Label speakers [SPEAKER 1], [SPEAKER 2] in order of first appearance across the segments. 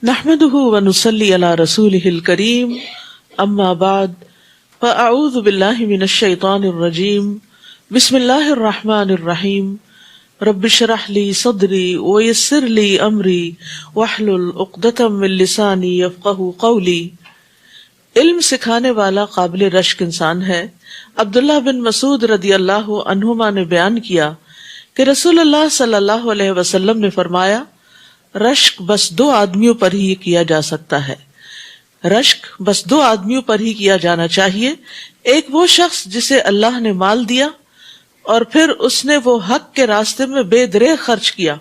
[SPEAKER 1] نحمده ونصلي على رسوله الكريم اما بعد فاعوذ بالله من الشيطان الرجيم بسم الله الرحمن الرحيم رب اشرح لي صدري ويسر لي امري واحلل عقدة من لساني يفقهوا قولي۔ علم سکھانے والا قابل رشک انسان ہے۔ عبداللہ بن مسعود رضی اللہ عنہما نے بیان کیا کہ رسول اللہ صلی اللہ علیہ وسلم نے فرمایا، رشک بس دو آدمیوں پر ہی کیا جا سکتا ہے۔ رشک بس دو آدمیوں پر ہی کیا جانا چاہیے، ایک وہ شخص جسے اللہ نے مال دیا اور پھر اس نے وہ حق کے راستے میں بے دریغ خرچ کیا،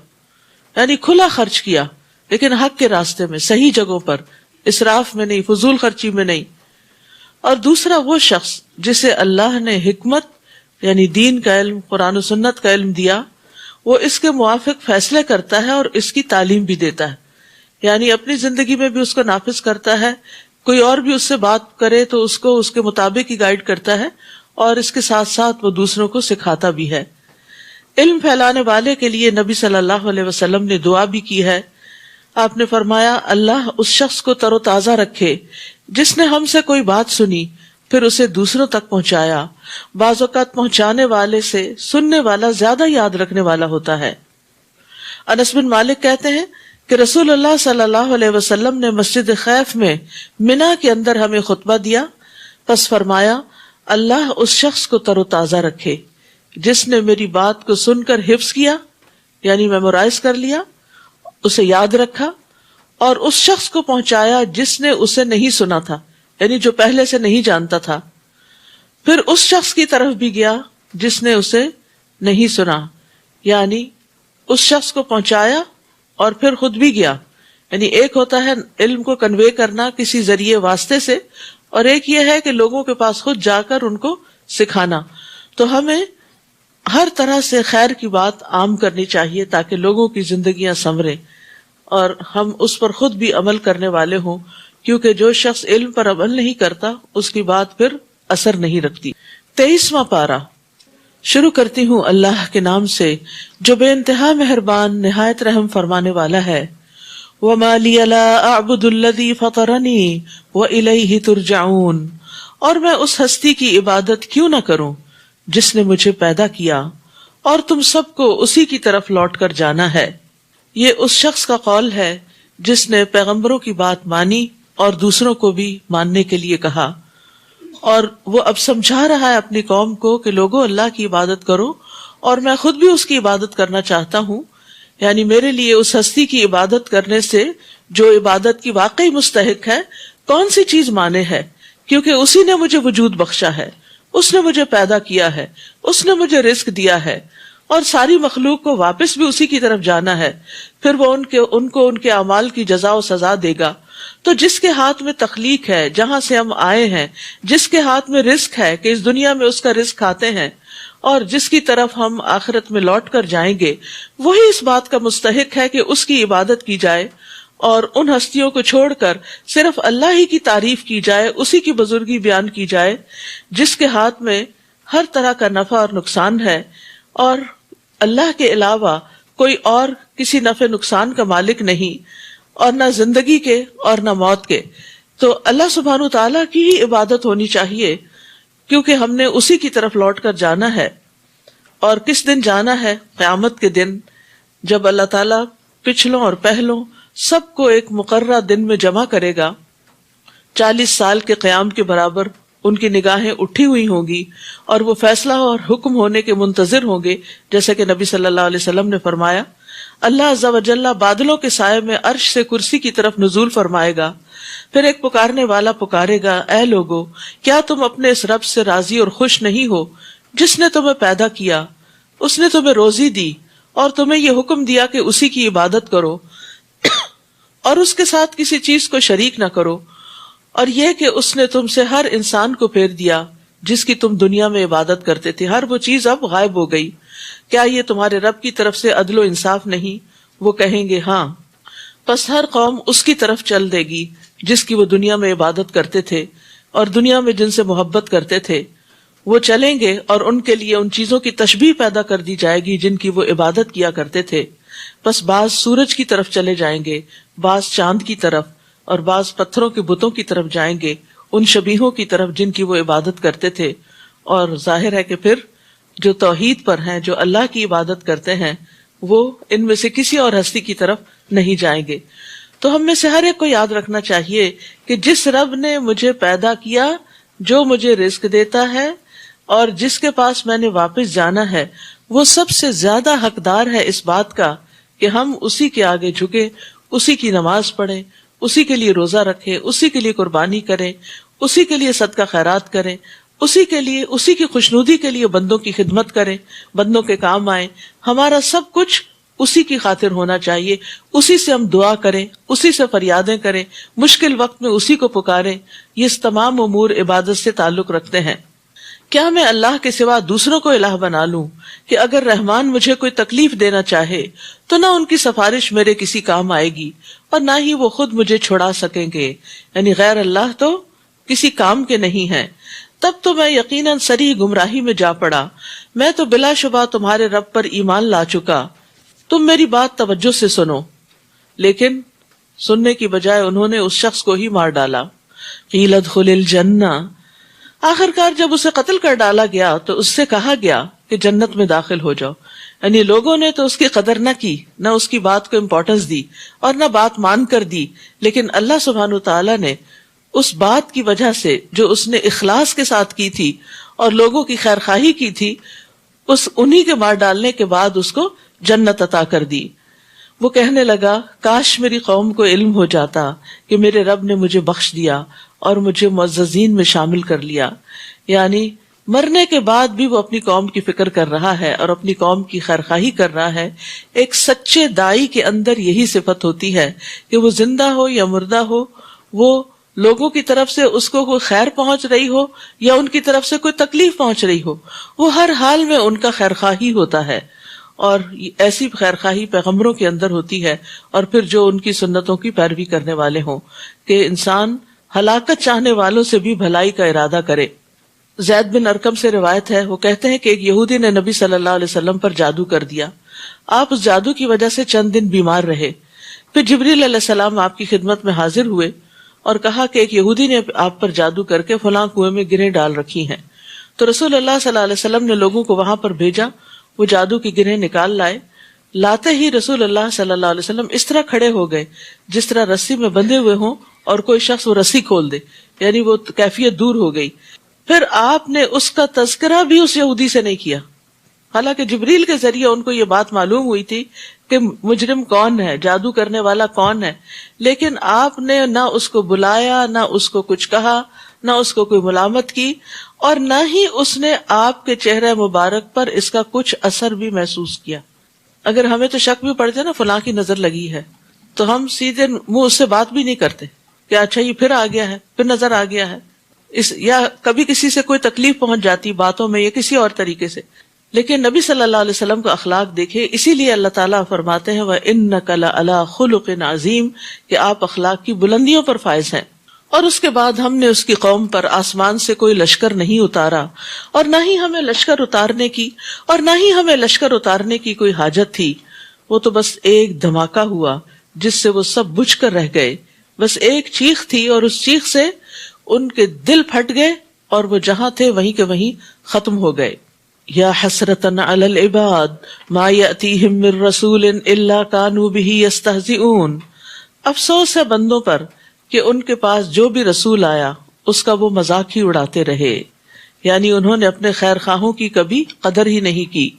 [SPEAKER 1] یعنی کھلا خرچ کیا لیکن حق کے راستے میں، صحیح جگہوں پر، اسراف میں نہیں، فضول خرچی میں نہیں۔ اور دوسرا وہ شخص جسے اللہ نے حکمت یعنی دین کا علم، قرآن و سنت کا علم دیا، وہ اس کے موافق فیصلے کرتا ہے اور اس کی تعلیم بھی دیتا ہے، یعنی اپنی زندگی میں بھی اس کو نافذ کرتا ہے، کوئی اور بھی اس سے بات کرے تو اس کو اس کے مطابق ہی گائیڈ کرتا ہے، اور اس کے ساتھ ساتھ وہ دوسروں کو سکھاتا بھی ہے۔ علم پھیلانے والے کے لیے نبی صلی اللہ علیہ وسلم نے دعا بھی کی ہے۔ آپ نے فرمایا، اللہ اس شخص کو تر و تازہ رکھے جس نے ہم سے کوئی بات سنی پھر اسے دوسروں تک پہنچایا۔ بعض اوقات پہنچانے والے سے سننے والا زیادہ یاد رکھنے والا ہوتا ہے۔ انس بن مالک کہتے ہیں کہ رسول اللہ صلی اللہ علیہ وسلم نے مسجد خیف میں منا کے اندر ہمیں خطبہ دیا، پس فرمایا، اللہ اس شخص کو تر و تازہ رکھے جس نے میری بات کو سن کر حفظ کیا، یعنی میمورائز کر لیا، اسے یاد رکھا، اور اس شخص کو پہنچایا جس نے اسے نہیں سنا تھا، یعنی جو پہلے سے نہیں جانتا تھا، پھر اس شخص کی طرف بھی گیا جس نے اسے نہیں سنا، یعنی اس شخص کو پہنچایا اور پھر خود بھی گیا۔ یعنی ایک ہوتا ہے علم کو کنوے کرنا کسی ذریعے واسطے سے، اور ایک یہ ہے کہ لوگوں کے پاس خود جا کر ان کو سکھانا۔ تو ہمیں ہر طرح سے خیر کی بات عام کرنی چاہیے تاکہ لوگوں کی زندگیاں سنوریں اور ہم اس پر خود بھی عمل کرنے والے ہوں، کیونکہ جو شخص علم پر عمل نہیں کرتا اس کی بات پھر اثر نہیں رکھتی۔ 23واں پارہ شروع کرتی ہوں اللہ کے نام سے جو بے انتہا مہربان نہایت رحم فرمانے والا ہے۔ وَمَا لِيَ لَا أَعْبُدُ الَّذِي فَطَرَنِي وَإِلَيْهِ تُرْجَعُونَ، اور میں اس ہستی کی عبادت کیوں نہ کروں جس نے مجھے پیدا کیا اور تم سب کو اسی کی طرف لوٹ کر جانا ہے۔ یہ اس شخص کا قول ہے جس نے پیغمبروں کی بات مانی اور دوسروں کو بھی ماننے کے لیے کہا، اور وہ اب سمجھا رہا ہے اپنی قوم کو کہ لوگوں اللہ کی عبادت کرو اور میں خود بھی اس کی عبادت کرنا چاہتا ہوں، یعنی میرے لیے اس ہستی کی عبادت کرنے سے جو عبادت کی واقعی مستحق ہے کون سی چیز مانے ہے، کیونکہ اسی نے مجھے وجود بخشا ہے، اس نے مجھے پیدا کیا ہے، اس نے مجھے رزق دیا ہے، اور ساری مخلوق کو واپس بھی اسی کی طرف جانا ہے، پھر وہ ان کو ان کے اعمال کی جزا و سزا دے گا۔ تو جس کے ہاتھ میں تخلیق ہے، جہاں سے ہم آئے ہیں، جس کے ہاتھ میں رزق ہے کہ اس دنیا میں اس کا رزق کھاتے ہیں، اور جس کی طرف ہم آخرت میں لوٹ کر جائیں گے، وہی اس بات کا مستحق ہے کہ اس کی عبادت کی جائے اور ان ہستیوں کو چھوڑ کر صرف اللہ ہی کی تعریف کی جائے، اسی کی بزرگی بیان کی جائے جس کے ہاتھ میں ہر طرح کا نفع اور نقصان ہے، اور اللہ کے علاوہ کوئی اور کسی نفع نقصان کا مالک نہیں، اور نہ زندگی کے اور نہ موت کے۔ تو اللہ سبحانہ تعالیٰ کی ہی عبادت ہونی چاہیے، کیونکہ ہم نے اسی کی طرف لوٹ کر جانا ہے۔ اور کس دن جانا ہے؟ قیامت کے دن، جب اللہ تعالیٰ پچھلوں اور پہلوں سب کو ایک مقررہ دن میں جمع کرے گا۔ 40 سال کے قیام کے برابر ان کی نگاہیں اٹھی ہوئی ہوں گی اور وہ فیصلہ اور حکم ہونے کے منتظر ہوں گے، جیسے کہ نبی صلی اللہ علیہ وسلم نے فرمایا، اللہ عز و جل بادلوں کے سائے میں عرش سے کرسی کی طرف نزول فرمائے گا، پھر ایک پکارنے والا پکارے گا، اے لوگو، کیا تم اپنے اس رب سے راضی اور خوش نہیں ہو جس نے تمہیں پیدا کیا، اس نے تمہیں روزی دی اور تمہیں یہ حکم دیا کہ اسی کی عبادت کرو اور اس کے ساتھ کسی چیز کو شریک نہ کرو، اور یہ کہ اس نے تم سے ہر انسان کو پھیر دیا جس کی تم دنیا میں عبادت کرتے تھے، ہر وہ چیز اب غائب ہو گئی، کیا یہ تمہارے رب کی طرف سے عدل و انصاف نہیں؟ وہ کہیں گے ہاں، پس ہر قوم اس کی طرف چل دے گی جس کی وہ دنیا میں عبادت کرتے تھے اور دنیا میں جن سے محبت کرتے تھے، وہ چلیں گے اور ان کے لیے ان چیزوں کی تشبیہ پیدا کر دی جائے گی جن کی وہ عبادت کیا کرتے تھے۔ بس بعض سورج کی طرف چلے جائیں گے، بعض چاند کی طرف، اور بعض پتھروں کے بتوں کی طرف جائیں گے، ان شبیہوں کی طرف جن کی وہ عبادت کرتے تھے. اور ظاہر ہے کہ پھر جو توحید پر ہیں، جو اللہ کی عبادت کرتے ہیں، وہ ان میں سے کسی اور ہستی کی طرف نہیں جائیں گے. تو ہم میں سے ہر ایک کو یاد رکھنا چاہیے کہ جس رب نے مجھے پیدا کیا، جو مجھے رزق دیتا ہے اور جس کے پاس میں نے واپس جانا ہے، وہ سب سے زیادہ حقدار ہے اس بات کا کہ ہم اسی کے آگے جھکیں، اسی کی نماز پڑھیں، اسی کے لیے روزہ رکھیں، اسی کے لیے قربانی کریں، اسی کے لیے صدقہ خیرات کریں، اسی کے لیے، اسی کی خوشنودی کے لیے بندوں کی خدمت کریں، بندوں کے کام آئیں. ہمارا سب کچھ اسی کی خاطر ہونا چاہیے، اسی سے ہم دعا کریں، اسی سے فریادیں کریں، مشکل وقت میں اسی کو پکاریں. یہ تمام امور عبادت سے تعلق رکھتے ہیں. کیا میں اللہ کے سوا دوسروں کو الہ بنا لوں کہ اگر رحمان مجھے کوئی تکلیف دینا چاہے تو نہ ان کی سفارش میرے کسی کام آئے گی اور نہ ہی وہ خود مجھے چھڑا سکیں گے. یعنی غیر اللہ تو کسی کام کے نہیں ہیں. تب تو میں یقیناً صریح گمراہی میں جا پڑا. میں تو بلا شبہ تمہارے رب پر ایمان لا چکا. تم میری بات توجہ سے سنو. لیکن سننے کی بجائے انہوں نے اس شخص کو ہی مار ڈالا. قیل ادخل الجنہ، آخر کار جب اسے قتل کر ڈالا گیا تو اس سے کہا گیا کہ جنت میں داخل ہو جاؤ. یعنی لوگوں نے تو اس کی قدر نہ کی، نہ اس کی بات کو امپورٹنس دی اور نہ بات مان کر دی. لیکن اللہ سبحانہ وتعالی نے اس بات کی وجہ سے جو اس نے اخلاص کے ساتھ کی تھی اور لوگوں کی خیر خواہی کی تھی، انہی کے مار ڈالنے کے بعد اس کو جنت عطا کر دی. وہ کہنے لگا کاش میری قوم کو علم ہو جاتا کہ میرے رب نے مجھے بخش دیا اور مجھے معززین میں شامل کر لیا. یعنی مرنے کے بعد بھی وہ اپنی قوم کی فکر کر رہا ہے اور اپنی قوم کی خیرخواہی کر رہا ہے. ایک سچے دائی کے اندر یہی صفت ہوتی ہے کہ وہ زندہ ہو یا مردہ ہو، وہ لوگوں کی طرف سے اس کو کوئی خیر پہنچ رہی ہو یا ان کی طرف سے کوئی تکلیف پہنچ رہی ہو، وہ ہر حال میں ان کا خیرخواہی ہوتا ہے. اور ایسی خیرخواہی پیغمبروں کے اندر ہوتی ہے، اور پھر جو ان کی سنتوں کی پیروی کرنے والے ہوں، کہ انسان ہلاکت چاہنے والوں سے بھی بھلائی کا ارادہ کرے. زید بن ارقم سے روایت ہے، وہ کہتے ہیں کہ ایک یہودی نے نبی صلی اللہ علیہ وسلم پر جادو کر دیا. آپ اس جادو کی وجہ سے چند دن بیمار رہے. پھر جبریل علیہ السلام آپ کی خدمت میں حاضر ہوئے اور کہا کہ ایک یہودی نے آپ پر جادو کر کے فلاں کنویں میں گرہیں ڈال رکھی ہیں. تو رسول اللہ صلی اللہ علیہ وسلم نے لوگوں کو وہاں پر بھیجا. وہ جادو کی گرہیں نکال لائے. لاتے ہی رسول اللہ صلی اللہ علیہ وسلم اس طرح کھڑے ہو گئے جس طرح رسی میں بندھے ہوئے ہوں اور کوئی شخص وہ رسی کھول دے، یعنی وہ کیفیت دور ہو گئی. پھر آپ نے اس کا تذکرہ بھی اس یہودی سے نہیں کیا، حالانکہ جبریل کے ذریعے ان کو یہ بات معلوم ہوئی تھی کہ مجرم کون ہے، جادو کرنے والا کون ہے. لیکن آپ نے نہ اس کو بلایا، نہ اس کو کچھ کہا، نہ اس کو کوئی ملامت کی، اور نہ ہی اس نے آپ کے چہرہ مبارک پر اس کا کچھ اثر بھی محسوس کیا. اگر ہمیں تو شک بھی پڑ جائے نا فلاں کی نظر لگی ہے، تو ہم سیدھے منہ اس سے بات بھی نہیں کرتے کہ اچھا یہ پھر آ گیا ہے، پھر نظر آ گیا ہے. یا کبھی کسی سے کوئی تکلیف پہنچ جاتی باتوں میں یا کسی اور طریقے سے. لیکن نبی صلی اللہ علیہ وسلم کا اخلاق دیکھے، اسی لیے اللہ تعالیٰ فرماتے ہیں وَإِنَّكَ لَعَلَىٰ خُلُقٍ عَظِيمٍ، کہ آپ اخلاق کی بلندیوں پر فائز ہیں. اور اس کے بعد ہم نے اس کی قوم پر آسمان سے کوئی لشکر نہیں اتارا، اور نہ ہی ہمیں لشکر اتارنے کی کوئی حاجت تھی. وہ تو بس ایک دھماکہ ہوا جس سے وہ سب بجھ کر رہ گئے. بس ایک چیخ تھی اور اس چیخ سے ان کے دل پھٹ گئے اور وہ جہاں تھے وہیں کے وہیں ختم ہو گئے. یا حسرتن علی العباد ما یأتیہم من رسول الا کانوا بہ یستہزئون. افسوس ہے بندوں پر کہ ان کے پاس جو بھی رسول آیا اس کا وہ مذاق ہی اڑاتے رہے، یعنی انہوں نے اپنے خیر خواہوں کی کبھی قدر ہی نہیں کی.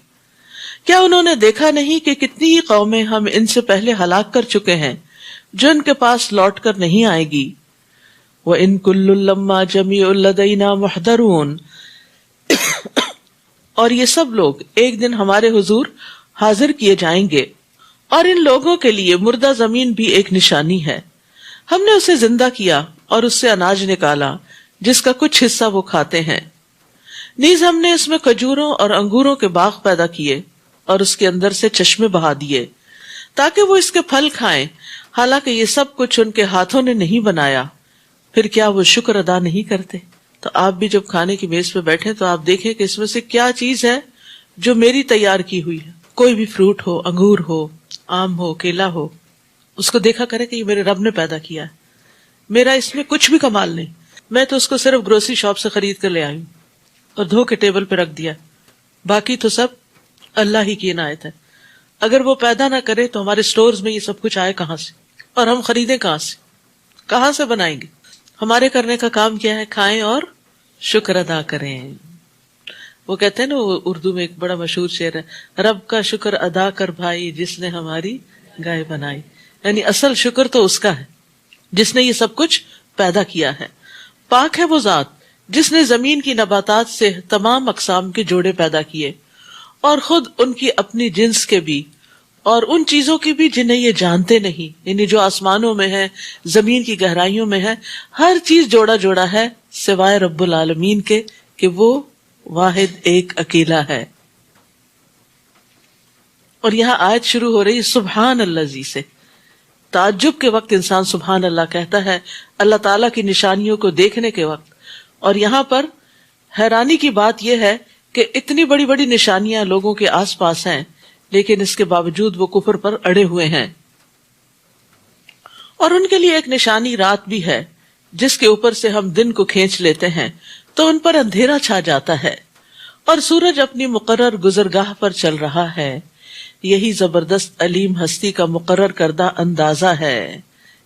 [SPEAKER 1] کیا انہوں نے دیکھا نہیں کہ کتنی ہی قومیں ہم ان سے پہلے ہلاک کر چکے ہیں جو ان کے پاس لوٹ کر نہیں آئے گی. وَإِن كُلٌّ لَمَّا جَمِيعٌ لَدَيْنَا مُحْضَرُونَ، اور یہ سب لوگ ایک دن ہمارے حضور حاضر کیے جائیں گے. اور ان لوگوں کے لیے مردہ زمین بھی ایک نشانی ہے. ہم نے اسے زندہ کیا اور اس سے اناج نکالا جس کا کچھ حصہ وہ کھاتے ہیں. نیز ہم نے اس میں کھجوروں اور انگوروں کے باغ پیدا کیے اور اس کے اندر سے چشمے بہا دیے تاکہ وہ اس کے پھل کھائیں، حالانکہ یہ سب کچھ ان کے ہاتھوں نے نہیں بنایا. پھر کیا وہ شکر ادا نہیں کرتے؟ تو آپ بھی جب کھانے کی میز پہ بیٹھے تو آپ دیکھیں کہ اس میں سے کیا چیز ہے جو میری تیار کی ہوئی ہے. کوئی بھی فروٹ ہو، انگور ہو، آم ہو، کیلا ہو، اس کو دیکھا کرے کہ یہ میرے رب نے پیدا کیا ہے، میرا اس میں کچھ بھی کمال نہیں، میں تو اس کو صرف گروسری شاپ سے خرید کر لے آئی ہوں اور دھو کے ٹیبل پہ رکھ دیا، باقی تو سب اللہ ہی کی عنایت ہے۔ اگر وہ پیدا نہ کرے تو ہمارے سٹورز میں یہ سب کچھ آئے کہاں سے، اور ہم خریدیں کہاں سے بنائیں گے؟ ہمارے کرنے کا کام کیا ہے؟ کھائیں اور شکر ادا کریں۔ وہ کہتے ہیں نا، وہ اردو میں ایک بڑا مشہور شعر ہے، رب کا شکر ادا کر بھائی جس نے ہماری گائے بنائی، یعنی اصل شکر تو اس کا ہے جس نے یہ سب کچھ پیدا کیا ہے۔ پاک ہے وہ ذات جس نے زمین کی نباتات سے تمام اقسام کے جوڑے پیدا کیے، اور خود ان کی اپنی جنس کے بھی اور ان چیزوں کی بھی جنہیں یہ جانتے نہیں، یعنی جو آسمانوں میں ہے، زمین کی گہرائیوں میں ہے، ہر چیز جوڑا جوڑا ہے سوائے رب العالمین کے کہ وہ واحد ایک اکیلا ہے۔ اور یہاں آیت شروع ہو رہی سبحان اللہ سے۔ تعجب کے وقت انسان سبحان اللہ کہتا ہے، اللہ تعالیٰ کی نشانیوں کو دیکھنے کے وقت۔ اور یہاں پر حیرانی کی بات یہ ہے کہ اتنی بڑی بڑی نشانیاں لوگوں کے آس پاس ہیں، لیکن اس کے باوجود وہ کفر پر اڑے ہوئے ہیں۔ اور ان کے لیے ایک نشانی رات بھی ہے، جس کے اوپر سے ہم دن کو کھینچ لیتے ہیں تو ان پر اندھیرا چھا جاتا ہے، اور سورج اپنی مقرر گزرگاہ پر چل رہا ہے۔ یہی زبردست علیم ہستی کا مقرر کردہ اندازہ ہے۔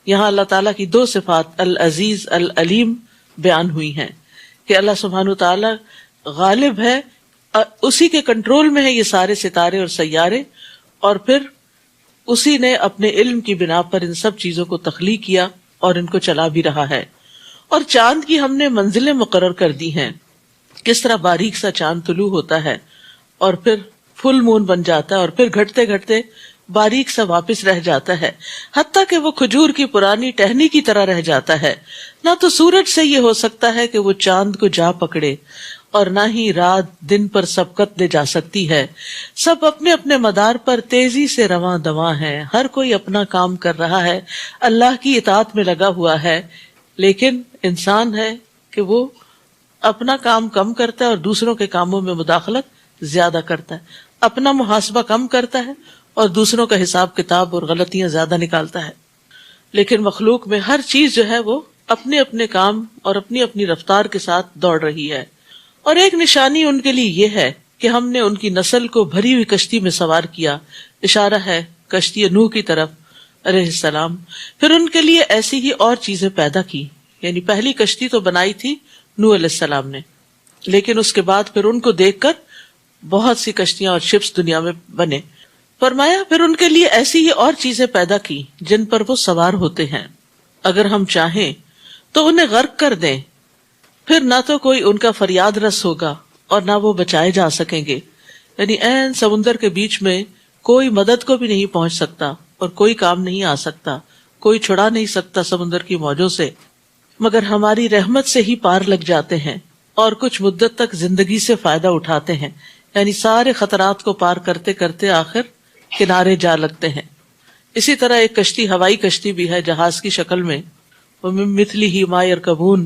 [SPEAKER 1] یہاں اللہ تعالیٰ کی دو صفات العزیز العلیم بیان ہوئی ہیں کہ اللہ سبحانہ تعالیٰ غالب ہے، اسی کے کنٹرول میں ہے یہ سارے ستارے اور سیارے، اور پھر اسی نے اپنے علم کی بنا پر ان سب چیزوں کو تخلیق کیا اور ان کو چلا بھی رہا ہے۔ اور چاند کی ہم نے منزلیں مقرر کر دی ہیں، کس طرح باریک سا چاند طلوع ہوتا ہے اور پھر فل مون بن جاتا ہے اور پھر گھٹتے گھٹتے باریک سا واپس رہ جاتا ہے، حتیٰ کہ وہ کھجور کی پرانی ٹہنی کی طرح رہ جاتا ہے۔ نہ تو سورج سے یہ ہو سکتا ہے کہ وہ چاند کو جا پکڑے، اور نہ ہی رات دن پر سبقت لے جا سکتی ہے۔ سب اپنے اپنے مدار پر تیزی سے رواں دواں ہے، ہر کوئی اپنا کام کر رہا ہے، اللہ کی اطاعت میں لگا ہوا ہے، لیکن انسان ہے کہ وہ اپنا کام کم کرتا ہے اور دوسروں کے کاموں میں مداخلت زیادہ کرتا ہے، اپنا محاسبہ کم کرتا ہے اور دوسروں کا حساب کتاب اور غلطیاں زیادہ نکالتا ہے۔ لیکن مخلوق میں ہر چیز جو ہے وہ اپنے اپنے کام اور اپنی اپنی رفتار کے ساتھ دوڑ رہی ہے۔ اور ایک نشانی ان کے لیے یہ ہے کہ ہم نے ان کی نسل کو بھری ہوئی کشتی میں سوار کیا، اشارہ ہے کشتی نوح کی طرف علیہ السلام۔ پھر ان کے لیے ایسی ہی اور چیزیں پیدا کی، یعنی پہلی کشتی تو بنائی تھی نوح علیہ السلام نے، لیکن اس کے بعد پھر ان کو دیکھ کر بہت سی کشتیاں اور شپس دنیا میں بنے۔ فرمایا پھر ان کے لیے ایسی ہی اور چیزیں پیدا کی جن پر وہ سوار ہوتے ہیں، اگر ہم چاہیں تو انہیں غرق کر دیں، پھر نہ تو کوئی ان کا فریاد رس ہوگا اور نہ وہ بچائے جا سکیں گے۔ یعنی عین سمندر کے بیچ میں کوئی مدد کو بھی نہیں پہنچ سکتا اور کوئی کام نہیں آ سکتا، کوئی چھڑا نہیں سکتا سمندر کی موجوں سے، مگر ہماری رحمت سے ہی پار لگ جاتے ہیں اور کچھ مدت تک زندگی سے فائدہ اٹھاتے ہیں، یعنی سارے خطرات کو پار کرتے کرتے آخر کنارے جا لگتے ہیں۔ اسی طرح ایک کشتی ہوائی کشتی بھی ہے جہاز کی شکل میں، وَمِن مِثْلِهِ مَا يَرْكَبُونَ،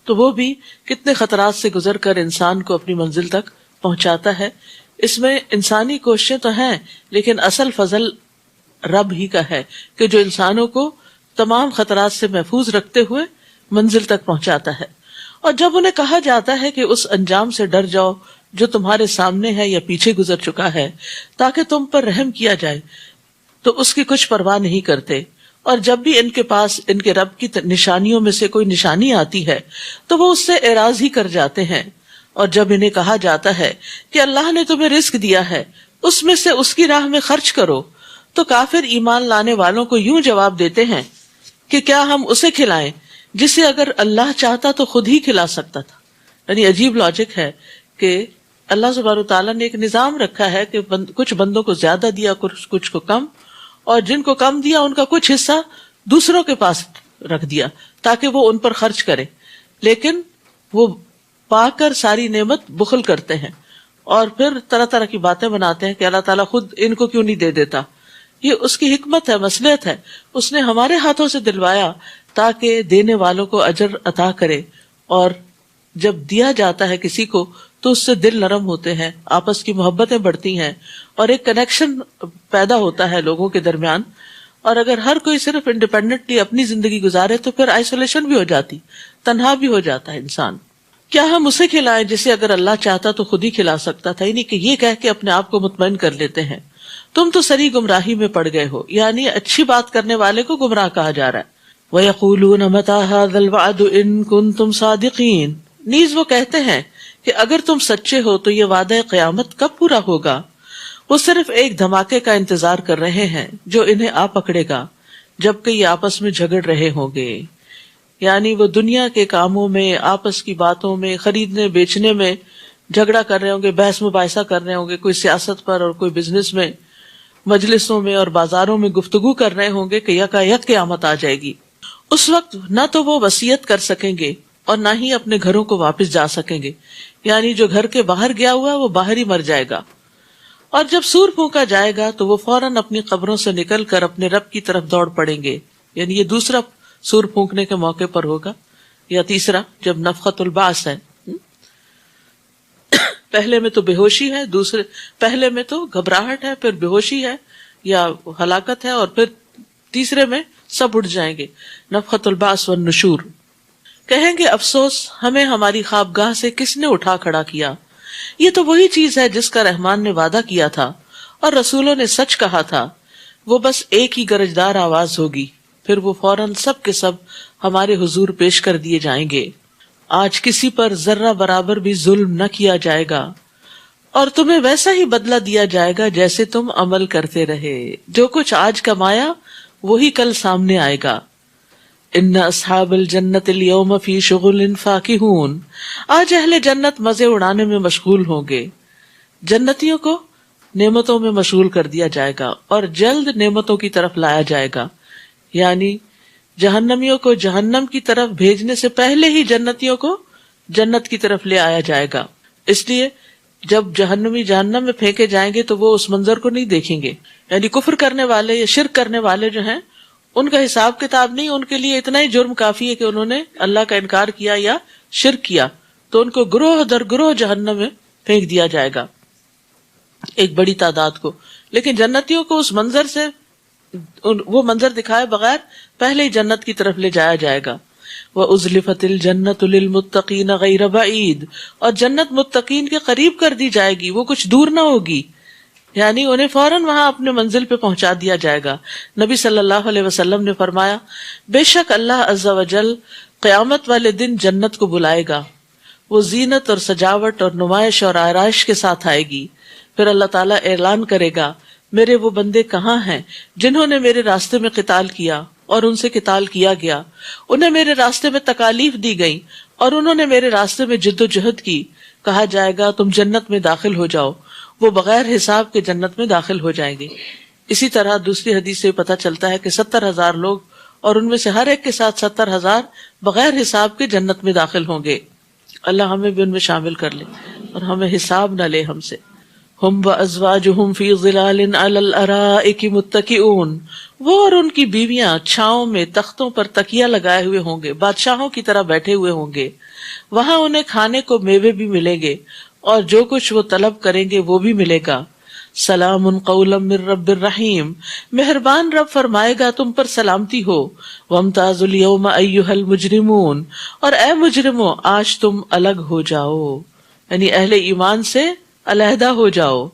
[SPEAKER 1] تو وہ بھی کتنے خطرات سے گزر کر انسان کو اپنی منزل تک پہنچاتا ہے۔ اس میں انسانی کوششیں تو ہیں، لیکن اصل فضل رب ہی کا ہے کہ جو انسانوں کو تمام خطرات سے محفوظ رکھتے ہوئے منزل تک پہنچاتا ہے۔ اور جب انہیں کہا جاتا ہے کہ اس انجام سے ڈر جاؤ جو تمہارے سامنے ہے یا پیچھے گزر چکا ہے تاکہ تم پر رحم کیا جائے، تو اس کی کچھ پرواہ نہیں کرتے۔ اور جب بھی ان کے پاس ان کے رب کی نشانیوں میں سے کوئی نشانی آتی ہے تو وہ اس سے اعراض ہی کر جاتے ہیں۔ اور جب انہیں کہا جاتا ہے کہ اللہ نے تمہیں رزق دیا ہے، اس میں سے اس کی راہ میں خرچ کرو، تو کافر ایمان لانے والوں کو یوں جواب دیتے ہیں کہ کیا ہم اسے کھلائیں جسے اگر اللہ چاہتا تو خود ہی کھلا سکتا تھا۔ یعنی عجیب لاجک ہے کہ اللہ سبحانہ تعالیٰ نے ایک نظام رکھا ہے کہ کچھ بندوں کو زیادہ دیا، کچھ کو کم، اور جن کو کم دیا ان کا کچھ حصہ دوسروں کے پاس رکھ دیا تاکہ وہ ان پر خرچ کرے، لیکن وہ پا کر ساری نعمت بخل کرتے ہیں اور پھر طرح طرح کی باتیں بناتے ہیں کہ اللہ تعالیٰ خود ان کو کیوں نہیں دے دیتا۔ یہ اس کی حکمت ہے، مصلحت ہے، اس نے ہمارے ہاتھوں سے دلوایا تاکہ دینے والوں کو اجر عطا کرے، اور جب دیا جاتا ہے کسی کو تو اس سے دل نرم ہوتے ہیں، آپس کی محبتیں بڑھتی ہیں اور ایک کنیکشن پیدا ہوتا ہے لوگوں کے درمیان. اور اگر ہر کوئی صرف انڈیپینڈنٹلی اپنی زندگی گزارے تو پھر آئسولیشن بھی ہو جاتی، تنہا بھی ہو جاتا ہے انسان. کیا ہم اسے کھلائیں جسے اگر اللہ چاہتا تو خود ہی کھلا سکتا تھا، یعنی کہ یہ کہہ کے اپنے آپ کو مطمئن کر لیتے ہیں تم تو سری گمراہی میں پڑ گئے ہو، یعنی اچھی بات کرنے والے کو گمراہ کہا جا رہا ہے. وَيَقُولُونَ مَتَىٰ هَٰذَا الْوَعْدُ إِن كُنتُمْ صَادِقِينَ، نیز وہ کہتے ہیں کہ اگر تم سچے ہو تو یہ وعدہ قیامت کب پورا ہوگا. وہ صرف ایک دھماکے کا انتظار کر رہے ہیں جو انہیں آ پکڑے گا جبکہ یہ آپس میں جھگڑ رہے ہوں گے. یعنی وہ دنیا کے کاموں میں، آپس کی باتوں میں، خریدنے بیچنے میں جھگڑا کر رہے ہوں گے، بحث مباحثہ کر رہے ہوں گے، کوئی سیاست پر اور کوئی بزنس میں، مجلسوں میں اور بازاروں میں گفتگو کر رہے ہوں گے کہ یکا یک قیامت آ جائے گی. اس وقت نہ تو وہ وصیت کر سکیں گے اور نہ ہی اپنے گھروں کو واپس جا سکیں گے. یعنی جو گھر کے باہر گیا ہوا وہ باہر ہی مر جائے گا. اور جب سور پھونکا جائے گا تو وہ فوراً اپنی قبروں سے نکل کر اپنے رب کی طرف دوڑ پڑیں گے. یعنی یہ دوسرا سور پھونکنے کے موقع پر ہوگا، یا تیسرا جب نفخۃ البعث ہے. پہلے میں تو بے ہوشی ہے، پہلے میں تو گھبراہٹ ہے، پھر بے ہوشی ہے یا ہلاکت ہے، اور پھر تیسرے میں سب اٹھ جائیں گے. نفخۃ البعث والنشور. کہیں گے افسوس ہمیں ہماری خوابگاہ سے کس نے اٹھا کھڑا کیا. یہ تو وہی چیز ہے جس کا رحمان نے وعدہ کیا تھا اور رسولوں نے سچ کہا تھا. وہ بس ایک ہی گرجدار آواز ہوگی، پھر وہ فوراً سب کے سب ہمارے حضور پیش کر دیے جائیں گے. آج کسی پر ذرہ برابر بھی ظلم نہ کیا جائے گا اور تمہیں ویسا ہی بدلہ دیا جائے گا جیسے تم عمل کرتے رہے. جو کچھ آج کمایا وہی کل سامنے آئے گا. ان اصحاب الجنت اليوم فی شغل فاکہون. آج اہل جنت مزے اڑانے میں مشغول ہوں گے. جنتیوں کو نعمتوں میں مشغول کر دیا جائے گا اور جلد نعمتوں کی طرف لایا جائے گا. یعنی جہنمیوں کو جہنم کی طرف بھیجنے سے پہلے ہی جنتیوں کو جنت کی طرف لے آیا جائے گا. اس لیے جب جہنمی جہنم میں پھینکے جائیں گے تو وہ اس منظر کو نہیں دیکھیں گے. یعنی کفر کرنے والے یا شرک کرنے والے جو ہیں ان کا حساب کتاب نہیں، ان کے لیے اتنا ہی جرم کافی ہے کہ انہوں نے اللہ کا انکار کیا یا شرک کیا، تو ان کو گروہ در گروہ جہنم میں پھینک دیا جائے گا، ایک بڑی تعداد کو. لیکن جنتیوں کو اس منظر سے، وہ منظر دکھائے بغیر پہلے ہی جنت کی طرف لے جایا جائے گا. وَأُزْلِفَتِ الْجَنَّةُ لِلْمُتَّقِينَ غَيْرَ بَعِيدٍ. اور جنت متقین کے قریب کر دی جائے گی، وہ کچھ دور نہ ہوگی. یعنی انہیں فوراً وہاں اپنے منزل پہ پہنچا دیا جائے گا. نبی صلی اللہ علیہ وسلم نے فرمایا بے شک اللہ عز و جل قیامت والے دن جنت کو بلائے گا. وہ زینت اور سجاوٹ اور نمائش اور آرائش کے ساتھ آئے گی. پھر اللہ تعالیٰ اعلان کرے گا میرے وہ بندے کہاں ہیں جنہوں نے میرے راستے میں قتال کیا اور ان سے قتال کیا گیا، انہیں میرے راستے میں تکالیف دی گئی اور انہوں نے میرے راستے میں جد و جہد کی. کہا جائے گا تم جنت میں داخل ہو جاؤ. وہ بغیر حساب کے جنت میں داخل ہو جائیں گے. اسی طرح دوسری حدیث سے پتہ چلتا ہے کہ 70,000 لوگ اور ان میں سے ہر ایک کے ساتھ 70,000 بغیر حساب کے جنت میں داخل ہوں گے. اللہ ہمیں بھی ان میں شامل کر لے اور ہمیں حساب نہ لے ہم سے. ہم وازواجہم فی ظلال علی الارائک متکئون. وہ اور ان کی بیویاں چھاؤں میں تختوں پر تکیہ لگائے ہوئے ہوں گے، بادشاہوں کی طرح بیٹھے ہوئے ہوں گے. وہاں انہیں کھانے کو میوے بھی ملیں گے اور جو کچھ وہ طلب کریں گے وہ بھی ملے گا. سلام قولا من رب الرحیم. مہربان رب فرمائے گا تم پر سلامتی ہو. وامتاز اليوم ایھا المجرمون. اور اے مجرموں آج تم الگ ہو جاؤ، یعنی اہل ایمان سے علیحدہ ہو جاؤ.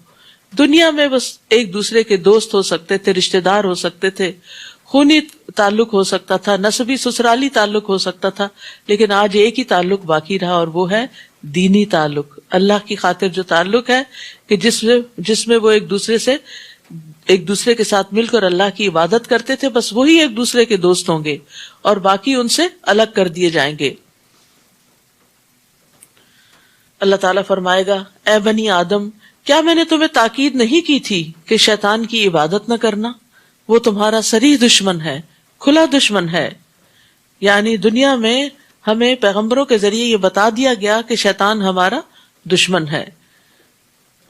[SPEAKER 1] دنیا میں بس ایک دوسرے کے دوست ہو سکتے تھے، رشتہ دار ہو سکتے تھے، خونی تعلق ہو سکتا تھا، نسبی سسرالی تعلق ہو سکتا تھا، لیکن آج ایک ہی تعلق باقی رہا اور وہ ہے دینی تعلق. اللہ کی خاطر جو تعلق ہے کہ جس میں وہ ایک دوسرے کے ساتھ مل کر اللہ کی عبادت کرتے تھے، بس وہی ایک دوسرے کے دوست ہوں گے اور باقی ان سے الگ کر دیے جائیں گے. اللہ تعالیٰ فرمائے گا اے بنی آدم کیا میں نے تمہیں تاکید نہیں کی تھی کہ شیطان کی عبادت نہ کرنا؟ وہ تمہارا صریح دشمن ہے، کھلا دشمن ہے. یعنی دنیا میں ہمیں پیغمبروں کے ذریعے یہ بتا دیا گیا کہ شیطان ہمارا دشمن ہے،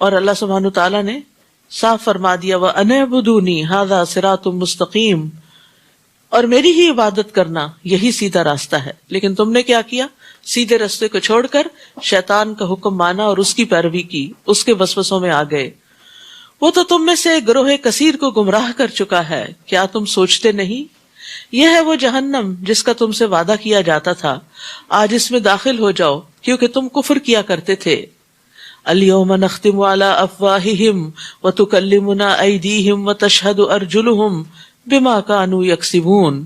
[SPEAKER 1] اور اللہ سبحانہ تعالیٰ نے صاف فرما دیا وَأَنِ اعْبُدُونِي هَذَا صِرَاطٌ مُسْتَقِيمٌ. اور میری ہی عبادت کرنا یہی سیدھا راستہ ہے. لیکن تم نے کیا کیا؟ سیدھے رستے کو چھوڑ کر شیطان کا حکم مانا اور اس کی پیروی کی، اس کے وسوسوں میں آ گئے۔ وہ تو تم میں سے گروہ کثیر کو گمراہ کر چکا ہے، کیا تم سوچتے نہیں؟ یہ ہے وہ جہنم جس کا تم سے وعدہ کیا جاتا تھا، آج اس میں داخل ہو جاؤ کیونکہ تم کفر کیا کرتے تھے۔ الیوم نختم علی افواہہم وتکلمنا ایدیہم وتشہد ارجلہم بما کانوا یکسبون،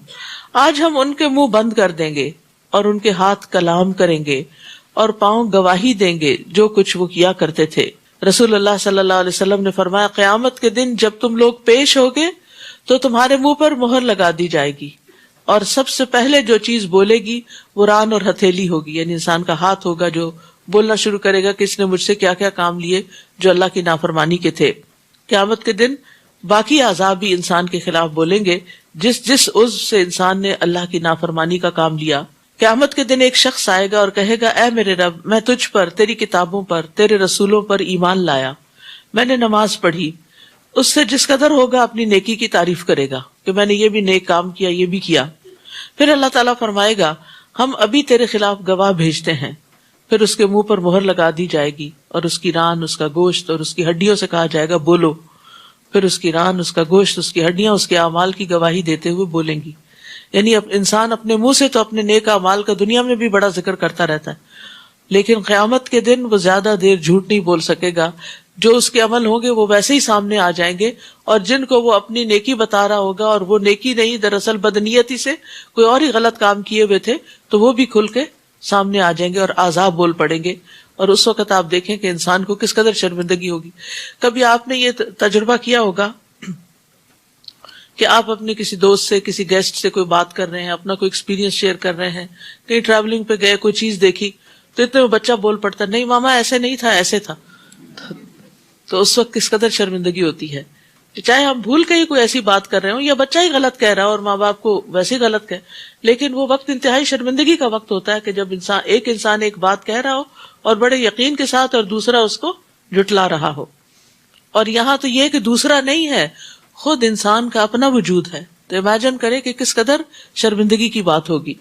[SPEAKER 1] آج ہم ان کے منہ بند کر دیں گے اور ان کے ہاتھ کلام کریں گے اور پاؤں گواہی دیں گے جو کچھ وہ کیا کرتے تھے۔ رسول اللہ صلی اللہ علیہ وسلم نے فرمایا، قیامت کے دن جب تم لوگ پیش ہوگے تو تمہارے منہ پر مہر لگا دی جائے گی، اور سب سے پہلے جو چیز بولے گی وہ ران اور ہتھیلی ہوگی، یعنی انسان کا ہاتھ ہوگا جو بولنا شروع کرے گا کہ اس نے مجھ سے کیا کیا کام لیے جو اللہ کی نافرمانی کے تھے۔ قیامت کے دن باقی اعضاء بھی انسان کے خلاف بولیں گے جس جس عضو سے انسان نے اللہ کی نافرمانی کا کام لیا۔ قیامت کے دن ایک شخص آئے گا اور کہے گا، اے میرے رب، میں تجھ پر، تیری کتابوں پر، تیرے رسولوں پر ایمان لایا، میں نے نماز پڑھی۔ اس سے جس قدر ہوگا اپنی نیکی کی تعریف کرے گا کہ میں نے یہ بھی نیک کام کیا، یہ بھی کیا۔ پھر اللہ تعالیٰ فرمائے گا، ہم ابھی تیرے خلاف گواہ بھیجتے ہیں۔ پھر اس کے منہ پر مہر لگا دی جائے گی اور اس کی ران، اس کا گوشت اور اس کی ہڈیوں سے کہا جائے گا بولو۔ پھر اس کی ران، اس کا گوشت، اس کی ہڈیاں اس کے اعمال کی گواہی دیتے ہوئے بولیں گی۔ یعنی اب انسان اپنے منہ سے تو اپنے نیک اعمال کا دنیا میں بھی بڑا ذکر کرتا رہتا ہے، لیکن قیامت کے دن وہ زیادہ دیر جھوٹ نہیں بول سکے گا۔ جو اس کے عمل ہوں گے وہ ویسے ہی سامنے آ جائیں گے، اور جن کو وہ اپنی نیکی بتا رہا ہوگا اور وہ نیکی نہیں، دراصل بدنیتی سے کوئی اور ہی غلط کام کیے ہوئے تھے، تو وہ بھی کھل کے سامنے آ جائیں گے اور عذاب بول پڑیں گے۔ اور اس وقت آپ دیکھیں کہ انسان کو کس قدر شرمندگی ہوگی۔ کبھی آپ نے یہ تجربہ کیا ہوگا کہ آپ اپنے کسی دوست سے، کسی گیسٹ سے کوئی بات کر رہے ہیں، اپنا کوئی ایکسپیرینس شیئر کر رہے ہیں، کہیں ٹریولنگ پہ گئے، کوئی چیز دیکھی، تو اتنے میں بچہ بول پڑتا، نہیں ماما ایسے نہیں تھا، ایسے تھا۔ تو اس وقت کس قدر شرمندگی ہوتی ہے، چاہے ہم بھول کے ہی کوئی ایسی بات کر رہے ہوں یا بچہ ہی غلط کہہ رہا اور ماں باپ کو ویسے ہی غلط کہے، لیکن وہ وقت انتہائی شرمندگی کا وقت ہوتا ہے کہ جب انسان ایک بات کہہ رہا ہو اور بڑے یقین کے ساتھ، اور دوسرا اس کو جھٹلا رہا ہو۔ اور یہاں تو یہ کہ دوسرا نہیں ہے، خود انسان کا اپنا وجود ہے، تو امیجن کرے کہ کس قدر شرمندگی کی بات ہوگی۔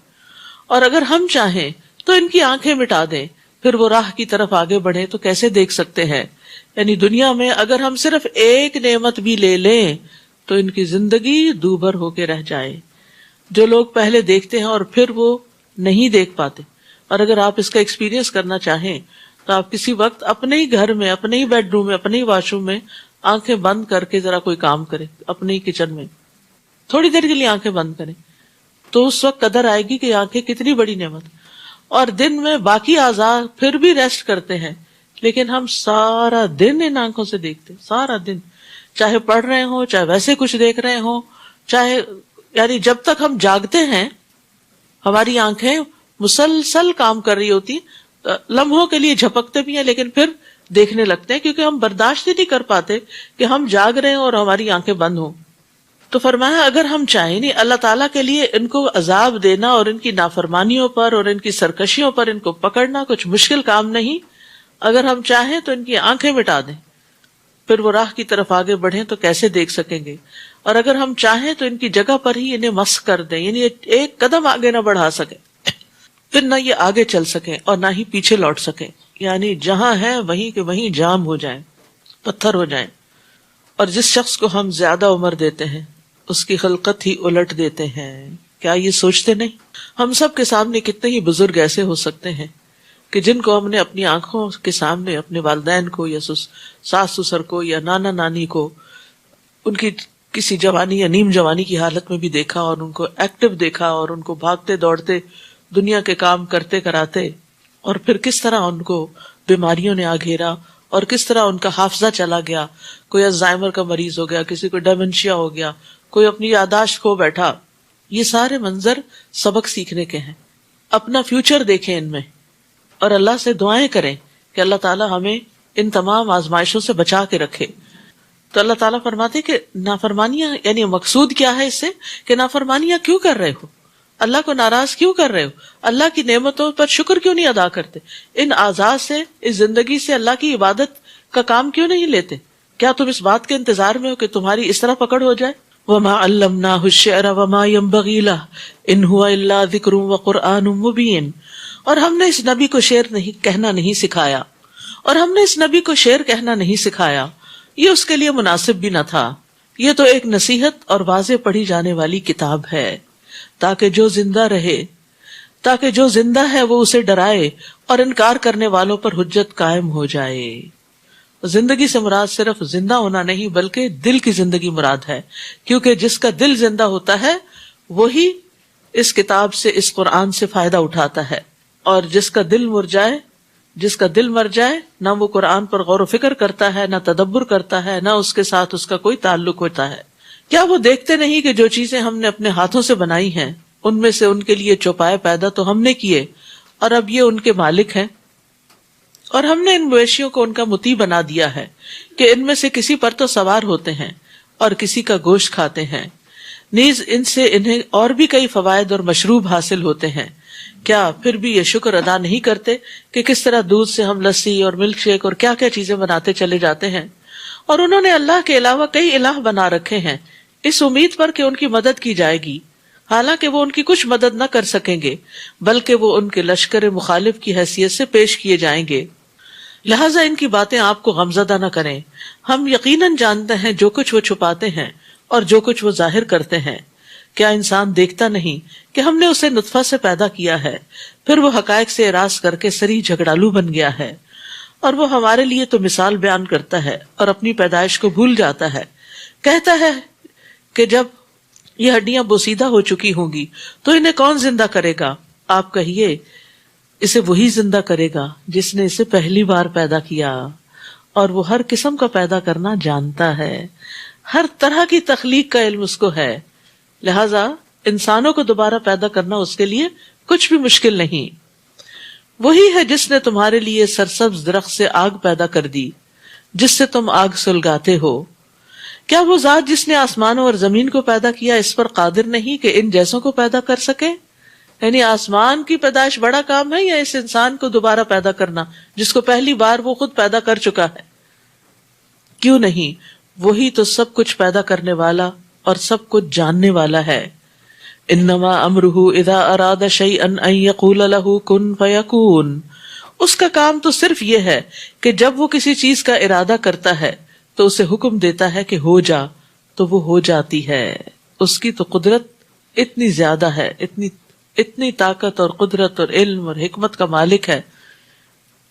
[SPEAKER 1] اور اگر ہم چاہیں تو ان کی آنکھیں مٹا دیں، پھر وہ راہ کی طرف آگے بڑھیں تو کیسے دیکھ سکتے ہیں؟ یعنی دنیا میں اگر ہم صرف ایک نعمت بھی لے لیں تو ان کی زندگی دوبھر ہو کے رہ جائے۔ جو لوگ پہلے دیکھتے ہیں اور پھر وہ نہیں دیکھ پاتے، اور اگر آپ اس کا ایکسپیرینس کرنا چاہیں تو آپ کسی وقت اپنے ہی گھر میں، اپنے ہی بیڈ روم میں، اپنے ہی واش روم میں آنکھیں بند کر کے ذرا کوئی کام کریں، اپنے ہی کچن میں تھوڑی دیر کے لیے آنکھیں بند کریں، تو اس وقت قدر آئے گی کہ آنکھیں کتنی بڑی نعمت۔ اور دن میں باقی اعضاء پھر بھی ریسٹ کرتے ہیں، لیکن ہم سارا دن ان آنکھوں سے دیکھتے، سارا دن، چاہے پڑھ رہے ہوں، چاہے ویسے کچھ دیکھ رہے ہوں، چاہے یعنی جب تک ہم جاگتے ہیں ہماری آنکھیں مسلسل کام کر رہی ہوتی، لمحوں کے لیے جھپکتے بھی ہیں لیکن پھر دیکھنے لگتے ہیں، کیونکہ ہم برداشت ہی نہیں کر پاتے کہ ہم جاگ رہے ہیں اور ہماری آنکھیں بند ہوں۔ تو فرمایا اگر ہم چاہیں، نہیں اللہ تعالیٰ کے لیے ان کو عذاب دینا اور ان کی نافرمانیوں پر اور ان کی سرکشیوں پر ان کو پکڑنا کچھ مشکل کام نہیں، اگر ہم چاہیں تو ان کی آنکھیں مٹا دیں، پھر وہ راہ کی طرف آگے بڑھیں تو کیسے دیکھ سکیں گے؟ اور اگر ہم چاہیں تو ان کی جگہ پر ہی انہیں مسخ کر دیں، یعنی ایک قدم آگے نہ بڑھا سکیں، پھر نہ یہ آگے چل سکیں اور نہ ہی پیچھے لوٹ سکیں، یعنی جہاں ہیں وہیں کے وہیں جام ہو جائیں، پتھر ہو جائیں۔ اور جس شخص کو ہم زیادہ عمر دیتے ہیں اس کی خلقت ہی الٹ دیتے ہیں، کیا یہ سوچتے نہیں؟ ہم سب کے سامنے کتنے ہی بزرگ ایسے ہو سکتے ہیں کہ جن کو ہم نے اپنی آنکھوں کے سامنے اپنے والدین کو یا ساس سسر کو یا نانا نانی کو ان کی کسی جوانی یا نیم جوانی کی حالت میں بھی دیکھا، اور ان کو ایکٹیو دیکھا، اور ان کو بھاگتے دوڑتے دنیا کے کام کرتے کراتے، اور پھر کس طرح ان کو بیماریوں نے آ گھیرا اور کس طرح ان کا حافظہ چلا گیا، کوئی الزائمر کا مریض ہو گیا، کسی کو ڈیمنشیا ہو گیا، کوئی اپنی یادداشت کھو بیٹھا۔ یہ سارے منظر سبق سیکھنے کے ہیں۔ اپنا فیوچر دیکھیں ان میں، اور اللہ سے دعائیں کریں کہ اللہ تعالیٰ ہمیں ان تمام آزمائشوں سے بچا کے رکھے۔ تو اللہ تعالیٰ فرماتے کہ نافرمانیاں، یعنی مقصود کیا ہے اس سے کہ نافرمانیاں کیوں کر رہے ہو، اللہ کو ناراض کیوں کر رہے ہو، اللہ کی نعمتوں پر شکر کیوں نہیں ادا کرتے، ان اعضاء سے، اس زندگی سے اللہ کی عبادت کا کام کیوں نہیں لیتے؟ کیا تم اس بات کے انتظار میں ہو کہ تمہاری اس طرح پکڑ ہو جائے؟ وَمَا عَلَّمْنَاهُ الشِّعْرَ وَمَا يَنبَغِي لَهُ إِنْ هُوَ إِلَّا ذِكْرٌ وَقُرْآنٌ مُبِينٌ اور ہم نے اس نبی کو شعر کہنا نہیں سکھایا، اور ہم نے اس نبی کو شعر کہنا نہیں سکھایا، یہ اس کے لیے مناسب بھی نہ تھا، یہ تو ایک نصیحت اور واضح پڑھی جانے والی کتاب ہے تاکہ جو زندہ ہے وہ اسے ڈرائے اور انکار کرنے والوں پر حجت قائم ہو جائے۔ زندگی سے مراد صرف زندہ ہونا نہیں بلکہ دل کی زندگی مراد ہے، کیونکہ جس کا دل زندہ ہوتا ہے وہی اس کتاب سے، اس قرآن سے فائدہ اٹھاتا ہے، اور جس کا دل مر جائے نہ وہ قرآن پر غور و فکر کرتا ہے، نہ تدبر کرتا ہے، نہ اس کے ساتھ اس کا کوئی تعلق ہوتا ہے۔ کیا وہ دیکھتے نہیں کہ جو چیزیں ہم نے اپنے ہاتھوں سے بنائی ہیں ان میں سے ان کے لیے چوپائے پیدا تو ہم نے کیے، اور اب یہ ان کے مالک ہیں، اور ہم نے ان مویشیوں کو ان کا مطیع بنا دیا ہے کہ ان میں سے کسی پر تو سوار ہوتے ہیں اور کسی کا گوشت کھاتے ہیں، نیز ان سے انہیں اور بھی کئی فوائد اور مشروب حاصل ہوتے ہیں، کیا پھر بھی یہ شکر ادا نہیں کرتے کہ کس طرح دودھ سے ہم لسی اور ملک شیک اور کیا کیا چیزیں بناتے چلے جاتے ہیں، اور انہوں نے اللہ کے علاوہ کئی الہ بنا رکھے ہیں اس امید پر کہ ان کی مدد کی جائے گی، حالانکہ وہ ان کی کچھ مدد نہ کر سکیں گے بلکہ وہ ان کے لشکر مخالف کی حیثیت سے پیش کیے جائیں گے، لہٰذا ان کی باتیں آپ کو غمزدہ نہ کریں، ہم یقیناً جانتے ہیں جو کچھ وہ چھپاتے ہیں اور جو کچھ وہ ظاہر کرتے ہیں، کیا انسان دیکھتا نہیں کہ ہم نے اسے نطفہ سے پیدا کیا ہے، پھر وہ حقائق سے اعراض کر کے سری جھگڑالو بن گیا ہے، اور وہ ہمارے لیے تو مثال بیان کرتا ہے اور اپنی پیدائش کو بھول جاتا ہے، کہتا ہے کہ جب یہ ہڈیاں بوسیدہ ہو چکی ہوں گی تو انہیں کون زندہ کرے گا؟ آپ کہیے اسے وہی زندہ کرے گا جس نے اسے پہلی بار پیدا کیا، اور وہ ہر قسم کا پیدا کرنا جانتا ہے، ہر طرح کی تخلیق کا علم اس کو ہے، لہذا انسانوں کو دوبارہ پیدا کرنا اس کے لیے کچھ بھی مشکل نہیں۔ وہی ہے جس نے تمہارے لیے سرسبز درخت سے آگ پیدا کر دی جس سے تم آگ سلگاتے ہو، کیا وہ ذات جس نے آسمانوں اور زمین کو پیدا کیا اس پر قادر نہیں کہ ان جیسوں کو پیدا کر سکے؟ یعنی آسمان کی پیدائش بڑا کام ہے یا اس انسان کو دوبارہ پیدا کرنا جس کو پہلی بار وہ خود پیدا کر چکا ہے؟ کیوں نہیں، وہی تو سب کچھ پیدا کرنے والا اور سب کچھ جاننے والا ہے۔ انما امرہ اذا اراد شیئا ان یقول له کن فیکون، اس کا کام تو صرف یہ ہے کہ جب وہ کسی چیز کا ارادہ کرتا ہے تو اسے حکم دیتا ہے کہ ہو جا، تو وہ ہو جاتی ہے۔ اس کی تو قدرت اتنی زیادہ ہے، اتنی طاقت اور قدرت اور علم اور حکمت کا مالک ہے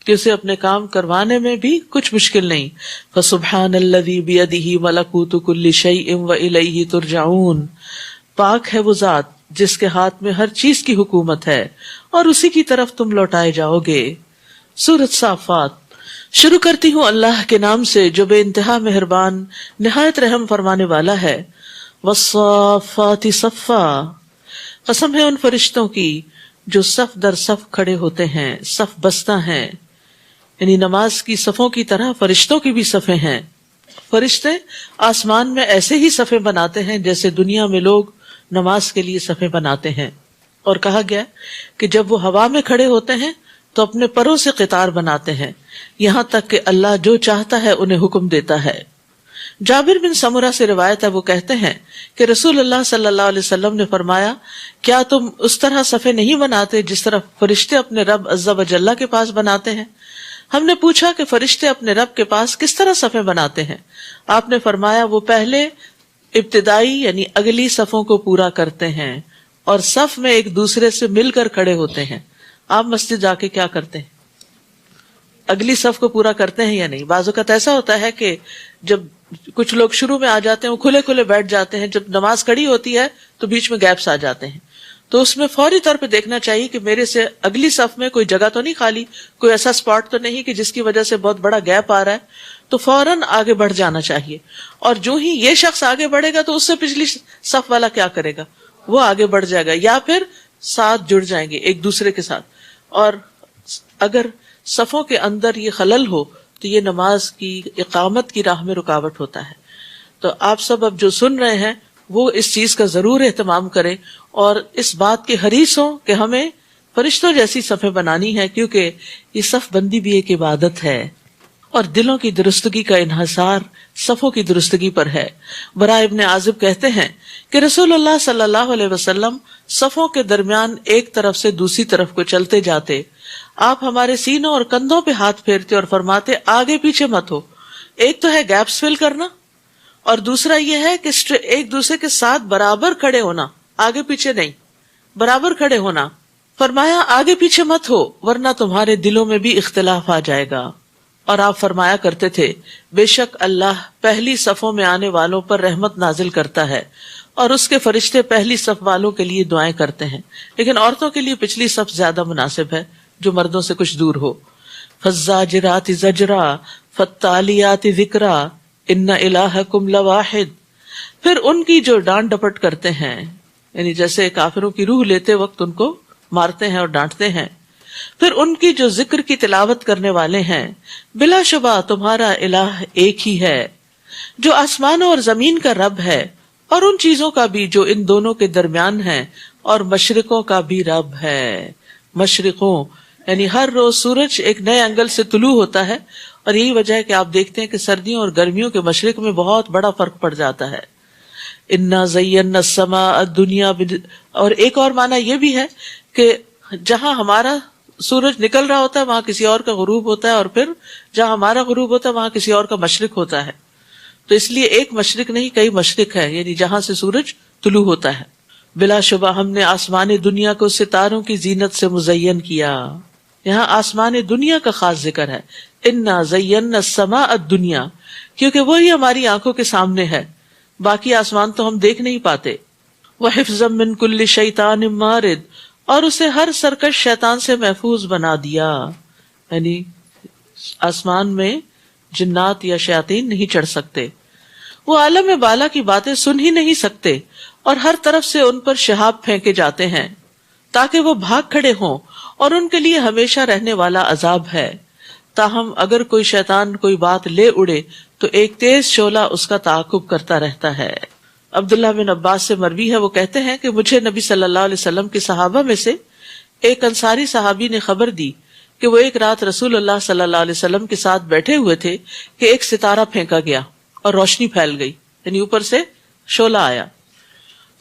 [SPEAKER 1] کہ اسے اپنے کام کروانے میں بھی کچھ مشکل نہیں۔ فسبحان الذی بیدہ ملکوت کل شیء والیہ ترجعون، پاک ہے وہ ذات جس کے ہاتھ میں ہر چیز کی حکومت ہے اور اسی کی طرف تم لوٹائے جاؤ گے۔ سورۃ صافات۔ شروع کرتی ہوں اللہ کے نام سے جو بے انتہا مہربان نہایت رحم فرمانے والا ہے۔ والصافات صفا، قسم ہے ان فرشتوں کی جو صف در صف کھڑے ہوتے ہیں، صف بستہ ہیں، یعنی نماز کی صفوں کی طرح فرشتوں کی بھی صفیں ہیں۔ فرشتے آسمان میں ایسے ہی صفیں بناتے ہیں جیسے دنیا میں لوگ نماز کے لیے صفیں بناتے ہیں، اور کہا گیا کہ جب وہ ہوا میں کھڑے ہوتے ہیں تو اپنے پروں سے قطار بناتے ہیں، یہاں تک کہ اللہ جو چاہتا ہے انہیں حکم دیتا ہے۔ جابر بن سمرہ سے روایت ہے، وہ کہتے ہیں کہ رسول اللہ صلی اللہ علیہ وسلم نے فرمایا، کیا تم اس طرح صفیں نہیں بناتے جس طرح فرشتے اپنے رب عز و جل کے پاس بناتے ہیں؟ ہم نے پوچھا کہ فرشتے اپنے رب کے پاس کس طرح صفیں بناتے ہیں؟ آپ نے فرمایا وہ پہلے ابتدائی یعنی اگلی صفوں کو پورا کرتے ہیں اور صف میں ایک دوسرے سے مل کر کھڑے ہوتے ہیں۔ آپ مسجد جا کے کیا کرتے ہیں؟ اگلی صف کو پورا کرتے ہیں یا نہیں؟ بعض اوقات ایسا ہوتا ہے کہ جب کچھ لوگ شروع میں آ جاتے ہیں وہ کھلے کھلے بیٹھ جاتے ہیں، جب نماز کھڑی ہوتی ہے تو بیچ میں گیپس آ جاتے ہیں، تو اس میں فوری طور پہ دیکھنا چاہیے کہ میرے سے اگلی صف میں کوئی جگہ تو نہیں خالی، کوئی ایسا سپاٹ تو نہیں کہ جس کی وجہ سے بہت بڑا گیپ آ رہا ہے، تو فوراً آگے بڑھ جانا چاہیے۔ اور جو ہی یہ شخص آگے بڑھے گا تو اس سے پچھلی صف والا کیا کرے گا؟ وہ آگے بڑھ جائے گا یا پھر ساتھ جڑ جائیں گے ایک دوسرے کے ساتھ۔ اور اگر صفوں کے اندر یہ خلل ہو تو یہ نماز کی اقامت کی راہ میں رکاوٹ ہوتا ہے۔ تو آپ سب اب جو سن رہے ہیں وہ اس چیز کا ضرور اہتمام کریں اور اس بات کے حریص ہوں کہ ہمیں فرشتوں جیسی صفیں بنانی ہے، کیونکہ یہ صف بندی بھی ایک عبادت ہے اور دلوں کی درستگی کا انحصار صفوں کی درستگی پر ہے۔ براء ابن عازب کہتے ہیں کہ رسول اللہ صلی اللہ علیہ وسلم صفوں کے درمیان ایک طرف سے دوسری طرف کو چلتے جاتے، آپ ہمارے سینوں اور کندھوں پہ ہاتھ پھیرتے اور فرماتے آگے پیچھے مت ہو۔ ایک تو ہے گیپس فل کرنا، اور دوسرا یہ ہے کہ ایک دوسرے کے ساتھ برابر کھڑے ہونا، آگے پیچھے نہیں، برابر کھڑے ہونا۔ فرمایا آگے پیچھے مت ہو ورنہ تمہارے دلوں میں بھی اختلاف آ جائے گا۔ اور آپ فرمایا کرتے تھے بے شک اللہ پہلی صفوں میں آنے والوں پر رحمت نازل کرتا ہے، اور اس کے فرشتے پہلی صف والوں کے لیے دعائیں کرتے ہیں، لیکن عورتوں کے لیے پچھلی صف زیادہ مناسب ہے جو مردوں سے کچھ دور ہو۔ فالزاجرات زجرا فالتالیات ذکرا ان الہکم لواحد۔ پھر ان کی جو ڈانٹ ڈپٹ کرتے ہیں، یعنی جیسے کافروں کی روح لیتے وقت ان کو مارتے ہیں اور ڈانٹتے ہیں، پھر ان کی جو ذکر کی تلاوت کرنے والے ہیں، بلا شبہ تمہارا الہ ایک ہی ہے جو آسمانوں اور زمین کا رب ہے، اور ان چیزوں کا بھی جو ان دونوں کے درمیان ہیں، اور مشرقوں کا بھی رب ہے۔ مشرقوں یعنی ہر روز سورج ایک نئے اینگل سے طلوع ہوتا ہے، اور یہی وجہ ہے کہ آپ دیکھتے ہیں کہ سردیوں اور گرمیوں کے مشرق میں بہت بڑا فرق پڑ جاتا ہے۔ انا زینا السماء الدنیا، اور ایک اور معنی یہ بھی ہے کہ جہاں ہمارا سورج نکل رہا ہوتا ہے وہاں کسی اور کا غروب ہوتا ہے، اور پھر جہاں ہمارا غروب ہوتا ہے وہاں کسی اور کا مشرق ہوتا ہے، تو اس لیے ایک مشرق نہیں کئی مشرق ہے، یعنی جہاں سے سورج طلوع ہوتا ہے۔ بلا شبہ ہم نے آسمان دنیا کو ستاروں کی زینت سے مزین کیا۔ یہاں آسمان دنیا کا خاص ذکر ہے، انا زینا السماء الدنیا، کیونکہ وہی ہماری آنکھوں کے سامنے ہے، باقی آسمان تو ہم دیکھ نہیں پاتے۔ وحفظا من کل شیطان مارد، اور اسے ہر سرکش شیطان سے محفوظ بنا دیا، یعنی آسمان میں جنات یا شیاطین نہیں چڑھ سکتے، وہ عالم بالا کی باتیں سن ہی نہیں سکتے، اور ہر طرف سے ان پر شہاب پھینکے جاتے ہیں تاکہ وہ بھاگ کھڑے ہوں، اور ان کے لیے ہمیشہ رہنے والا عذاب ہے۔ تاہم اگر کوئی شیطان کوئی بات لے اڑے تو ایک تیز شعلہ اس کا تعاقب کرتا رہتا ہے۔ عبداللہ بن عباس سے مروی ہے، وہ کہتے ہیں کہ مجھے نبی صلی اللہ علیہ وسلم کے صحابہ میں سے ایک انصاری صحابی نے خبر دی کہ وہ ایک رات رسول اللہ صلی اللہ علیہ وسلم کے ساتھ بیٹھے ہوئے تھے کہ ایک ستارہ پھینکا گیا اور روشنی پھیل گئی، یعنی اوپر سے شعلہ آیا۔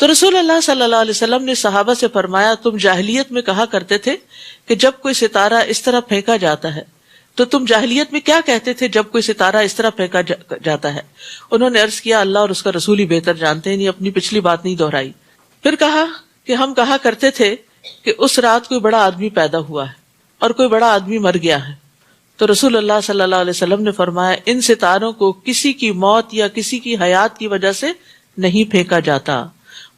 [SPEAKER 1] تو رسول اللہ صلی اللہ علیہ وسلم نے صحابہ سے فرمایا تم جاہلیت میں کہا کرتے تھے کہ جب کوئی ستارہ اس طرح پھینکا جاتا ہے، تو تم جاہلیت میں کیا کہتے تھے جب کوئی ستارہ اس طرح پھینکا جاتا ہے؟ انہوں نے عرض کیا اللہ اور اس کا رسول ہی بہتر جانتے ہیں، اپنی پچھلی بات نہیں دہرائی۔ پھر کہا کہ ہم کہا کرتے تھے کہ اس رات کوئی بڑا آدمی پیدا ہوا ہے اور کوئی بڑا آدمی مر گیا ہے۔ تو رسول اللہ صلی اللہ علیہ وسلم نے فرمایا ان ستاروں کو کسی کی موت یا کسی کی حیات کی وجہ سے نہیں پھینکا جاتا،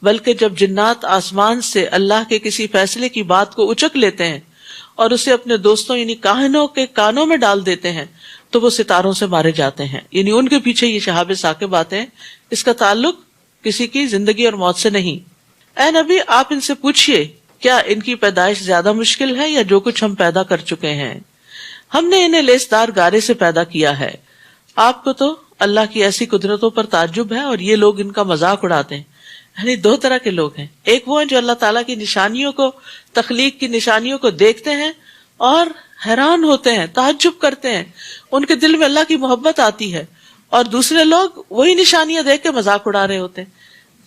[SPEAKER 1] بلکہ جب جنات آسمان سے اللہ کے کسی فیصلے کی بات کو اچک لیتے ہیں اور اسے اپنے دوستوں یعنی کاہنوں کے کانوں میں ڈال دیتے ہیں تو وہ ستاروں سے مارے جاتے ہیں، یعنی ان کے پیچھے یہ شہاب ثاقب آتے ہیں، اس کا تعلق کسی کی زندگی اور موت سے نہیں۔ اے نبی آپ ان سے پوچھئے کیا ان کی پیدائش زیادہ مشکل ہے یا جو کچھ ہم پیدا کر چکے ہیں؟ ہم نے انہیں لیسدار گارے سے پیدا کیا ہے، آپ کو تو اللہ کی ایسی قدرتوں پر تعجب ہے اور یہ لوگ ان کا مذاق اڑاتے ہیں۔ یعنی دو طرح کے لوگ ہیں، ایک وہ ہیں جو اللہ تعالیٰ کی نشانیوں کو، تخلیق کی نشانیوں کو دیکھتے ہیں اور حیران ہوتے ہیں، تعجب کرتے ہیں، ان کے دل میں اللہ کی محبت آتی ہے، اور دوسرے لوگ وہی نشانیاں دیکھ کے مذاق اڑا رہے ہوتے ہیں۔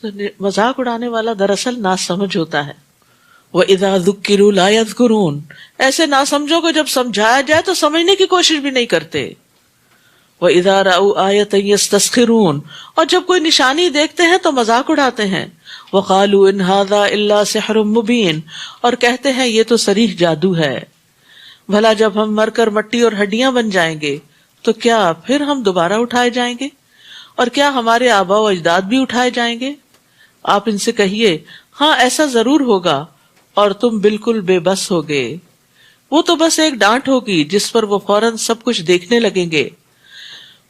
[SPEAKER 1] تو مذاق اڑانے والا دراصل ناسمجھ ہوتا ہے۔ وَإِذَا ذُكِّرُوا لَا يَذْكُرُونَ، ایسے ناسمجھوں کو جب سمجھایا جائے تو سمجھنے کی کوشش بھی نہیں کرتے۔ وَإِذَا رَأَوْا آيَةً يَسْتَسْخِرُونَ، اور جب کوئی نشانی دیکھتے ہیں تو مذاق اڑاتے ہیں۔ وَقَالُوا إِنْ هَذَا إِلَّا سِحْرٌ مُبِينٌ، اور کہتے ہیں یہ تو صریح جادو ہے۔ بھلا جب ہم مر کر مٹی اور ہڈیاں بن جائیں گے تو کیا پھر ہم دوبارہ اٹھائے جائیں گے؟ اور کیا ہمارے آباء و اجداد بھی اٹھائے جائیں گے؟ آپ ان سے کہیے ہاں ایسا ضرور ہوگا اور تم بالکل بے بس ہوگے۔ وہ تو بس ایک ڈانٹ ہوگی جس پر وہ فوراً سب کچھ دیکھنے لگیں گے۔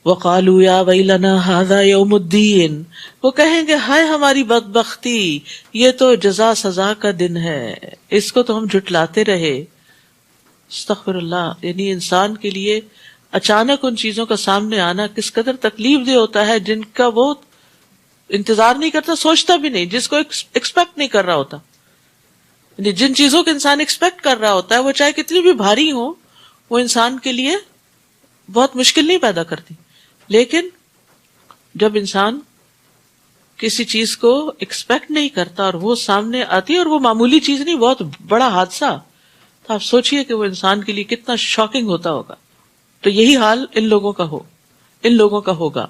[SPEAKER 1] وَقَالُوا يَا وَيْلَنَا هَذَا يَوْمُ الدِّينِ، وہ کہیں گے ہائے ہماری بدبختی، یہ تو جزا سزا کا دن ہے، اس کو تو ہم جھٹلاتے رہے۔ استغفر اللہ، یعنی انسان کے لیے اچانک ان چیزوں کا سامنے آنا کس قدر تکلیف دہ ہوتا ہے جن کا وہ انتظار نہیں کرتا، سوچتا بھی نہیں، جس کو ایکسپیکٹ نہیں کر رہا ہوتا۔ یعنی جن چیزوں کے انسان ایکسپیکٹ کر رہا ہوتا ہے وہ چاہے کتنی بھی بھاری ہو، وہ انسان کے لیے بہت مشکل نہیں پیدا کرتی، لیکن جب انسان کسی چیز کو ایکسپیکٹ نہیں کرتا اور وہ سامنے آتی ہے، اور وہ معمولی چیز نہیں، بہت بڑا حادثہ، تو آپ سوچئے کہ وہ انسان کے لیے کتنا شاکنگ ہوتا ہوگا. تو یہی حال ان لوگوں کا ہوگا.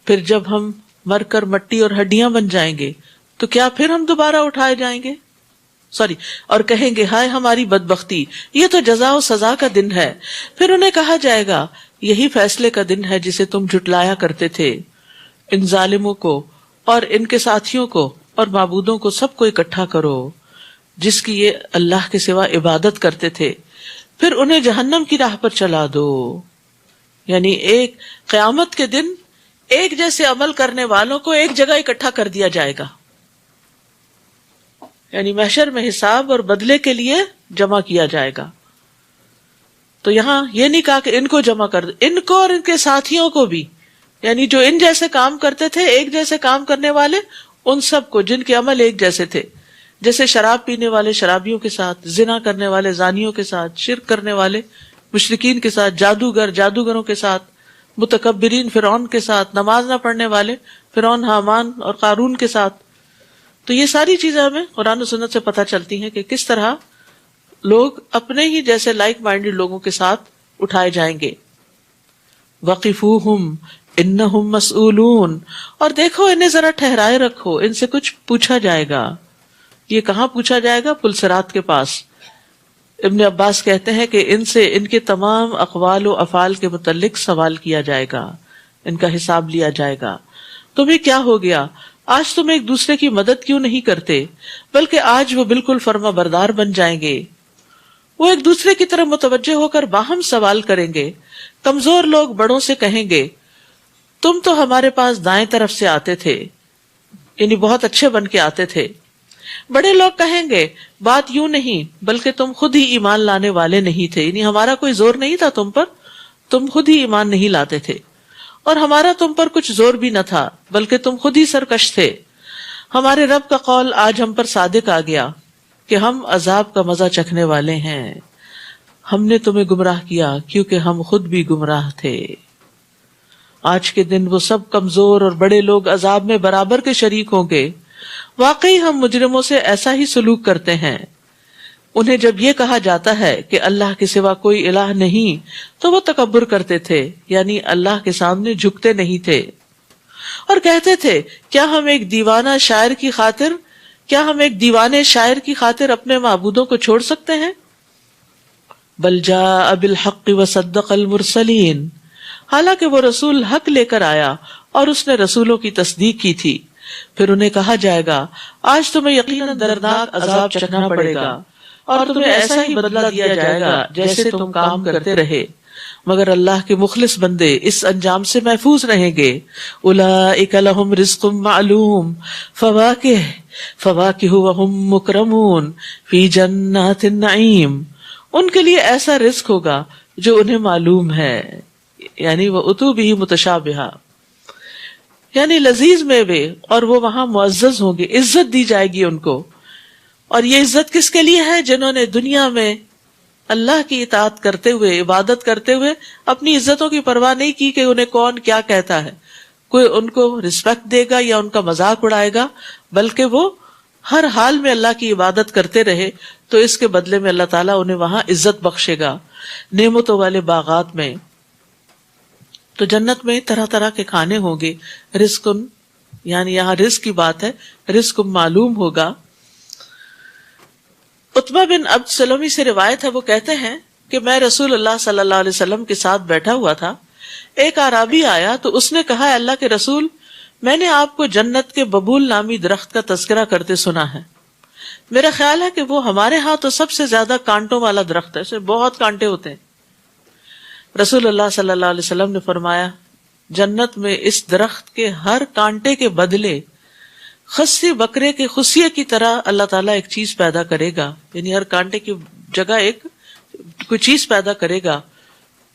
[SPEAKER 1] پھر جب ہم مر کر مٹی اور ہڈیاں بن جائیں گے تو کیا پھر ہم دوبارہ اٹھائے جائیں گے؟ اور کہیں گے ہائے ہماری بدبختی، یہ تو جزا و سزا کا دن ہے. پھر انہیں کہا جائے گا یہی فیصلے کا دن ہے جسے تم جھٹلایا کرتے تھے. ان ظالموں کو اور ان کے ساتھیوں کو اور معبودوں کو سب کو اکٹھا کرو جس کی یہ اللہ کے سوا عبادت کرتے تھے، پھر انہیں جہنم کی راہ پر چلا دو. یعنی ایک قیامت کے دن ایک جیسے عمل کرنے والوں کو ایک جگہ اکٹھا کر دیا جائے گا، یعنی محشر میں حساب اور بدلے کے لیے جمع کیا جائے گا. تو یہاں یہ نہیں کہا کہ ان کو جمع کر دو، ان کو اور ان کے ساتھیوں کو بھی، یعنی جو ان جیسے کام کرتے تھے، ایک جیسے کام کرنے والے، ان سب کو جن کے عمل ایک جیسے تھے، جیسے شراب پینے والے شرابیوں کے ساتھ، زنا کرنے والے زانیوں کے ساتھ، شرک کرنے والے مشرکین کے ساتھ، جادوگروں کے ساتھ، متکبرین فرعون کے ساتھ، نماز نہ پڑھنے والے فرعون، حامان اور قارون کے ساتھ. تو یہ ساری چیزیں ہمیں قرآن و سنت سے پتہ چلتی ہیں کہ کس طرح لوگ اپنے ہی جیسے لائک مائنڈڈ لوگوں کے ساتھ اٹھائے جائیں گے. وقفوہم انہم مسئولون، اور دیکھو انہیں ذرا ٹھہرائے رکھو، ان سے کچھ پوچھا جائے گا. یہ کہاں پوچھا جائے گا؟ پل صراط کے پاس. ابن عباس کہتے ہیں کہ ان سے ان کے تمام اقوال و افعال کے متعلق سوال کیا جائے گا، ان کا حساب لیا جائے گا. تمہیں کیا ہو گیا؟ آج تم ایک دوسرے کی مدد کیوں نہیں کرتے؟ بلکہ آج وہ بالکل فرما بردار بن جائیں گے. وہ ایک دوسرے کی طرف متوجہ ہو کر باہم سوال کریں گے. کمزور لوگ بڑوں سے کہیں گے تم تو ہمارے پاس دائیں طرف سے آتے تھے، یعنی بہت اچھے بن کے آتے تھے. بڑے لوگ کہیں گے بات یوں نہیں، بلکہ تم خود ہی ایمان لانے والے نہیں تھے، یعنی ہمارا کوئی زور نہیں تھا تم پر، تم خود ہی ایمان نہیں لاتے تھے، اور ہمارا تم پر کچھ زور بھی نہ تھا، بلکہ تم خود ہی سرکش تھے. ہمارے رب کا قول آج ہم پر صادق آ گیا کہ ہم عذاب کا مزہ چکھنے والے ہیں. ہم نے تمہیں گمراہ کیا کیونکہ ہم خود بھی گمراہ تھے. آج کے دن وہ سب کمزور اور بڑے لوگ عذاب میں برابر کے شریک ہوں گے. واقعی ہم مجرموں سے ایسا ہی سلوک کرتے ہیں. انہیں جب یہ کہا جاتا ہے کہ اللہ کے سوا کوئی الہ نہیں تو وہ تکبر کرتے تھے، یعنی اللہ کے سامنے جھکتے نہیں تھے، اور کہتے تھے کیا ہم ایک دیوانے شاعر کی خاطر اپنے معبودوں کو چھوڑ سکتے ہیں؟ بل جاء بالحق وصدق المرسلین، حالانکہ وہ رسول حق لے کر آیا اور اس نے رسولوں کی تصدیق کی تھی. پھر انہیں کہا جائے گا آج تمہیں یقیناً دردناک عذاب چکھنا پڑے گا، اور تمہیں ایسا ہی بدلہ دیا جائے گا جیسے تم کام کرتے رہے، مگر اللہ کے مخلص بندے اس انجام سے محفوظ رہیں گے. اولئک لہم رزق معلوم فواکہ وہم مکرمون فی جنات النعیم، ان کے لیے ایسا رزق ہوگا جو انہیں معلوم ہے، یعنی وہ اتو بھی متشابہہ، یعنی لذیذ میوے، اور وہ وہاں معزز ہوں گے، عزت دی جائے گی ان کو. اور یہ عزت کس کے لیے ہے؟ جنہوں نے دنیا میں اللہ کی اطاعت کرتے ہوئے، عبادت کرتے ہوئے اپنی عزتوں کی پرواہ نہیں کی کہ انہیں کون کیا کہتا ہے، کوئی ان کو رسپیکٹ دے گا یا ان کا مذاق اڑائے گا، بلکہ وہ ہر حال میں اللہ کی عبادت کرتے رہے، تو اس کے بدلے میں اللہ تعالیٰ انہیں وہاں عزت بخشے گا نعمتوں والے باغات میں. تو جنت میں طرح طرح کے کھانے ہوں گے. رزق، یعنی یہاں رزق کی بات ہے، رزق معلوم ہوگا. عتبہ بن عبد سلمی سے روایت ہے، وہ کہتے ہیں کہ میں رسول اللہ صلی اللہ علیہ وسلم کے ساتھ بیٹھا ہوا تھا. ایک اعرابی آیا تو اس نے کہا اللہ کے رسول، میں نے آپ کو جنت کے ببول نامی درخت کا تذکرہ کرتے سنا ہے. میرا خیال ہے کہ وہ ہمارے ہاں تو سب سے زیادہ کانٹوں والا درخت ہے، اس میں بہت کانٹے ہوتے ہیں. رسول اللہ صلی اللہ علیہ وسلم نے فرمایا جنت میں اس درخت کے ہر کانٹے کے بدلے خصی بکرے کے خصیے کی طرح اللہ تعالیٰ ایک چیز پیدا کرے گا، یعنی ہر کانٹے کی جگہ ایک کوئی چیز پیدا کرے گا.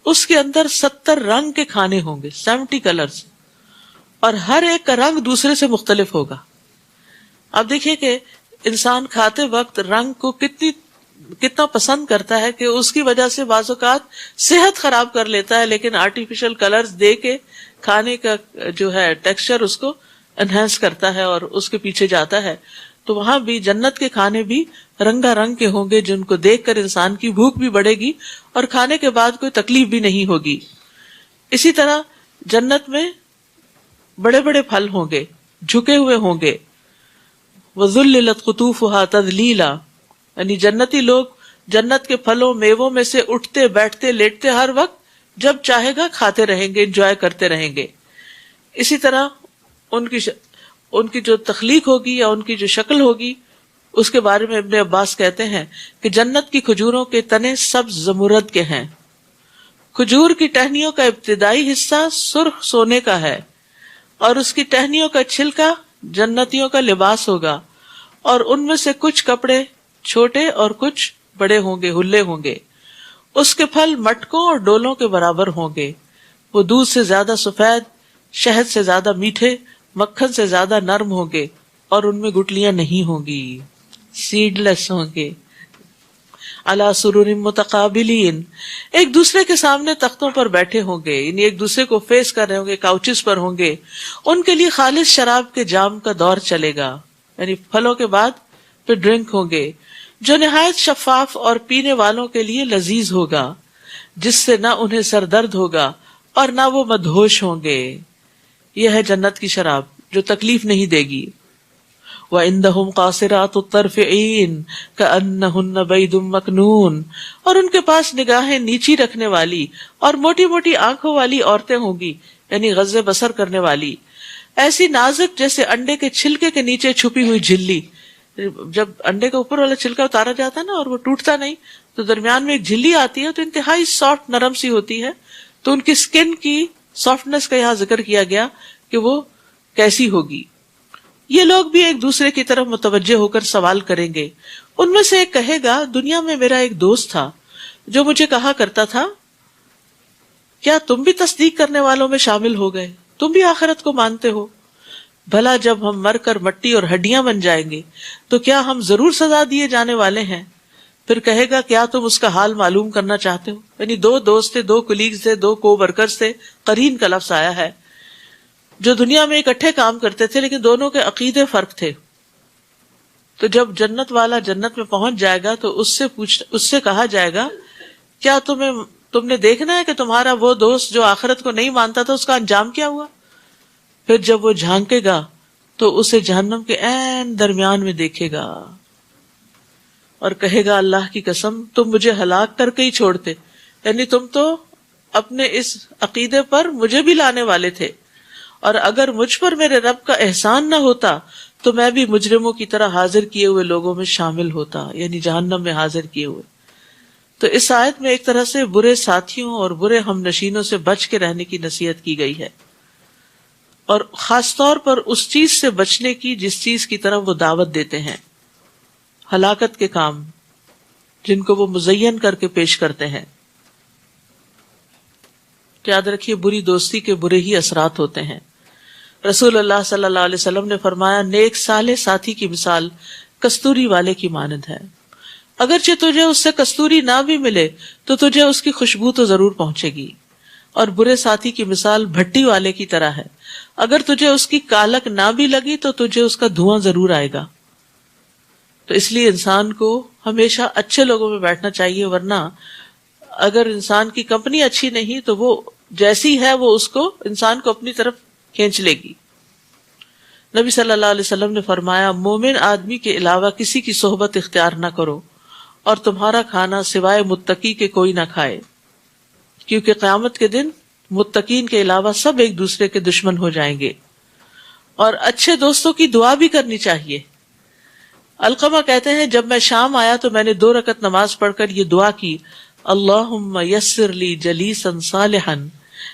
[SPEAKER 1] اس کے اندر 70 رنگ کے کھانے ہوں گے، 70 کلرز، اور ہر ایک کا رنگ دوسرے سے مختلف ہوگا. اب دیکھیے کہ انسان کھاتے وقت رنگ کو کتنا پسند کرتا ہے کہ اس کی وجہ سے بعض اوقات صحت خراب کر لیتا ہے، لیکن آرٹیفیشل کلرز دے کے کھانے کا جو ہے ٹیکسچر اس کو انہینس کرتا ہے اور اس کے پیچھے جاتا ہے، تو وہاں بھی جنت کے کھانے بھی رنگا رنگ کے ہوں گے، جن کو دیکھ کر انسان کی بھوک بھی بڑھے گی اور کھانے کے بعد کوئی تکلیف بھی نہیں ہوگی۔ اسی طرح جنت میں بڑے بڑے پھل ہوں گے، جھکے ہوئے ہوں گے، وَذُلِّلَتْ قُطُوفُهَا تَذْلِيلًا، یعنی جنتی لوگ جنت کے پھلوں میووں میں سے اٹھتے بیٹھتے لیٹتے ہر وقت جب چاہے گا کھاتے رہیں گے، انجوائے کرتے رہیں گے۔ اسی طرح ان کی جو تخلیق ہوگی یا ان کی جو شکل ہوگی، اس کے بارے میں ابن عباس کہتے ہیں کہ جنت کی کھجوروں کے تنے سبز زمرد کے ہیں، کھجور کی ٹہنیوں کا ابتدائی حصہ سرخ سونے کا ہے، اور اس کی ٹہنیوں کا چھلکا جنتیوں کا لباس ہوگا، اور ان میں سے کچھ کپڑے چھوٹے اور کچھ بڑے ہوں گے، ہلے ہوں گے۔ اس کے پھل مٹکوں اور ڈولوں کے برابر ہوں گے، وہ دودھ سے زیادہ سفید، شہد سے زیادہ میٹھے، مکھن سے زیادہ نرم ہوں گے، اور ان میں گٹلیاں نہیں ہوں گی، سیڈ لیس ہوں گے۔ علی سرر متقابلین، ایک دوسرے کے سامنے تختوں پر بیٹھے ہوں گے، یعنی ایک دوسرے کو فیس کر رہے ہوں گے، کاؤچز پر ہوں گے۔ ان کے لیے خالص شراب کے جام کا دور چلے گا، یعنی پھلوں کے بعد پھر ڈرنک ہوں گے، جو نہایت شفاف اور پینے والوں کے لیے لذیذ ہوگا، جس سے نہ انہیں سر درد ہوگا اور نہ وہ مدہوش ہوں گے۔ یہ ہے جنت کی شراب جو تکلیف نہیں دے گی۔ وَعِندَهُمْ قَاصِرَاتُ الطَّرْفِ عِينٌ كَأَنَّهُنَّ بَيْضٌ مَكْنُونٌ، اور ان کے پاس نگاہیں نیچی رکھنے والی اور موٹی موٹی آنکھوں والی عورتیں ہوں گی، یعنی غض بصر کرنے والی، ایسی نازک جیسے انڈے کے چھلکے کے نیچے چھپی ہوئی جھلی۔ جب انڈے کا اوپر والا چھلکا اتارا جاتا ہے نا اور وہ ٹوٹتا نہیں، تو درمیان میں ایک جھلی آتی ہے، تو انتہائی سافٹ نرم سی ہوتی ہے، تو ان کی سکن کی سافٹنس کا یہاں ذکر کیا گیا کہ وہ کیسی ہوگی۔ یہ لوگ بھی ایک دوسرے کی طرف متوجہ ہو کر سوال کریں گے۔ ان میں سے ایک کہے گا، دنیا میں میرا ایک دوست تھا جو مجھے کہا کرتا تھا، کیا تم بھی تصدیق کرنے والوں میں شامل ہو گئے؟ تم بھی آخرت کو مانتے ہو؟ بھلا جب ہم مر کر مٹی اور ہڈیاں بن جائیں گے تو کیا ہم ضرور سزا دیے جانے والے ہیں؟ پھر کہے گا، کیا تم اس کا حال معلوم کرنا چاہتے ہو؟ یعنی دو دوست تھے، دو کولیگز تھے، دو کو ورکرز تھے، قرین کا لفظ آیا ہے، جو دنیا میں اکٹھے کام کرتے تھے لیکن دونوں کے عقیدے فرق تھے۔ تو جب جنت والا جنت میں پہنچ جائے گا تو اس سے کہا جائے گا، کیا تم نے دیکھنا ہے کہ تمہارا وہ دوست جو آخرت کو نہیں مانتا تھا، اس کا انجام کیا ہوا؟ پھر جب وہ جھانکے گا تو اسے جہنم کے عین درمیان میں دیکھے گا اور کہے گا، اللہ کی قسم تم مجھے ہلاک کر کے ہی چھوڑتے، یعنی تم تو اپنے اس عقیدے پر مجھے بھی لانے والے تھے، اور اگر مجھ پر میرے رب کا احسان نہ ہوتا تو میں بھی مجرموں کی طرح حاضر کیے ہوئے لوگوں میں شامل ہوتا، یعنی جہنم میں حاضر کیے ہوئے۔ تو اس آیت میں ایک طرح سے برے ساتھیوں اور برے ہم نشینوں سے بچ کے رہنے کی نصیحت کی گئی ہے، اور خاص طور پر اس چیز سے بچنے کی جس چیز کی طرف وہ دعوت دیتے ہیں، ہلاکت کے کام جن کو وہ مزین کر کے پیش کرتے ہیں۔ یاد رکھیے، بری دوستی کے برے ہی اثرات ہوتے ہیں۔ رسول اللہ صلی اللہ علیہ وسلم نے فرمایا، نیک صالح ساتھی کی مثال کستوری والے کی مانند ہے، اگرچہ تجھے اس سے کستوری نہ بھی ملے تو تجھے اس کی خوشبو تو ضرور پہنچے گی، اور برے ساتھی کی مثال بھٹی والے کی طرح ہے، اگر تجھے اس کی کالک نہ بھی لگی تو تجھے اس کا دھواں ضرور آئے گا۔ تو اس لیے انسان کو ہمیشہ اچھے لوگوں میں بیٹھنا چاہیے، ورنہ اگر انسان کی کمپنی اچھی نہیں تو وہ جیسی ہے وہ اس کو انسان کو اپنی طرف کھینچ لے گی۔ نبی صلی اللہ علیہ وسلم نے فرمایا، مومن آدمی کے علاوہ کسی کی صحبت اختیار نہ کرو، اور تمہارا کھانا سوائے متقی کے کوئی نہ کھائے، کیونکہ قیامت کے دن متقین کے علاوہ سب ایک دوسرے کے دشمن ہو جائیں گے۔ اور اچھے دوستوں کی دعا بھی کرنی چاہیے۔ علقمہ کہتے ہیں، جب میں شام آیا تو میں نے 2 رکعت نماز پڑھ کر یہ دعا کی، اللہم یسر لی جلیسا صالحا،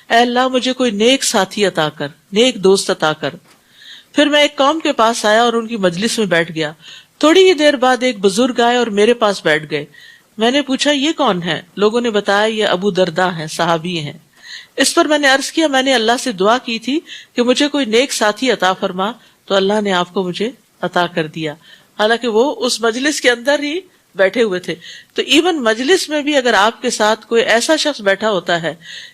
[SPEAKER 1] اے اللہ مجھے کوئی نیک ساتھی عطا کر، نیک دوست عطا کر۔ پھر میں ایک قوم کے پاس آیا اور ان کی مجلس میں بیٹھ گیا، تھوڑی ہی دیر بعد ایک بزرگ آئے اور میرے پاس بیٹھ گئے۔ میں نے پوچھا، یہ کون ہے؟ لوگوں نے بتایا، یہ ابو درداء ہیں، صحابی ہیں۔ اس پر میں نے عرض کیا، میں نے اللہ سے دعا کی تھی کہ مجھے کوئی نیک ساتھی عطا فرما، تو اللہ نے آپ کو مجھے عطا کر دیا۔ حالانکہ وہ اس مجلس کے اندر ہی بیٹھے ہوئے تھے۔ تو ایون مجلس میں بھی اگر آپ کے ساتھ کوئی ایسا شخص بیٹھا ہوتا ہے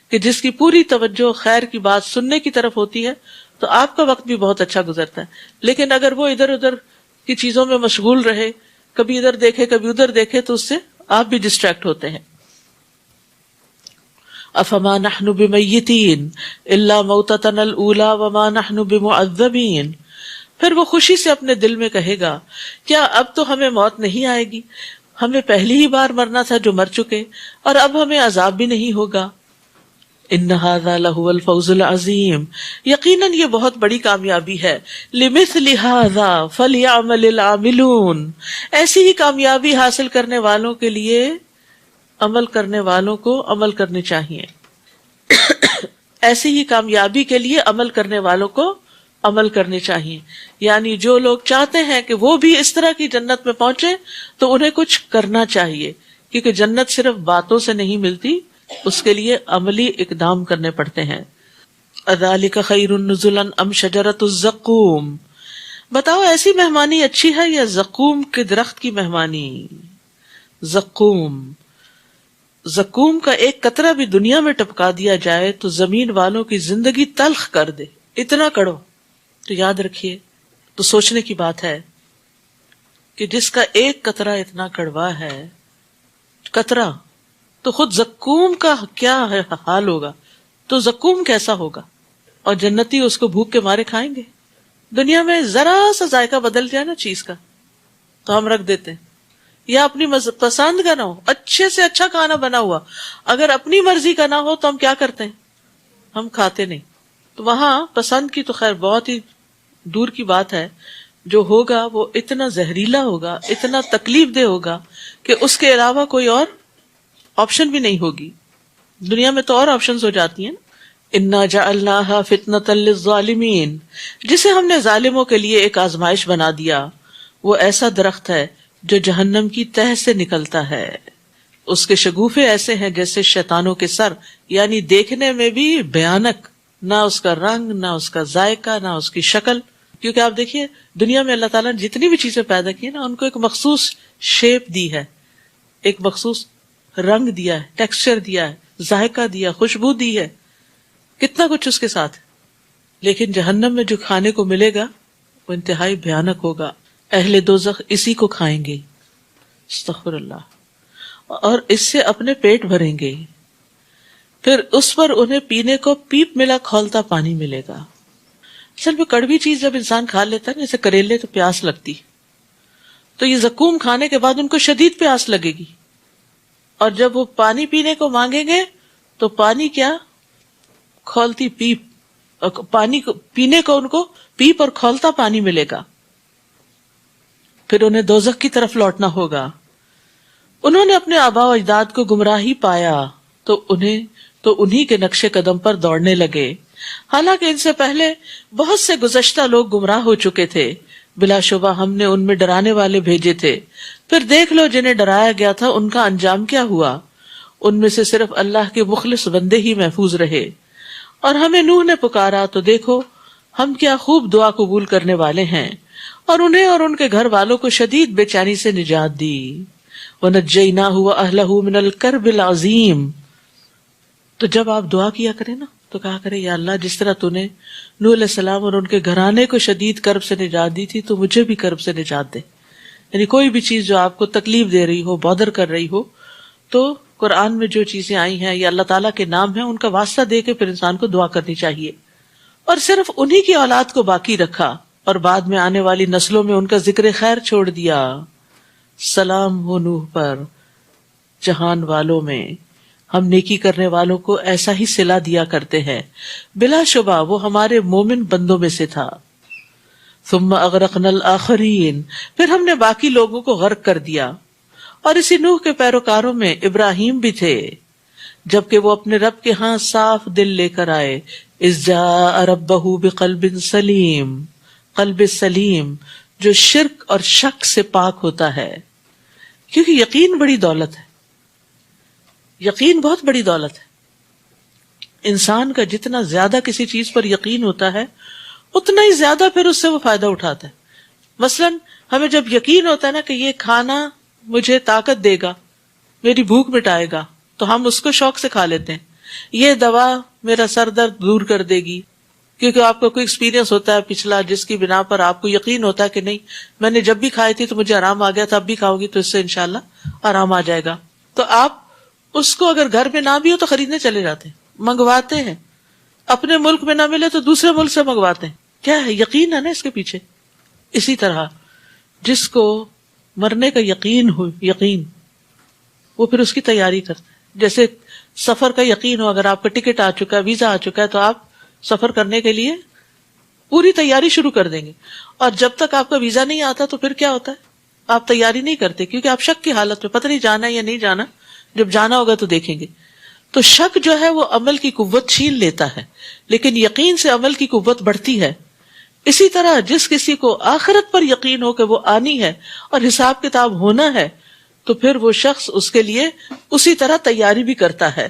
[SPEAKER 1] کہ جس کی پوری توجہ خیر کی بات سننے کی طرف ہوتی ہے، تو آپ کا وقت بھی بہت اچھا گزرتا ہے. لیکن اگر وہ ادھر ادھر کی چیزوں میں مشغول رہے، کبھی ادھر دیکھے کبھی ادھر دیکھے، تو اس سے آپ بھی ڈسٹریکٹ ہوتے ہیں. افما نحن بمیتین الا موتتنا الاولی وما نحن بمعذبین. پھر وہ خوشی سے اپنے دل میں کہے گا، کیا اب تو ہمیں موت نہیں آئے گی؟ ہمیں پہلی ہی بار مرنا تھا جو مر چکے، اور اب ہمیں عذاب بھی نہیں ہوگا. ان ھذا لہو الفوز العظیم، یقیناً یہ بہت بڑی کامیابی ہے. لمثل ھذا فلیعمل العاملون، ایسی ہی کامیابی حاصل کرنے والوں کے لیے عمل کرنے والوں کو عمل کرنے چاہیے. ایسی ہی کامیابی کے لیے عمل کرنے والوں کو عمل کرنے چاہیے. یعنی جو لوگ چاہتے ہیں کہ وہ بھی اس طرح کی جنت میں پہنچے تو انہیں کچھ کرنا چاہیے، کیونکہ جنت صرف باتوں سے نہیں ملتی، اس کے لیے عملی اقدام کرنے پڑتے ہیں. اذالک خیر نزلا ام شجرۃ الزقوم، بتاؤ ایسی مہمانی اچھی ہے یا زقوم کے درخت کی مہمانی؟ زقوم کا ایک قطرہ بھی دنیا میں ٹپکا دیا جائے تو زمین والوں کی زندگی تلخ کر دے، اتنا کڑو. تو یاد رکھیے، تو سوچنے کی بات ہے کہ جس کا ایک قطرہ اتنا کڑوا ہے، قطرہ، تو خود زقوم کا کیا حال ہوگا، تو زقوم کیسا ہوگا؟ اور جنتی اس کو بھوک کے مارے کھائیں گے. دنیا میں ذرا سا ذائقہ بدل جائے نا چیز کا تو ہم رکھ دیتے ہیں، یا اپنی پسند کا نہ ہو، اچھے سے اچھا کھانا بنا ہوا اگر اپنی مرضی کا نہ ہو تو ہم کیا کرتے ہیں؟ ہم کھاتے نہیں. تو وہاں پسند کی تو خیر بہت ہی دور کی بات ہے، جو ہوگا وہ اتنا زہریلا ہوگا، اتنا تکلیف دہ ہوگا کہ اس کے علاوہ کوئی اور آپشن بھی نہیں ہوگی. دنیا میں تو اور آپشنز ہو جاتی ہیں. انا جعلناها فتنة للظالمین، جسے ہم نے ظالموں کے لیے ایک آزمائش بنا دیا. وہ ایسا درخت ہے جو جہنم کی تہ سے نکلتا ہے، اس کے شگوفے ایسے ہیں جیسے شیطانوں کے سر، یعنی دیکھنے میں بھی بھیانک، نہ اس کا رنگ، نہ اس کا ذائقہ، نہ اس کی شکل. کیونکہ آپ دیکھیے دنیا میں اللہ تعالیٰ نے جتنی بھی چیزیں پیدا کی نا، ان کو ایک مخصوص شیپ دی ہے، ایک مخصوص رنگ دیا ہے، ٹیکسچر دیا ہے، ذائقہ دیا، خوشبو دی ہے، کتنا کچھ اس کے ساتھ. لیکن جہنم میں جو کھانے کو ملے گا وہ انتہائی بھیانک ہوگا. اہل دوزخ اسی کو کھائیں گے، استغفر اللہ، اور اس سے اپنے پیٹ بھریں گے. پھر اس پر انہیں پینے کو پیپ ملا کھولتا پانی ملے گا. اصل میں کڑوی چیز جب انسان کھا لیتا ہے، جیسے کریلے، تو پیاس لگتی، تو یہ زقوم کھانے کے بعد ان کو شدید پیاس لگے گی، اور جب وہ پانی پینے کو مانگیں گے تو پانی کیا؟ کھولتی پیپ، پانی کو پینے کو ان کو پیپ اور کھولتا پانی ملے گا. پھر انہیں دوزخ کی طرف لوٹنا ہوگا. انہوں نے اپنے آباء و اجداد کو گمراہی پایا تو انہی کے نقش قدم پر دوڑنے لگے، حالانکہ ان سے پہلے بہت سے گزشتہ لوگ گمراہ ہو چکے تھے. بلا شبہ ہم نے ان میں ڈرانے والے بھیجے تھے، پھر دیکھ لو جنہیں ڈرایا گیا تھا ان کا انجام کیا ہوا. ان میں سے صرف اللہ کے مخلص بندے ہی محفوظ رہے. اور ہمیں نوح نے پکارا تو دیکھو ہم کیا خوب دعا قبول کرنے والے ہیں، اور انہیں اور ان کے گھر والوں کو شدید بے چینی سے نجات دی. وَنَجَّيْنَاهُ وَأَهْلَهُ مِنَ الْكَرْبِ الْعَظِيمِ. تو جب آپ دعا کیا کریں نا تو کہا کرے، یا اللہ جس طرح تو نے نوح علیہ السلام اور ان کے گھرانے کو شدید کرب سے نجات دی تھی تو مجھے بھی کرب سے نجات دے. یعنی کوئی بھی چیز جو آپ کو تکلیف دے رہی ہو، بادر کر رہی ہو، تو قرآن میں جو چیزیں آئی ہیں یا اللہ تعالیٰ کے نام ہیں ان کا واسطہ دے کے پھر انسان کو دعا کرنی چاہیے. اور صرف انہی کی اولاد کو باقی رکھا اور بعد میں آنے والی نسلوں میں ان کا ذکر خیر چھوڑ دیا. سلام ہو نوح پر، جہان والوں میں ہم نیکی کرنے والوں کو ایسا ہی صلہ دیا کرتے ہیں، بلا شبہ وہ ہمارے مومن بندوں میں سے تھا. ثم اغرقنا الآخرین، پھر ہم نے باقی لوگوں کو غرق کر دیا. اور اسی نوح کے پیروکاروں میں ابراہیم بھی تھے، جبکہ وہ اپنے رب کے ہاں صاف دل لے کر آئے. اذ جاء ربہ بقلب سلیم، قلب سلیم جو شرک اور شک سے پاک ہوتا ہے. کیونکہ یقین بڑی دولت ہے، یقین بہت بڑی دولت ہے. انسان کا جتنا زیادہ کسی چیز پر یقین ہوتا ہے اتنا ہی زیادہ پھر اس سے وہ فائدہ اٹھاتا ہے. مثلاً ہمیں جب یقین ہوتا ہے نا کہ یہ کھانا مجھے طاقت دے گا، میری بھوک مٹائے گا، تو ہم اس کو شوق سے کھا لیتے ہیں. یہ دوا میرا سر درد دور کر دے گی، کیونکہ آپ کا کوئی ایکسپیرینس ہوتا ہے پچھلا، جس کی بنا پر آپ کو یقین ہوتا ہے کہ نہیں میں نے جب بھی کھائی تھی تو مجھے آرام آ گیا تھا، اب بھی کھاؤ گی تو اس سے انشاءاللہ آرام آ جائے گا. تو آپ اس کو اگر گھر میں نہ بھی ہو تو خریدنے چلے جاتے ہیں، منگواتے ہیں. اپنے ملک میں نہ ملے تو دوسرے ملک سے منگواتے ہیں. کیا ہے؟ یقین ہے نا اس کے پیچھے. اسی طرح جس کو مرنے کا یقین ہو، یقین، وہ پھر اس کی تیاری کرتا ہے. جیسے سفر کا یقین ہو، اگر آپ کا ٹکٹ آ چکا ہے، ویزا آ چکا ہے، تو آپ سفر کرنے کے لیے پوری تیاری شروع کر دیں گے. اور جب تک آپ کا ویزا نہیں آتا تو پھر کیا ہوتا ہے؟ آپ تیاری نہیں کرتے، کیونکہ آپ شک کی حالت میں، پتہ نہیں جانا ہے یا نہیں جانا. جب جانا ہوگا تو دیکھیں گے. تو شک جو ہے وہ عمل کی قوت چھین لیتا ہے، لیکن یقین سے عمل کی قوت بڑھتی ہے. اسی طرح جس کسی کو آخرت پر یقین ہو کہ وہ آنی ہے اور حساب کتاب ہونا ہے، تو پھر وہ شخص اس کے لیے اسی طرح تیاری بھی کرتا ہے.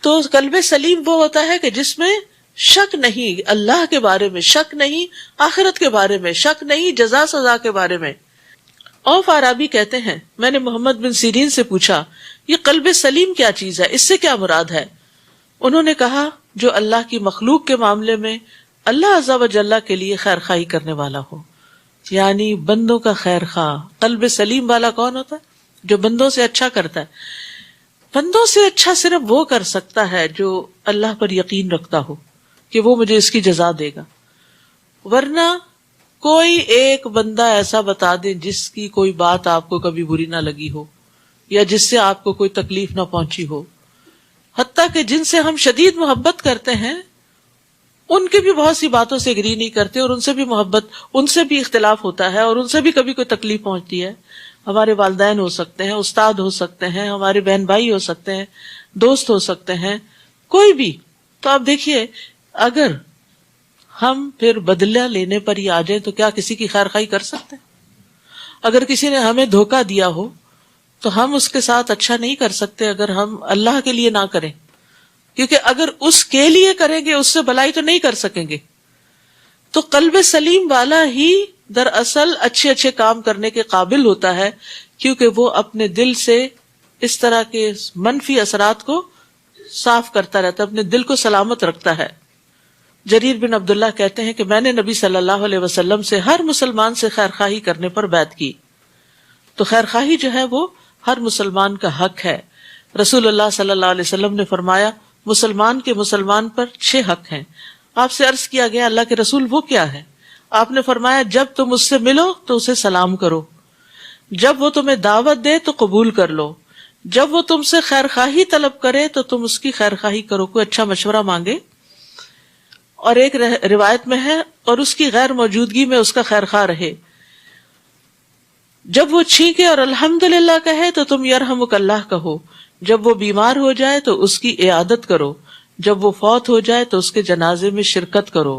[SPEAKER 1] تو قلب سلیم وہ ہوتا ہے کہ جس میں شک نہیں، اللہ کے بارے میں شک نہیں، آخرت کے بارے میں شک نہیں، جزا سزا کے بارے میں. اوف عرابی کہتے ہیں میں نے محمد بن سیرین سے پوچھا یہ قلب سلیم کیا چیز ہے، اس سے کیا مراد ہے؟ انہوں نے کہا جو اللہ کی مخلوق کے معاملے میں اللہ عز و جل کے لیے خیر خواہی کرنے والا ہو، یعنی بندوں کا خیر خواہ. قلب سلیم والا کون ہوتا ہے؟ جو بندوں سے اچھا کرتا ہے. بندوں سے اچھا صرف وہ کر سکتا ہے جو اللہ پر یقین رکھتا ہو کہ وہ مجھے اس کی جزا دے گا. ورنہ کوئی ایک بندہ ایسا بتا دے جس کی کوئی بات آپ کو کبھی بری نہ لگی ہو یا جس سے آپ کو کوئی تکلیف نہ پہنچی ہو، حتیٰ کہ جن سے ہم شدید محبت کرتے ہیں ان کی بھی بہت سی باتوں سے اگری نہیں کرتے، اور ان سے بھی محبت، ان سے بھی اختلاف ہوتا ہے، اور ان سے بھی کبھی کوئی تکلیف پہنچتی ہے. ہمارے والدین ہو سکتے ہیں، استاد ہو سکتے ہیں، ہمارے بہن بھائی ہو سکتے ہیں، دوست ہو سکتے ہیں، کوئی بھی. تو آپ دیکھیے اگر ہم پھر بدلہ لینے پر ہی آ جائیں تو کیا کسی کی خیر خواہی کر سکتے ہیں؟ اگر کسی نے ہمیں دھوکہ دیا ہو تو ہم اس کے ساتھ اچھا نہیں کر سکتے اگر ہم اللہ کے لیے نہ کریں، کیونکہ اگر اس کے لیے کریں گے اس سے بھلائی تو نہیں کر سکیں گے. تو قلب سلیم والا ہی دراصل اچھے اچھے کام کرنے کے قابل ہوتا ہے، کیونکہ وہ اپنے دل سے اس طرح کے منفی اثرات کو صاف کرتا رہتا ہے، اپنے دل کو سلامت رکھتا ہے. جریر بن عبداللہ کہتے ہیں کہ میں نے نبی صلی اللہ علیہ وسلم سے ہر مسلمان سے خیر خواہی کرنے پر بیعت کی. تو خیر خواہی جو ہے وہ ہر مسلمان کا حق ہے. رسول اللہ صلی اللہ علیہ وسلم نے فرمایا مسلمان کے مسلمان پر 6 حق ہیں. آپ سے عرض کیا گیا اللہ کے رسول وہ کیا ہے؟ آپ نے فرمایا جب تم اس سے ملو تو اسے سلام کرو، جب وہ تمہیں دعوت دے تو قبول کر لو، جب وہ تم سے خیر خواہی طلب کرے تو تم اس کی خیر خواہی کرو، کوئی اچھا مشورہ مانگے. اور ایک روایت میں ہے اور اس کی غیر موجودگی میں اس کا خیر خواہ رہے. جب وہ چھینکے اور الحمدللہ کہے تو تم یرحمک اللہ کہو، جب وہ بیمار ہو جائے تو اس کی عیادت کرو، جب وہ فوت ہو جائے تو اس کے جنازے میں شرکت کرو.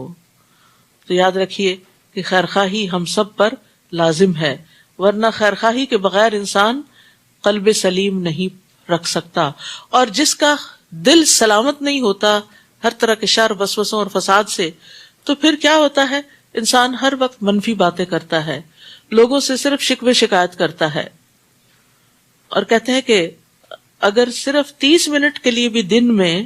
[SPEAKER 1] تو یاد رکھیے کہ خیر خواہی ہم سب پر لازم ہے، ورنہ خیر خواہی کے بغیر انسان قلب سلیم نہیں رکھ سکتا. اور جس کا دل سلامت نہیں ہوتا ہر طرح کے شر، وسوسوں اور فساد سے، تو پھر کیا ہوتا ہے؟ انسان ہر وقت منفی باتیں کرتا ہے، لوگوں سے صرف شکوے شکایت کرتا ہے. اور کہتے ہیں کہ اگر صرف 30 منٹ کے لیے بھی دن میں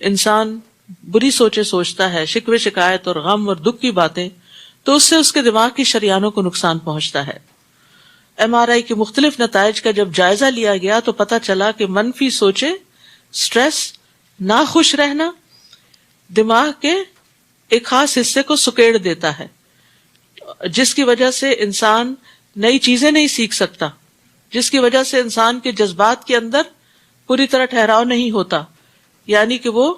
[SPEAKER 1] انسان بری سوچیں سوچتا ہے، شکوے شکایت اور غم اور دکھ کی باتیں، تو اس سے اس کے دماغ کی شریانوں کو نقصان پہنچتا ہے. MRI کے مختلف نتائج کا جب جائزہ لیا گیا تو پتہ چلا کہ منفی سوچیں، سٹریس، ناخوش رہنا دماغ کے ایک خاص حصے کو سکیڑ دیتا ہے، جس کی وجہ سے انسان نئی چیزیں نہیں سیکھ سکتا، جس کی وجہ سے انسان کے جذبات کے اندر پوری طرح ٹھہراؤ نہیں ہوتا، یعنی کہ وہ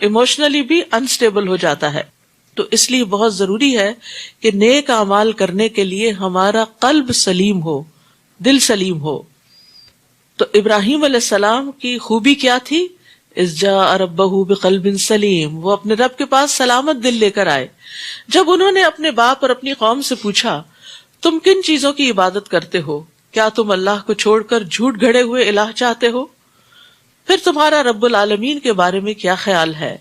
[SPEAKER 1] ایموشنلی بھی انسٹیبل ہو جاتا ہے. تو اس لیے بہت ضروری ہے کہ نیک اعمال کرنے کے لیے ہمارا قلب سلیم ہو، دل سلیم ہو. تو ابراہیم علیہ السلام کی خوبی کیا تھی؟ اذ جاء ربہ بقلب سلیم، وہ اپنے رب کے پاس سلامت دل لے کر آئے. جب انہوں نے اپنے باپ اور اپنی قوم سے پوچھا تم کن چیزوں کی عبادت کرتے ہو؟ کیا تم اللہ کو چھوڑ کر جھوٹ گھڑے ہوئے الہ چاہتے ہو؟ پھر تمہارا رب العالمین کے بارے میں کیا خیال ہے؟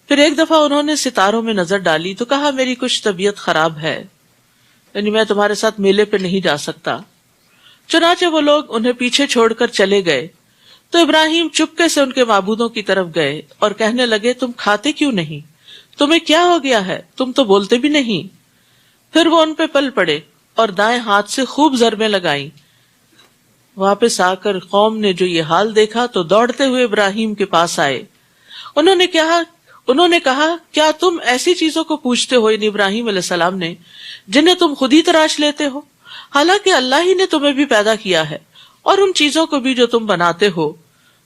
[SPEAKER 1] پھر ایک دفعہ انہوں نے ستاروں میں نظر ڈالی تو کہا میری کچھ طبیعت خراب ہے، یعنی میں تمہارے ساتھ میلے پہ نہیں جا سکتا. چنانچہ وہ لوگ انہیں پیچھے چھوڑ کر چلے گئے. تو ابراہیم چپکے سے ان کے معبودوں کی طرف گئے اور کہنے لگے تم کھاتے کیوں نہیں؟ تمہیں کیا ہو گیا ہے؟ تم تو بولتے بھی نہیں۔ پھر وہ ان پہ پل پڑے اور دائیں ہاتھ سے خوب ضربیں لگائیں۔ واپس آ کر قوم نے جو یہ حال دیکھا تو دوڑتے ہوئے ابراہیم کے پاس آئے۔ انہوں نے کہا کیا تم ایسی چیزوں کو پوچھتے ہو، یعنی ابراہیم علیہ السلام نے، جنہیں تم خود ہی تراش لیتے ہو، حالانکہ اللہ ہی نے تمہیں بھی پیدا کیا ہے اور ان چیزوں کو بھی جو تم بناتے ہو۔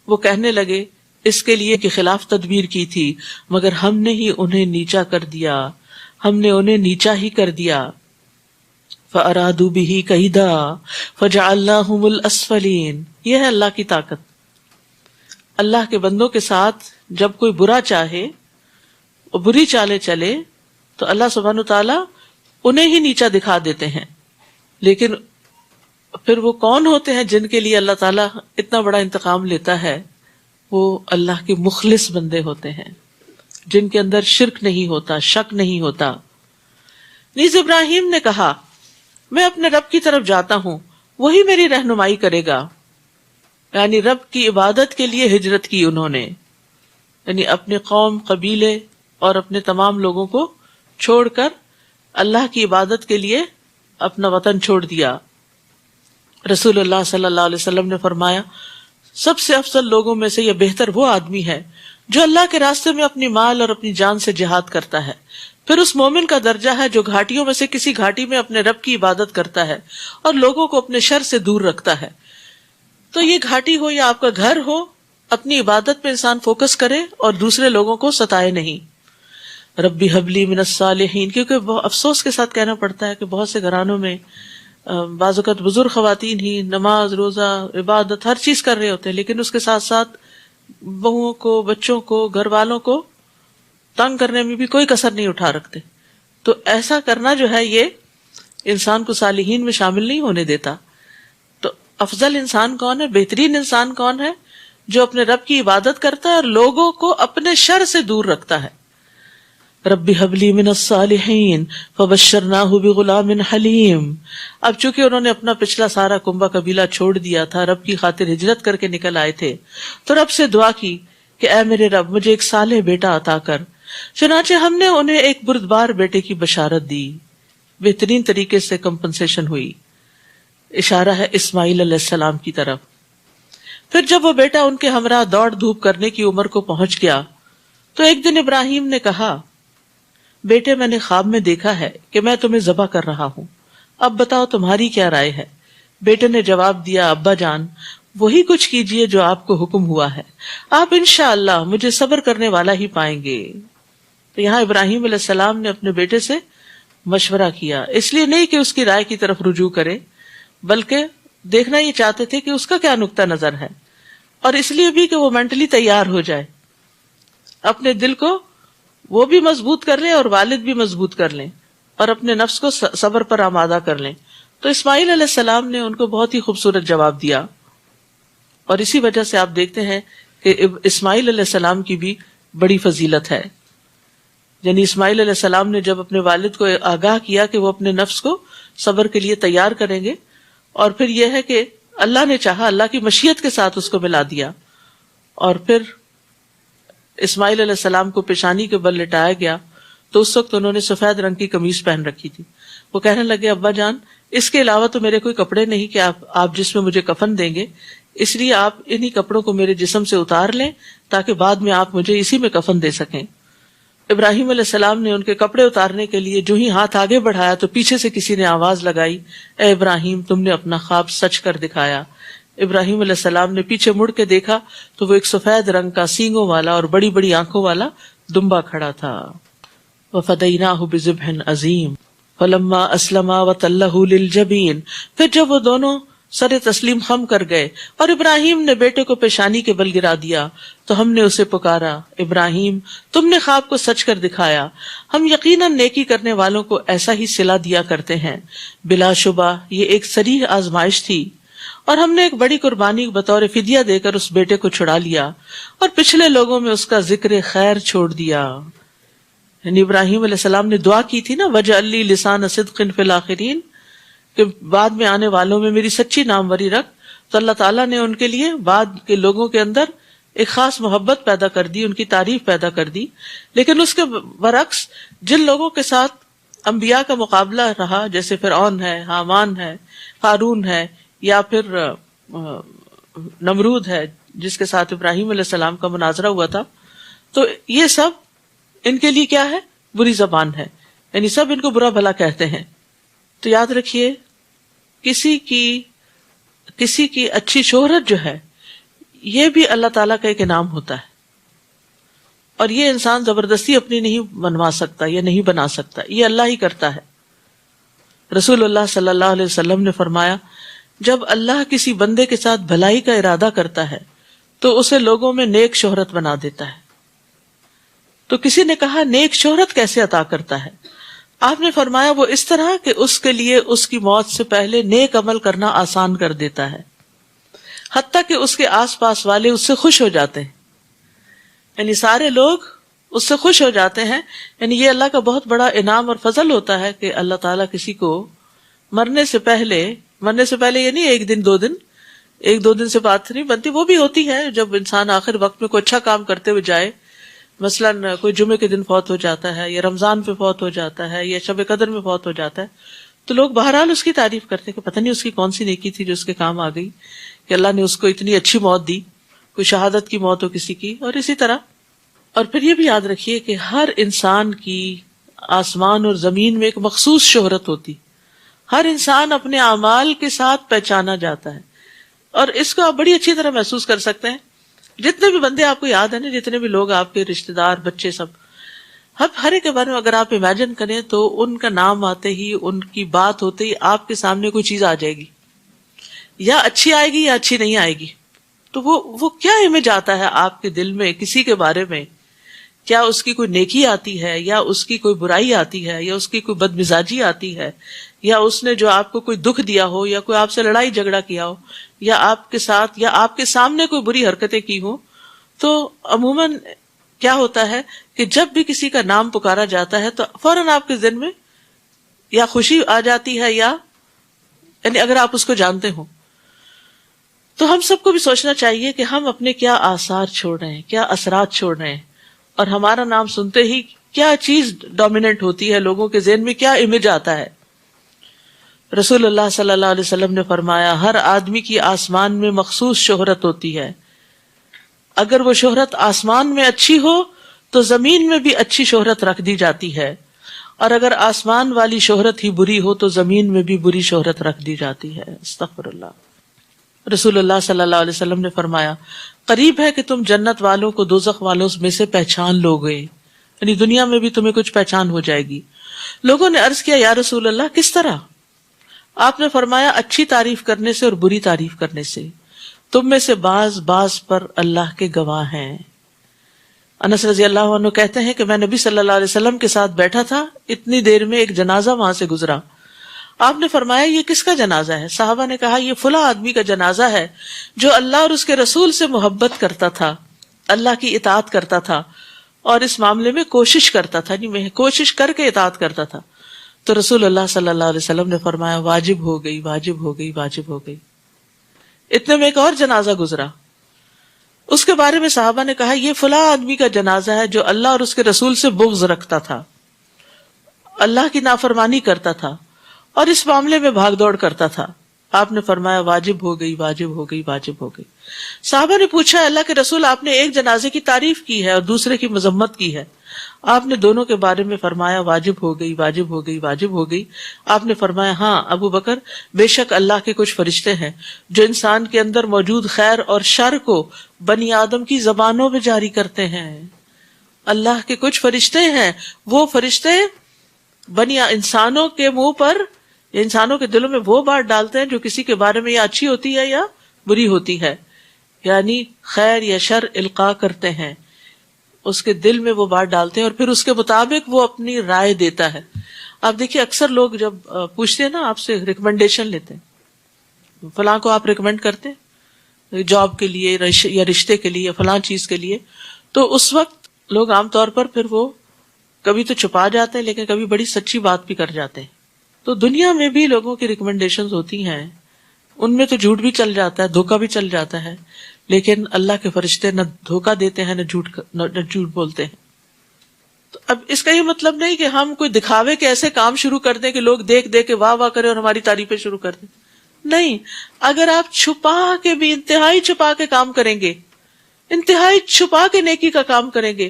[SPEAKER 1] وہ کہنے لگے اس کے لیے کہ خلاف تدبیر کی تھی، مگر ہم نے ہی انہیں نیچا کر دیا، ہم نے انہیں نیچا ہی کر دیا۔ فَأَرَادُوا بِهِ كَيْدًا فَجَعَلْنَاهُمُ الْأَسْفَلِينَ۔ یہ ہے اللہ کی طاقت۔ اللہ کے بندوں کے ساتھ جب کوئی برا چاہے اور بری چالیں چلے تو اللہ سبحانہ تعالیٰ انہیں ہی نیچا دکھا دیتے ہیں۔ لیکن پھر وہ کون ہوتے ہیں جن کے لیے اللہ تعالیٰ اتنا بڑا انتقام لیتا ہے؟ وہ اللہ کے مخلص بندے ہوتے ہیں، جن کے اندر شرک نہیں ہوتا، شک نہیں ہوتا۔ نیز ابراہیم نے کہا میں اپنے رب کی طرف جاتا ہوں، وہی میری رہنمائی کرے گا۔ یعنی رب کی عبادت کے لیے ہجرت کی انہوں نے، یعنی اپنے قوم، قبیلے اور اپنے تمام لوگوں کو چھوڑ کر اللہ کی عبادت کے لیے اپنا وطن چھوڑ دیا۔ رسول اللہ صلی اللہ علیہ وسلم نے فرمایا سب سے افضل لوگوں میں سے یہ بہتر وہ آدمی ہے جو اللہ کے راستے میں اپنی مال اور اپنی جان سے جہاد کرتا ہے۔ پھر اس مومن کا درجہ ہے جو گھاٹیوں میں سے کسی گھاٹی میں اپنے رب کی عبادت کرتا ہے اور لوگوں کو اپنے شر سے دور رکھتا ہے۔ تو یہ گھاٹی ہو یا آپ کا گھر ہو، اپنی عبادت پہ انسان فوکس کرے اور دوسرے لوگوں کو ستائے نہیں۔ ربی حبلی من الصالحین، کیونکہ افسوس کے ساتھ کہنا پڑتا ہے کہ بہت سے گھرانوں میں بعض اوقات بزرگ خواتین ہی نماز، روزہ، عبادت ہر چیز کر رہے ہوتے ہیں، لیکن اس کے ساتھ ساتھ بہوؤں کو، بچوں کو، گھر والوں کو تنگ کرنے میں بھی کوئی کسر نہیں اٹھا رکھتے۔ تو ایسا کرنا جو ہے یہ انسان کو صالحین میں شامل نہیں ہونے دیتا۔ تو افضل انسان کون ہے، بہترین انسان کون ہے؟ جو اپنے رب کی عبادت کرتا ہے اور لوگوں کو اپنے شر سے دور رکھتا ہے۔ رب حبلی من الصالحین فبشرناہ بغلام حلیم۔ اب چونکہ انہوں نے اپنا پچھلا سارا کنبہ قبیلہ چھوڑ دیا تھا، رب کی خاطر ہجرت کر کے نکل آئے تھے، تو رب سے دعا کی کہ اے میرے رب مجھے ایک صالح بیٹا عطا کر۔ چنانچہ ہم نے انہیں ایک بردبار بیٹے کی بشارت دی، بہترین طریقے سے کمپنسیشن ہوئی۔ اشارہ ہے اسماعیل علیہ السلام کی طرف۔ پھر جب وہ بیٹا ان کے ہمراہ دوڑ دھوپ کرنے کی عمر کو پہنچ گیا تو ایک دن ابراہیم نے کہا بیٹے میں نے خواب میں دیکھا ہے کہ میں تمہیں ذبح کر رہا ہوں، اب بتاؤ تمہاری کیا رائے ہے؟ بیٹے نے جواب دیا ابا جان وہی کچھ کیجئے جو آپ کو حکم ہوا ہے، آپ انشاءاللہ مجھے صبر کرنے والا ہی پائیں گے۔ تو یہاں ابراہیم علیہ السلام نے اپنے بیٹے سے مشورہ کیا، اس لیے نہیں کہ اس کی رائے کی طرف رجوع کرے، بلکہ دیکھنا یہ چاہتے تھے کہ اس کا کیا نقطہ نظر ہے، اور اس لیے بھی کہ وہ مینٹلی تیار ہو جائے، اپنے دل کو وہ بھی مضبوط کر لیں اور والد بھی مضبوط کر لیں اور اپنے نفس کو صبر پر آمادہ کر لیں۔ تو اسماعیل علیہ السلام نے ان کو بہت ہی خوبصورت جواب دیا، اور اسی وجہ سے آپ دیکھتے ہیں کہ اسماعیل علیہ السلام کی بھی بڑی فضیلت ہے۔ یعنی اسماعیل علیہ السلام نے جب اپنے والد کو آگاہ کیا کہ وہ اپنے نفس کو صبر کے لیے تیار کریں گے، اور پھر یہ ہے کہ اللہ نے چاہا، اللہ کی مشیت کے ساتھ اس کو ملا دیا، اور پھر اسماعیل علیہ السلام کو پیشانی کے بل لٹایا گیا تو اس وقت انہوں نے سفید رنگ کی قمیص پہن رکھی تھی۔ وہ کہنے لگے ابا جان اس کے علاوہ تو میرے کوئی کپڑے نہیں کہ آپ جس میں مجھے کفن دیں گے، اس لیے آپ انہی کپڑوں کو میرے جسم سے اتار لیں تاکہ بعد میں آپ مجھے اسی میں کفن دے سکیں۔ ابراہیم علیہ السلام نے ان کے کپڑے اتارنے کے لیے جو ہی ہاتھ آگے بڑھایا تو پیچھے سے کسی نے آواز لگائی اے ابراہیم تم نے اپنا خواب سچ کر دکھایا۔ ابراہیم علیہ السلام نے پیچھے مڑ کے دیکھا تو وہ ایک سفید رنگ کا سینگوں والا اور بڑی بڑی آنکھوں والا دمبا کھڑا تھا۔ وَفَدَيْنَاهُ بِذِبْحٍ عَظِيمٍ فَلَمَّا أَسْلَمَا وَتَلَّهُ لِلْجَبِينِ۔ پھر جب وہ دونوں سر تسلیم خم کر گئے اور ابراہیم نے بیٹے کو پیشانی کے بل گرا دیا تو ہم نے اسے پکارا ابراہیم تم نے خواب کو سچ کر دکھایا، ہم یقیناً نیکی کرنے والوں کو ایسا ہی صلہ دیا کرتے ہیں۔ بلا شبہ یہ ایک صریح آزمائش تھی، اور ہم نے ایک بڑی قربانی بطور فدیہ دے کر اس بیٹے کو چھڑا لیا اور پچھلے لوگوں میں اس کا ذکر خیر چھوڑ دیا۔ یعنی ابراہیم علیہ السلام نے دعا کی تھی نا وَجْعَلْ لِي لِسَانَ صِدْقٍ فِي الْآخِرِينَ، کہ بعد میں آنے والوں میں میری سچی ناموری رکھ، تو اللہ تعالیٰ نے ان کے لیے بعد کے لوگوں کے اندر ایک خاص محبت پیدا کر دی، ان کی تعریف پیدا کر دی. لیکن اس کے برعکس جن لوگوں کے ساتھ انبیاء کا مقابلہ رہا، جیسے فرعون ہے، حامان ہے، قارون ہے، یا پھر نمرود ہے جس کے ساتھ ابراہیم علیہ السلام کا مناظرہ ہوا تھا، تو یہ سب ان کے لیے کیا ہے؟ بری زبان ہے، یعنی سب ان کو برا بھلا کہتے ہیں. تو یاد رکھیے، کسی کی اچھی شہرت جو ہے یہ بھی اللہ تعالیٰ کا ایک انعام ہوتا ہے، اور یہ انسان زبردستی اپنی نہیں بنوا سکتا یا نہیں بنا سکتا، یہ اللہ ہی کرتا ہے. رسول اللہ صلی اللہ علیہ وسلم نے فرمایا، جب اللہ کسی بندے کے ساتھ بھلائی کا ارادہ کرتا ہے تو اسے لوگوں میں نیک شہرت بنا دیتا ہے. تو کسی نے کہا نیک شہرت کیسے عطا کرتا ہے؟ آپ نے فرمایا وہ اس طرح کہ اس کے لیے اس کی موت سے پہلے نیک عمل کرنا آسان کر دیتا ہے، حتیٰ کہ اس کے آس پاس والے اس سے خوش ہو جاتے ہیں، یعنی سارے لوگ اس سے خوش ہو جاتے ہیں. یعنی یہ اللہ کا بہت بڑا انعام اور فضل ہوتا ہے کہ اللہ تعالیٰ کسی کو مرنے سے پہلے یہ نہیں ایک دو دن سے بات نہیں بنتی، وہ بھی ہوتی ہے جب انسان آخر وقت میں کوئی اچھا کام کرتے ہوئے جائے، مثلاً کوئی جمعے کے دن فوت ہو جاتا ہے، یا رمضان پہ فوت ہو جاتا ہے، یا شب قدر میں فوت ہو جاتا ہے، تو لوگ بہرحال اس کی تعریف کرتے ہیں کہ پتہ نہیں اس کی کون سی نیکی تھی جو اس کے کام آ گئی کہ اللہ نے اس کو اتنی اچھی موت دی، کوئی شہادت کی موت ہو کسی کی، اور اسی طرح. اور پھر یہ بھی یاد رکھیے کہ ہر انسان کی آسمان اور زمین میں ایک مخصوص شہرت ہوتی، ہر انسان اپنے اعمال کے ساتھ پہچانا جاتا ہے، اور اس کو آپ بڑی اچھی طرح محسوس کر سکتے ہیں. جتنے بھی بندے آپ کو یاد ہیں نا، جتنے بھی لوگ آپ کے رشتے دار، بچے، سب، ہر ایک کے بارے میں اگر آپ امیجن کریں تو ان کا نام آتے ہی، ان کی بات ہوتے ہی آپ کے سامنے کوئی چیز آ جائے گی، یا اچھی آئے گی یا اچھی نہیں آئے گی. تو وہ کیا امیج آتا ہے آپ کے دل میں کسی کے بارے میں؟ کیا اس کی کوئی نیکی آتی ہے، یا اس کی کوئی برائی آتی ہے، یا اس کی کوئی بد مزاجی آتی ہے، یا اس نے جو آپ کو کوئی دکھ دیا ہو، یا کوئی آپ سے لڑائی جھگڑا کیا ہو، یا آپ کے ساتھ یا آپ کے سامنے کوئی بری حرکتیں کی ہوں. تو عموماً کیا ہوتا ہے کہ جب بھی کسی کا نام پکارا جاتا ہے تو فوراً آپ کے ذہن میں یا خوشی آ جاتی ہے، یا یعنی اگر آپ اس کو جانتے ہو. تو ہم سب کو بھی سوچنا چاہیے کہ ہم اپنے کیا آثار چھوڑ رہے ہیں، کیا اثرات چھوڑ رہے ہیں، اور ہمارا نام سنتے ہی کیا چیز ڈومیننٹ ہوتی ہے، لوگوں کے ذہن میں کیا امیج آتا ہے. رسول اللہ صلی اللہ علیہ وسلم نے فرمایا، ہر آدمی کی آسمان میں مخصوص شہرت ہوتی ہے، اگر وہ شہرت آسمان میں اچھی ہو تو زمین میں بھی اچھی شہرت رکھ دی جاتی ہے، اور اگر آسمان والی شہرت ہی بری ہو تو زمین میں بھی بری شہرت رکھ دی جاتی ہے. استغفر اللہ. رسول اللہ صلی اللہ علیہ وسلم نے فرمایا، قریب ہے کہ تم جنت والوں کو دوزخ والوں میں سے پہچان لو گے، یعنی دنیا میں بھی تمہیں کچھ پہچان ہو جائے گی. لوگوں نے عرض کیا، یا رسول اللہ کس طرح؟ آپ نے فرمایا، اچھی تعریف کرنے سے اور بری تعریف کرنے سے. تم میں سے بعض پر اللہ کے گواہ ہیں. انس رضی اللہ عنہ کہتے ہیں کہ میں نبی صلی اللہ علیہ وسلم کے ساتھ بیٹھا تھا، اتنی دیر میں ایک جنازہ وہاں سے گزرا. آپ نے فرمایا، یہ کس کا جنازہ ہے؟ صحابہ نے کہا، یہ فلاں آدمی کا جنازہ ہے جو اللہ اور اس کے رسول سے محبت کرتا تھا، اللہ کی اطاعت کرتا تھا، اور اس معاملے میں کوشش کرتا تھا، یعنی کوشش کر کے اطاعت کرتا تھا. تو رسول اللہ صلی اللہ علیہ وسلم نے فرمایا، واجب ہو گئی، واجب ہو گئی، واجب ہو گئی. اتنے میں ایک اور جنازہ گزرا، اس کے بارے میں صحابہ نے کہا، یہ فلاں آدمی کا جنازہ ہے جو اللہ اور اس کے رسول سے بغض رکھتا تھا، اللہ کی نافرمانی کرتا تھا، اور اس معاملے میں بھاگ دوڑ کرتا تھا. آپ نے فرمایا، واجب ہو گئی، واجب ہو گئی، واجب ہو گئی. صحابہ نے پوچھا، اللہ کے رسول، آپ نے ایک جنازے کی تعریف کی ہے اور دوسرے کی مذمت کی ہے، آپ نے دونوں کے بارے میں فرمایا، واجب ہو گئی، واجب ہو گئی، واجب ہو گئی. آپ نے فرمایا، ہاں ابو بکر، بے شک اللہ کے کچھ فرشتے ہیں جو انسان کے اندر موجود خیر اور شر کو بنی آدم کی زبانوں میں جاری کرتے ہیں. اللہ کے کچھ فرشتے ہیں، وہ فرشتے بنی انسانوں کے منہ پر، انسانوں کے دلوں میں وہ بات ڈالتے ہیں جو کسی کے بارے میں یا اچھی ہوتی ہے یا بری ہوتی ہے، یعنی خیر یا شر القاء کرتے ہیں، اس کے دل میں وہ بات ڈالتے ہیں، اور پھر اس کے مطابق وہ اپنی رائے دیتا ہے. آپ دیکھیے اکثر لوگ جب پوچھتے ہیں نا، آپ سے ریکمنڈیشن لیتے ہیں، فلاں کو آپ ریکمینڈ کرتے ہیں جاب کے لیے یا رشتے کے لیے یا فلاں چیز کے لیے، تو اس وقت لوگ عام طور پر پھر وہ کبھی تو چھپا جاتے ہیں لیکن کبھی بڑی سچی بات بھی کر جاتے ہیں. تو دنیا میں بھی لوگوں کی ریکمنڈیشنز ہوتی ہیں، ان میں تو جھوٹ بھی چل جاتا ہے، دھوکا بھی چل جاتا ہے، لیکن اللہ کے فرشتے نہ دھوکا دیتے ہیں نہ جھوٹ بولتے ہیں۔ تو اب اس کا یہ مطلب نہیں کہ ہم کوئی دکھاوے کے ایسے کام شروع کر دیں کہ لوگ دیکھ کے واہ واہ کریں اور ہماری تعریفیں شروع کر دیں، نہیں۔ اگر آپ چھپا کے بھی، انتہائی چھپا کے کام کریں گے، انتہائی چھپا کے نیکی کا کام کریں گے،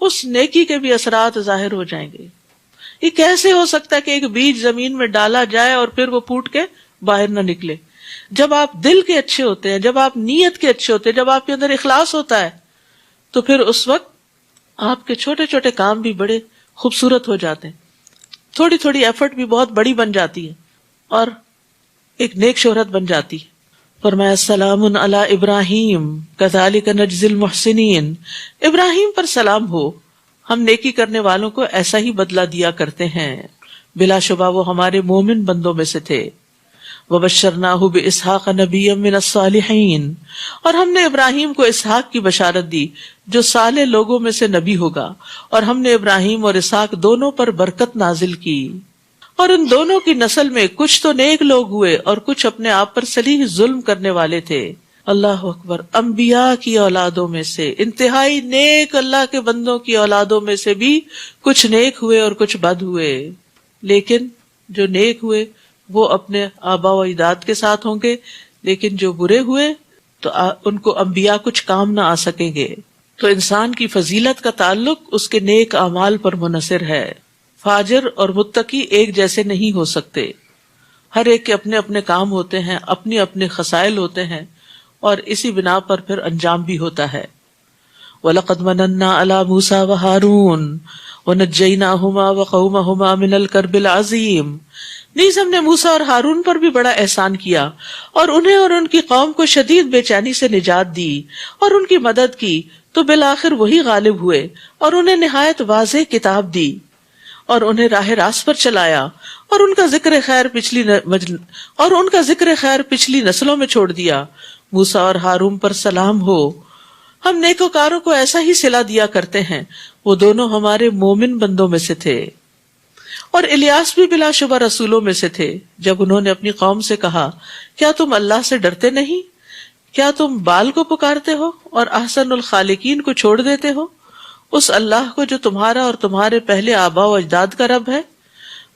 [SPEAKER 1] اس نیکی کے بھی اثرات ظاہر ہو جائیں گے۔ یہ کیسے ہو سکتا ہے کہ ایک بیج زمین میں ڈالا جائے اور پھر وہ پھوٹ کے باہر نہ نکلے؟ جب آپ دل کے اچھے ہوتے ہیں، جب آپ نیت کے اچھے ہوتے ہیں، جب آپ کے اندر اخلاص ہوتا ہے، تو پھر اس وقت آپ کے چھوٹے چھوٹے کام بھی بڑے خوبصورت ہو جاتے ہیں، تھوڑی تھوڑی ایفرٹ بھی بہت بڑی بن جاتی ہے اور ایک نیک شہرت بن جاتی ہے۔ فرمایا سلام علی ابراہیم کذالک نجزی المحسنین، ابراہیم پر سلام ہو، ہم نیکی کرنے والوں کو ایسا ہی بدلہ دیا کرتے ہیں، بلا شبہ وہ ہمارے مومن بندوں میں سے تھے۔ وبشرناہ باسحاق نبیا من الصالحین، اور ہم نے ابراہیم کو اسحاق کی بشارت دی جو صالح لوگوں میں سے نبی ہوگا، اور ہم نے ابراہیم اور اسحاق دونوں پر برکت نازل کی، اور ان دونوں کی نسل میں کچھ تو نیک لوگ ہوئے اور کچھ اپنے آپ پر صریح ظلم کرنے والے تھے۔ اللہ اکبر، انبیاء کی اولادوں میں سے، انتہائی نیک اللہ کے بندوں کی اولادوں میں سے بھی کچھ نیک ہوئے اور کچھ بد ہوئے، لیکن جو نیک ہوئے وہ اپنے آبا و اجداد کے ساتھ ہوں گے، لیکن جو برے ہوئے تو ان کو انبیاء کچھ کام نہ آ سکیں گے۔ تو انسان کی فضیلت کا تعلق اس کے نیک اعمال پر منحصر ہے۔ فاجر اور متقی ایک جیسے نہیں ہو سکتے، ہر ایک کے اپنے اپنے کام ہوتے ہیں، اپنے اپنے خصائل ہوتے ہیں، اور اسی بنا پر پھر انجام بھی ہوتا ہے۔ وَلَقَدْ مَنَنَّا عَلَى مُوسَى وَهَارُونَ وَنَجَّيْنَاهُمَا وَقَوْمَهُمَا مِنَ الْكَرْبِ الْعَظِيمِ، نیز ہم نے موسیٰ اور ہارون پر بھی بڑا احسان کیا اور انہیں اور ان کی قوم کو شدید بے چینی سے نجات دی اور ان کی مدد کی، تو بالآخر وہی غالب ہوئے اور انہیں نہایت واضح کتاب دی اور انہیں راہ راست پر چلایا، اور ان کا ذکر خیر پچھلی نسلوں میں چھوڑ دیا۔ موسیٰ اور ہارون پر سلام ہو، ہم نیکوکاروں کو ایسا ہی صلہ دیا کرتے ہیں، وہ دونوں ہمارے مومن بندوں میں سے تھے۔ اور الیاس بھی بلا شبہ رسولوں میں سے تھے، جب انہوں نے اپنی قوم سے کہا کیا تم اللہ سے ڈرتے نہیں؟ کیا تم بال کو پکارتے ہو اور احسن الخالقین کو چھوڑ دیتے ہو، اس اللہ کو جو تمہارا اور تمہارے پہلے آباء و اجداد کا رب ہے؟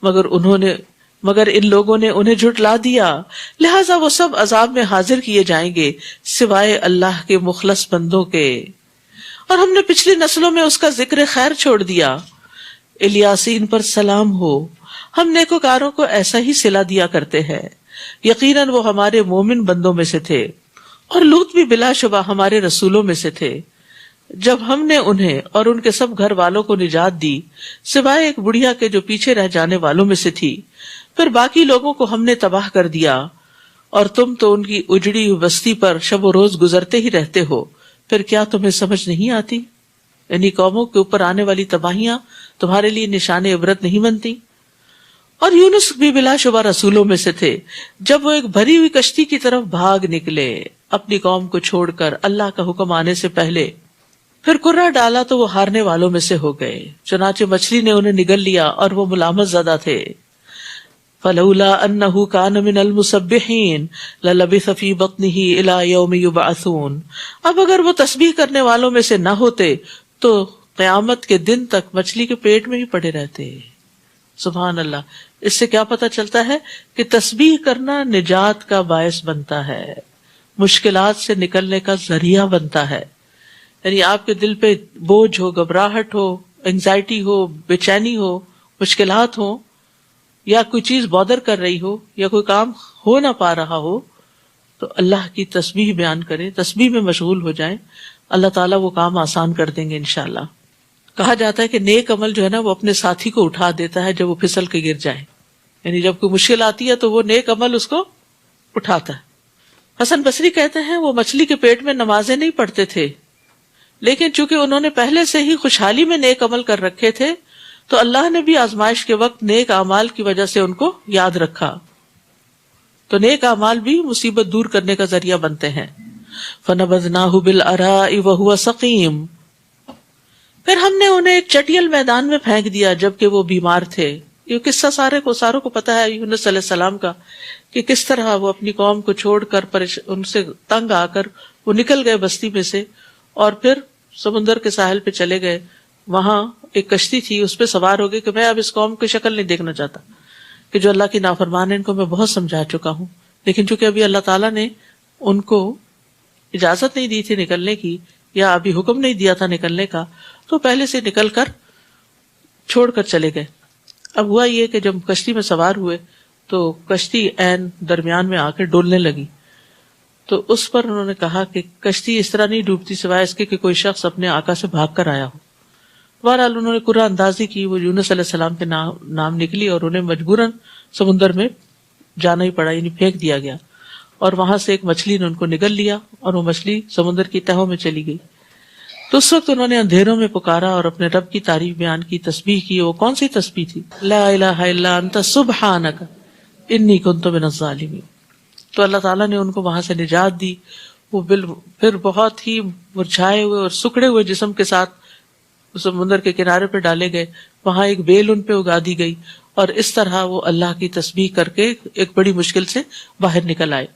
[SPEAKER 1] مگر ان لوگوں نے انہیں جھٹلا دیا، لہٰذا وہ سب عذاب میں حاضر کیے جائیں گے سوائے اللہ کے مخلص بندوں کے۔ اور ہم نے پچھلی نسلوں میں اس کا ذکر خیر چھوڑ دیا۔ الیاسین پر سلام ہو، ہم نیکوکاروں کو ایسا ہی صلہ دیا کرتے ہیں، یقیناً وہ ہمارے مومن بندوں میں سے تھے۔ اور لوط بھی بلا شبہ ہمارے رسولوں میں سے تھے، جب ہم نے انہیں اور ان کے سب گھر والوں کو نجات دی سوائے ایک بڑھیا کے جو پیچھے رہ جانے والوں میں سے تھی، پھر باقی لوگوں کو ہم نے تباہ کر دیا، اور تم تو ان کی اجڑی ہوئی بستی پر شب و روز گزرتے ہی رہتے ہو، پھر کیا تمہیں سمجھ نہیں آتی؟ یعنی قوموں کے اوپر آنے والی تباہیاں تمہارے لیے نشان عبرت نہیں بنتی؟ اور یونس بھی بلا شبہ رسولوں میں سے تھے، جب وہ ایک بھری ہوئی کشتی کی طرف بھاگ نکلے اپنی قوم کو چھوڑ کر اللہ کا حکم آنے سے پہلے، پھر کرہ ڈالا تو وہ ہارنے والوں میں سے ہو گئے، چنانچہ مچھلی نے انہیں نگل لیا اور وہ ملامت زدہ تھے۔ فلولا انہ کان من المسبحین للبث فی بطنہ الی یوم یبعثون، اب اگر وہ تسبیح کرنے والوں میں سے نہ ہوتے تو قیامت کے دن تک مچھلی کے پیٹ میں ہی پڑے رہتے۔ سبحان اللہ، اس سے کیا پتہ چلتا ہے کہ تسبیح کرنا نجات کا باعث بنتا ہے، مشکلات سے نکلنے کا ذریعہ بنتا ہے۔ یعنی آپ کے دل پہ بوجھ ہو، گھبراہٹ ہو، انگزائٹی ہو، بے چینی ہو، مشکلات ہو، یا کوئی چیز بودر کر رہی ہو، یا کوئی کام ہو نہ پا رہا ہو، تو اللہ کی تسبیح بیان کریں، تسبیح میں مشغول ہو جائیں، اللہ تعالیٰ وہ کام آسان کر دیں گے انشاءاللہ۔ کہا جاتا ہے کہ نیک عمل جو ہے نا وہ اپنے ساتھی کو اٹھا دیتا ہے جب وہ پھسل کے گر جائے، یعنی جب کوئی مشکل آتی ہے تو وہ نیک عمل اس کو اٹھاتا ہے۔ حسن بصری کہتے ہیں وہ مچھلی کے پیٹ میں نمازیں نہیں پڑھتے تھے، لیکن چونکہ انہوں نے پہلے سے ہی خوشحالی میں نیک عمل کر رکھے تھے تو اللہ نے بھی آزمائش کے وقت نیک اعمال کی وجہ سے ان کو یاد رکھا۔ تو نیک اعمال بھی مصیبت دور کرنے کا ذریعہ بنتے ہیں۔ فَنَبَذْنَاهُ بِالْعَرَاءِ وَهُوَ سَقِيمٌ، پھر ہم نے انہیں ایک چٹیل میدان میں پھینک دیا جبکہ وہ بیمار تھے۔ یہ قصہ ساروں کو پتا ہے یونس علیہ السلام کا، کہ کس طرح وہ اپنی قوم کو چھوڑ کر ان سے تنگ آ کر وہ نکل گئے بستی میں سے، اور پھر سمندر کے ساحل پہ چلے گئے. وہاں ایک کشتی تھی، اس پہ سوار ہو گئے کہ میں اب اس قوم کی شکل نہیں دیکھنا چاہتا، کہ جو اللہ کی نافرمان ہے، ان کو میں بہت سمجھا چکا ہوں. لیکن چونکہ ابھی اللہ تعالیٰ نے ان کو اجازت نہیں دی تھی نکلنے کی، یا ابھی حکم نہیں دیا تھا نکلنے کا، تو پہلے سے نکل کر چھوڑ کر چلے گئے. اب ہوا یہ کہ جب کشتی میں سوار ہوئے تو کشتی عین درمیان میں آ کے ڈولنے لگی. تو اس پر انہوں نے کہا کہ کشتی اس طرح نہیں ڈوبتی سوائے اس کے کہ کوئی شخص اپنے آقا سے بھاگ کر آیا ہو. بہرحال انہوں نے قرآن اندازی کی، وہ یونس علیہ السلام کے نام نکلی، اور انہیں مجبوراً سمندر میں جانا ہی پڑا، یعنی پھینک دیا گیا. اور وہاں سے ایک مچھلی نے ان کو نگل لیا، اور وہ مچھلی سمندر کی تہوں میں چلی گئی. تو اس وقت انہوں نے اندھیروں میں پکارا اور اپنے رب کی تعریف بیان کی، تسبیح کی. وہ کون سی تسبیح تھی؟ لا الہ الا انت سبحانک انی کنت من الظالمین. تو اللہ تعالیٰ نے ان کو وہاں سے نجات دی. وہ پھر بہت ہی مرجھائے ہوئے اور سکڑے ہوئے جسم کے ساتھ سمندر کے کنارے پہ ڈالے گئے. وہاں ایک بیل ان پہ اگا دی گئی، اور اس طرح وہ اللہ کی تسبیح کر کے ایک بڑی مشکل سے باہر نکل آئے.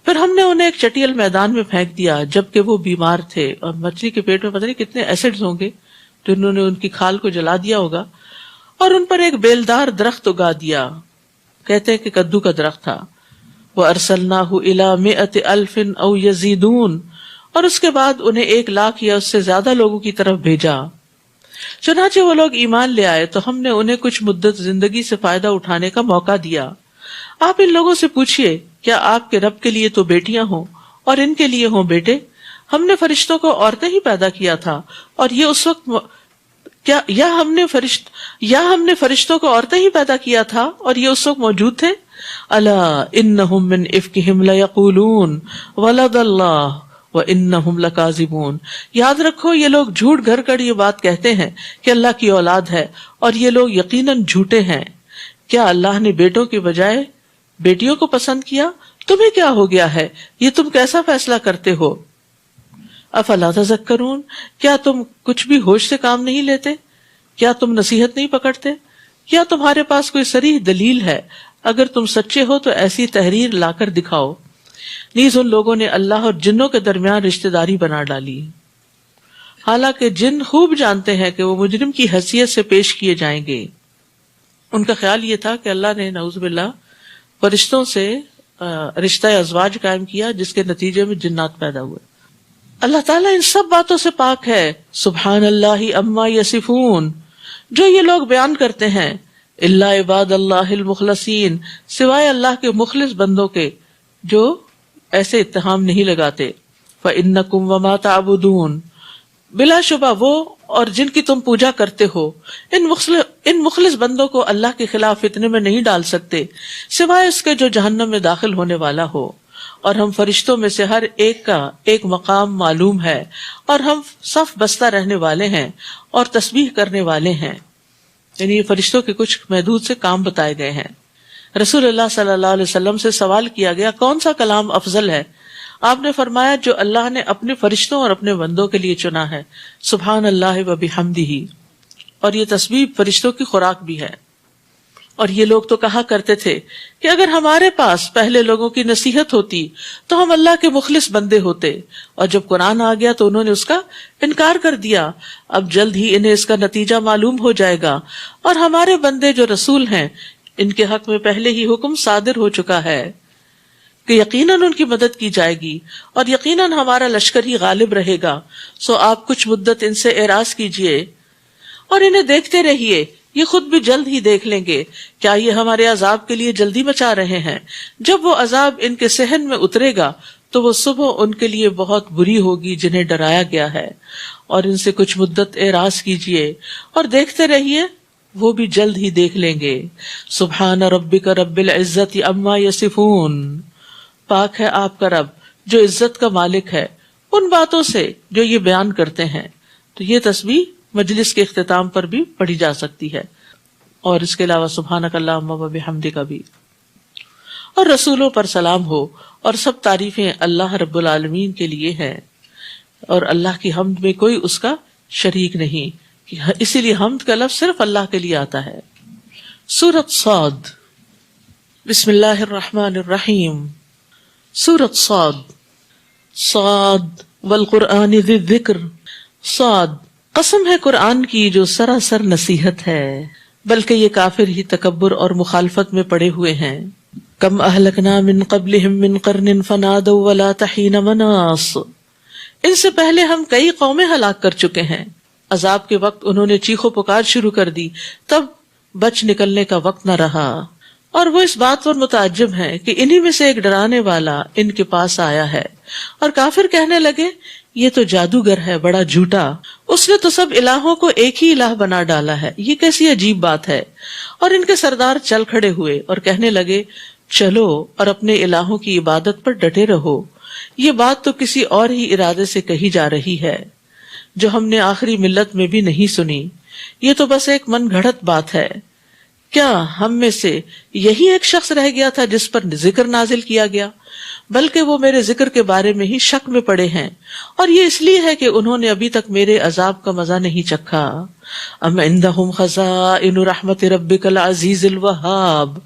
[SPEAKER 1] پھر ہم نے انہیں ایک چٹیل میدان میں پھینک دیا جبکہ وہ بیمار تھے، اور مچھلی کے پیٹ میں پتہ نہیں کتنے ایسڈز ہوں گے جنہوں نے ان کی کھال کو جلا دیا ہوگا. اور ان پر ایک بیلدار درخت اگا دیا، کہتے ہیں کہ کدو کا درخت تھا. وَأَرْسَلْنَاهُ إِلَىٰ 100,000 أَوْ يَزِيدُونَ، اور اس کے بعد انہیں 1,00,000 یا اس سے زیادہ لوگوں کی طرف بھیجا. چنانچہ وہ لوگ ایمان لے آئے تو ہم نے انہیں کچھ مدت زندگی سے فائدہ اٹھانے کا موقع دیا. آپ ان لوگوں سے پوچھئے کیا آپ کے رب کے لیے تو بیٹیاں ہوں اور ان کے لیے ہوں بیٹے؟ ہم نے فرشتوں کو عورتیں ہی پیدا کیا تھا، اور یہ اس وقت یا ہم نے فرشتوں کو عورتیں ہی پیدا کیا تھا اور یہ اس وقت موجود تھے. الا انہم من افکہم لیقولون ولد اللہ وانہم لکاذبون. یاد رکھو یہ لوگ جھوٹ گھر کر یہ بات کہتے ہیں کہ اللہ کی اولاد ہے، اور یہ لوگ یقیناً جھوٹے ہیں. کیا اللہ نے بیٹوں کے بجائے بیٹیوں کو پسند کیا؟ تمہیں کیا ہو گیا ہے؟ یہ تم کیسا فیصلہ کرتے ہو؟ افلا تذکرون، کیا تم کچھ بھی ہوش سے کام نہیں لیتے؟ کیا تم نصیحت نہیں پکڑتے؟ کیا تمہارے پاس کوئی صریح دلیل ہے؟ اگر تم سچے ہو تو ایسی تحریر لا کر دکھاؤ. نیز ان لوگوں نے اللہ اور جنوں کے درمیان رشتہ داری بنا ڈالی، حالانکہ جن خوب جانتے ہیں کہ وہ مجرم کی حیثیت سے پیش کیے جائیں گے. ان کا خیال یہ تھا کہ اللہ نے نعوذ باللہ فرشتوں سے رشتہ ازواج قائم کیا، جس کے نتیجے میں جنات پیدا ہوئے. اللہ تعالیٰ ان سب باتوں سے پاک ہے. سبحان اللہ عما یصفون، جو یہ لوگ بیان کرتے ہیں. الا عباد اللہ المخلصین، سوائے اللہ کے مخلص بندوں کے جو ایسے اتہام نہیں لگاتے. فإنکم وما تعبدون، بلا شبہ وہ اور جن کی تم پوجا کرتے ہو ان مخلص بندوں کو اللہ کے خلاف فتنے میں نہیں ڈال سکتے سوائے اس کے جو جہنم میں داخل ہونے والا ہو. اور ہم فرشتوں میں سے ہر ایک کا ایک مقام معلوم ہے، اور ہم صف بستہ رہنے والے ہیں اور تسبیح کرنے والے ہیں. یعنی یہ فرشتوں کے کچھ محدود سے کام بتائے گئے ہیں. رسول اللہ صلی اللہ علیہ وسلم سے سوال کیا گیا کون سا کلام افضل ہے؟ آپ نے فرمایا جو اللہ نے اپنے فرشتوں اور اپنے بندوں کے لیے چنا ہے. سبحان اللہ و بحمدہ، اور یہ تسبیح فرشتوں کی خوراک بھی ہے. اور یہ لوگ تو کہا کرتے تھے کہ اگر ہمارے پاس پہلے لوگوں کی نصیحت ہوتی تو ہم اللہ کے مخلص بندے ہوتے، اور جب قرآن آ گیا تو انہوں نے اس کا انکار کر دیا. اب جلد ہی انہیں اس کا نتیجہ معلوم ہو جائے گا، اور ہمارے بندے جو رسول ہیں ان کے حق میں پہلے ہی حکم صادر ہو چکا ہے کہ یقیناً ان کی مدد کی جائے گی، اور یقیناً ہمارا لشکر ہی غالب رہے گا. سو آپ کچھ مدت ان سے اعراض کیجئے اور انہیں دیکھتے رہیے، یہ خود بھی جلد ہی دیکھ لیں گے. کیا یہ ہمارے عذاب کے لیے جلدی مچا رہے ہیں؟ جب وہ عذاب ان کے صحن میں اترے گا تو وہ صبح ان کے لیے بہت بری ہوگی جنہیں ڈرایا گیا ہے. اور ان سے کچھ مدت اعراض کیجئے اور دیکھتے رہیے، وہ بھی جلد ہی دیکھ لیں گے. سبحان ربک رب العزت عما یصفون، پاک ہے آپ کا رب جو عزت کا مالک ہے ان باتوں سے جو یہ بیان کرتے ہیں. تو یہ تسبیح مجلس کے اختتام پر بھی پڑھی جا سکتی ہے، اور اس کے علاوہ سبحانک اللہم و بحمدک بھی. اور رسولوں پر سلام ہو، اور سب تعریفیں اللہ رب العالمین کے لیے ہیں، اور اللہ کی حمد میں کوئی اس کا شریک نہیں. اسی لیے حمد کا لفظ صرف اللہ کے لیے آتا ہے. سورۃ صاد. بسم اللہ الرحمن الرحیم. سورۃ صاد. صاد والقرآن ذی الذکر. صاد، قسم ہے قرآن کی جو سراسر نصیحت ہے، بلکہ یہ کافر ہی تکبر اور مخالفت میں پڑے ہوئے ہیں. کم اہلکنا من قبلہم من قرن فنادوا ولا تحین مناص. ان سے پہلے ہم کئی قومیں ہلاک کر چکے ہیں، عذاب کے وقت انہوں نے چیخو پکار شروع کر دی، تب بچ نکلنے کا وقت نہ رہا. اور وہ اس بات پر متعجب ہیں کہ انہی میں سے ایک ڈرانے والا ان کے پاس آیا ہے، اور کافر کہنے لگے یہ تو جادوگر ہے، بڑا جھوٹا، اس نے تو سب الہوں کو ایک ہی الہ بنا ڈالا ہے، یہ کیسی عجیب بات ہے. اور ان کے سردار چل کھڑے ہوئے اور کہنے لگے چلو اور اپنے الہوں کی عبادت پر ڈٹے رہو، یہ بات تو کسی اور ہی ارادے سے کہی جا رہی ہے جو ہم نے آخری ملت میں بھی نہیں سنی، یہ تو بس ایک من گھڑت بات ہے. کیا ہم میں سے یہی ایک شخص رہ گیا تھا جس پر ذکر نازل کیا گیا؟ بلکہ وہ میرے ذکر کے بارے میں ہی شک میں پڑے ہیں، اور یہ اس لیے ہے کہ انہوں نے ابھی تک میرے عذاب کا مزہ نہیں چکھا. ام عندہم خزائن رحمت ربک العزیز الوہاب.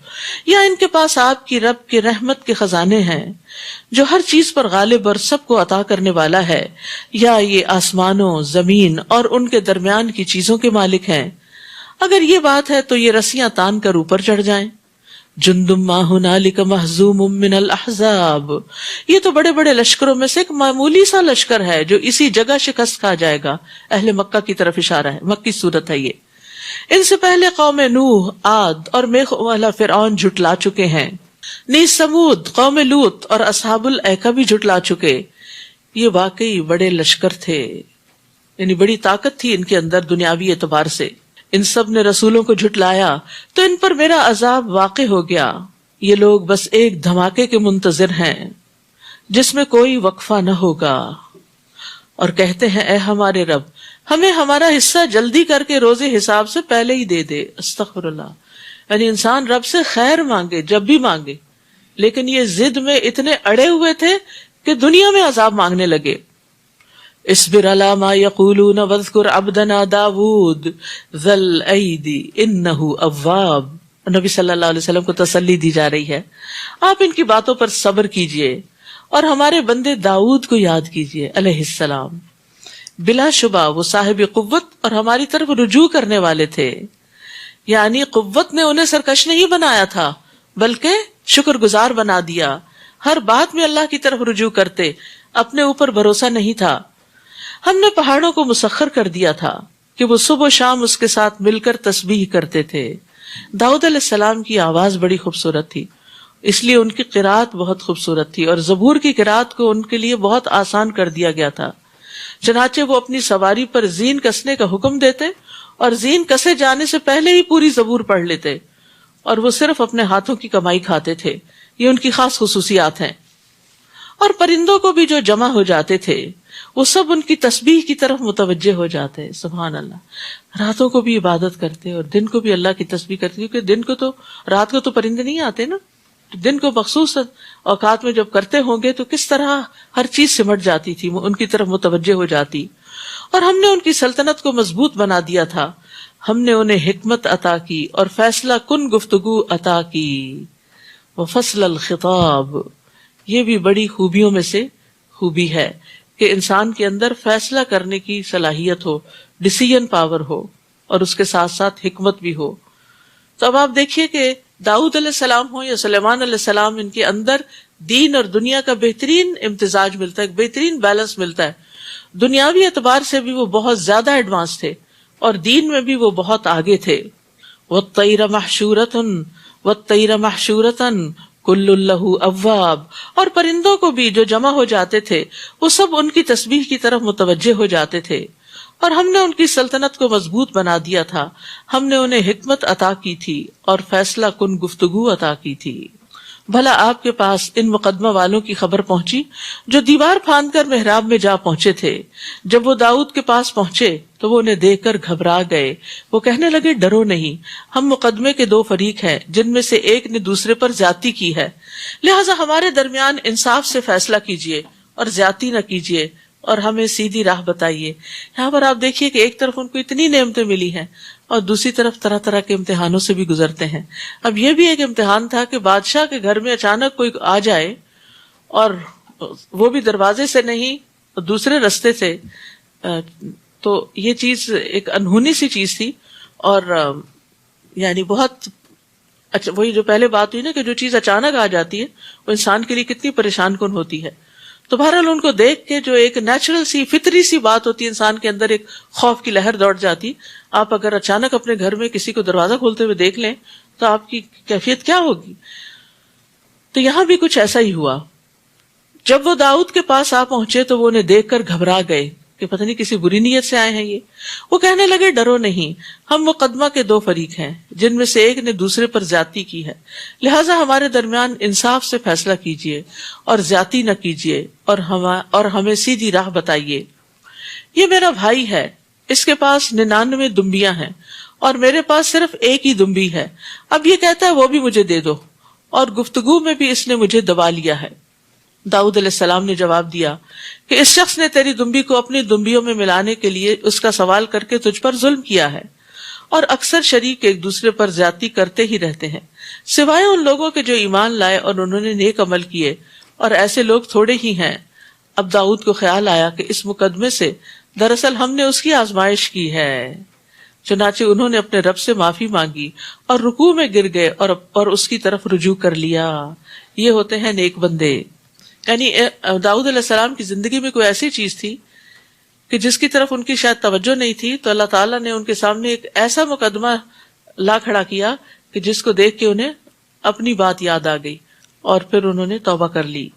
[SPEAKER 1] یا ان کے پاس آپ کی رب کے رحمت کے خزانے ہیں جو ہر چیز پر غالب اور سب کو عطا کرنے والا ہے، یا یہ آسمانوں، زمین اور ان کے درمیان کی چیزوں کے مالک ہیں. اگر یہ بات ہے تو یہ رسیاں تان کر اوپر چڑھ جائیں. جندم ما ہنالک مہزوم من الاحزاب. یہ تو بڑے بڑے لشکروں میں سے ایک معمولی سا لشکر ہے جو اسی جگہ شکست کھا جائے گا. اہل مکہ کی طرف اشارہ ہے، مکی صورت ہے یہ. ان سے پہلے قوم نوح، عاد اور میغ والا فرعون جھٹلا چکے ہیں، نیز سمود، قوم لوط اور اصحاب الایکہ بھی جھٹلا چکے. یہ واقعی بڑے لشکر تھے، یعنی بڑی طاقت تھی ان کے اندر دنیاوی اعتبار سے. ان سب نے رسولوں کو جھٹلایا تو ان پر میرا عذاب واقع ہو گیا. یہ لوگ بس ایک دھماکے کے منتظر ہیں جس میں کوئی وقفہ نہ ہوگا، اور کہتے ہیں اے ہمارے رب ہمیں ہمارا حصہ جلدی کر کے روز حساب سے پہلے ہی دے دے. استغفر اللہ. یعنی انسان رب سے خیر مانگے جب بھی مانگے، لیکن یہ ضد میں اتنے اڑے ہوئے تھے کہ دنیا میں عذاب مانگنے لگے. اصبر علی ما یقولون واذکر عبدنا داود ذی الایدی انہ اواب. نبی صلی اللہ علیہ وسلم کو تسلی دی جا رہی ہے، آپ ان کی باتوں پر صبر کیجئے اور ہمارے بندے داؤد کو یاد کیجئے علیہ السلام. بلا شبہ وہ صاحب قوت اور ہماری طرف رجوع کرنے والے تھے. یعنی قوت نے انہیں سرکش نہیں بنایا تھا بلکہ شکر گزار بنا دیا. ہر بات میں اللہ کی طرف رجوع کرتے، اپنے اوپر بھروسہ نہیں تھا. ہم نے پہاڑوں کو مسخر کر دیا تھا کہ وہ صبح و شام اس کے ساتھ مل کر تسبیح کرتے تھے. داؤد علیہ السلام کی آواز بڑی خوبصورت تھی، اس لیے ان کی قرات بہت خوبصورت تھی، اور زبور کی قرات کو ان کے لیے بہت آسان کر دیا گیا تھا. چنانچہ وہ اپنی سواری پر زین کسنے کا حکم دیتے اور زین کسے جانے سے پہلے ہی پوری زبور پڑھ لیتے، اور وہ صرف اپنے ہاتھوں کی کمائی کھاتے تھے. یہ ان کی خاص خصوصیات ہیں. اور پرندوں کو بھی جو جمع ہو جاتے تھے وہ سب ان کی تسبیح کی طرف متوجہ ہو جاتے. سبحان اللہ. راتوں کو بھی عبادت کرتے اور دن کو بھی اللہ کی تسبیح کرتے، کیونکہ دن کو تو، رات کو تو پرندے نہیں آتے نا، دن کو مخصوص اوقات میں جب کرتے ہوں گے تو کس طرح ہر چیز سمٹ جاتی تھی، ان کی طرف متوجہ ہو جاتی. اور ہم نے ان کی سلطنت کو مضبوط بنا دیا تھا. ہم نے انہیں حکمت عطا کی اور فیصلہ کن گفتگو عطا کی. وفصل الخطاب. یہ بھی بڑی خوبیوں میں سے خوبی ہے کہ انسان کے اندر فیصلہ کرنے کی صلاحیت ہو، ڈیسیژن پاور ہو، اور اس کے ساتھ ساتھ حکمت بھی ہو. تو اب آپ دیکھیے کہ داؤد علیہ السلام ہو یا سلیمان علیہ السلام، ان کے اندر دین اور دنیا کا بہترین امتزاج ملتا ہے، ایک بہترین بیلنس ملتا ہے. دنیاوی اعتبار سے بھی وہ بہت زیادہ ایڈوانس تھے اور دین میں بھی وہ بہت آگے تھے. وَالطَّيْرَ مَحْشُورَةً وَالطَّيْرَ مَحْشُورَةً کل لہ اواب. اور پرندوں کو بھی جو جمع ہو جاتے تھے وہ سب ان کی تسبیح کی طرف متوجہ ہو جاتے تھے. اور ہم نے ان کی سلطنت کو مضبوط بنا دیا تھا. ہم نے انہیں حکمت عطا کی تھی اور فیصلہ کن گفتگو عطا کی تھی. بھلا آپ کے پاس ان مقدمہ والوں کی خبر پہنچی جو دیوار پھاند کر محراب میں جا پہنچے تھے؟ جب وہ داؤد کے پاس پہنچے تو وہ انہیں دیکھ کر گھبرا گئے. وہ کہنے لگے ڈرو نہیں، ہم مقدمے کے دو فریق ہیں جن میں سے ایک نے دوسرے پر زیادتی کی ہے، لہٰذا ہمارے درمیان انصاف سے فیصلہ کیجیے اور زیادتی نہ کیجیے، اور ہمیں سیدھی راہ بتائیے. یہاں پر آپ دیکھیے کہ ایک طرف ان کو اتنی نعمتیں ملی ہیں اور دوسری طرف طرح طرح کے امتحانوں سے بھی گزرتے ہیں. اب یہ بھی ایک امتحان تھا کہ بادشاہ کے گھر میں اچانک کوئی آ جائے اور وہ بھی دروازے سے نہیں دوسرے رستے سے، تو یہ چیز ایک انہونی سی چیز تھی. اور یعنی بہت اچھا، وہی جو پہلے بات ہوئی نا کہ جو چیز اچانک آ جاتی ہے وہ انسان کے لیے کتنی پریشان کن ہوتی ہے. تو بہرحال ان کو دیکھ کے جو ایک نیچرل سی فطری سی بات ہوتی ہے، انسان کے اندر ایک خوف کی لہر دوڑ جاتی. آپ اگر اچانک اپنے گھر میں کسی کو دروازہ کھولتے ہوئے دیکھ لیں تو آپ کی کیفیت کیا ہوگی. تو یہاں بھی کچھ ایسا ہی ہوا. جب وہ داؤد کے پاس آ پہنچے تو وہ انہیں دیکھ کر گھبرا گئے کہ پتہ نہیں کسی بری نیت سے آئے ہیں یہ. وہ کہنے لگے ڈرو نہیں، ہم مقدمہ کے دو فریق ہیں جن میں سے ایک نے دوسرے پر زیادتی کی ہے، لہٰذا ہمارے درمیان انصاف سے فیصلہ کیجیے اور زیادتی نہ کیجیے اور ہمیں سیدھی راہ بتائیے. یہ میرا بھائی ہے، اس کے پاس 99 دمبیاں ہیں اور میرے پاس صرف ایک ہی دمبی ہے. اب یہ کہتا ہے وہ بھی مجھے دے دو، اور گفتگو میں بھی اس نے مجھے دبا لیا ہے. داؤد علیہ السلام نے جواب دیا کہ اس شخص نے تیری دمبی کو اپنی دمبیوں میں ملانے کے لیے اس کا سوال کر کے تجھ پر ظلم کیا ہے، اور اکثر شریک ایک دوسرے پر زیادتی کرتے ہی رہتے ہیں سوائے ان لوگوں کے جو ایمان لائے اور انہوں نے نیک عمل کیے، اور ایسے لوگ تھوڑے ہی ہیں. اب داؤد کو خیال آیا کہ اس مقدمے سے دراصل ہم نے اس کی آزمائش کی ہے. چنانچہ انہوں نے اپنے رب سے معافی مانگی اور رکوع میں گر گئے اور اس کی طرف رجوع کر لیا. یہ ہوتے ہیں نیک بندے. یعنی داؤد علیہ السلام کی زندگی میں کوئی ایسی چیز تھی کہ جس کی طرف ان کی شاید توجہ نہیں تھی، تو اللہ تعالیٰ نے ان کے سامنے ایک ایسا مقدمہ لا کھڑا کیا کہ جس کو دیکھ کے انہیں اپنی بات یاد آ گئی اور پھر انہوں نے توبہ کر لی.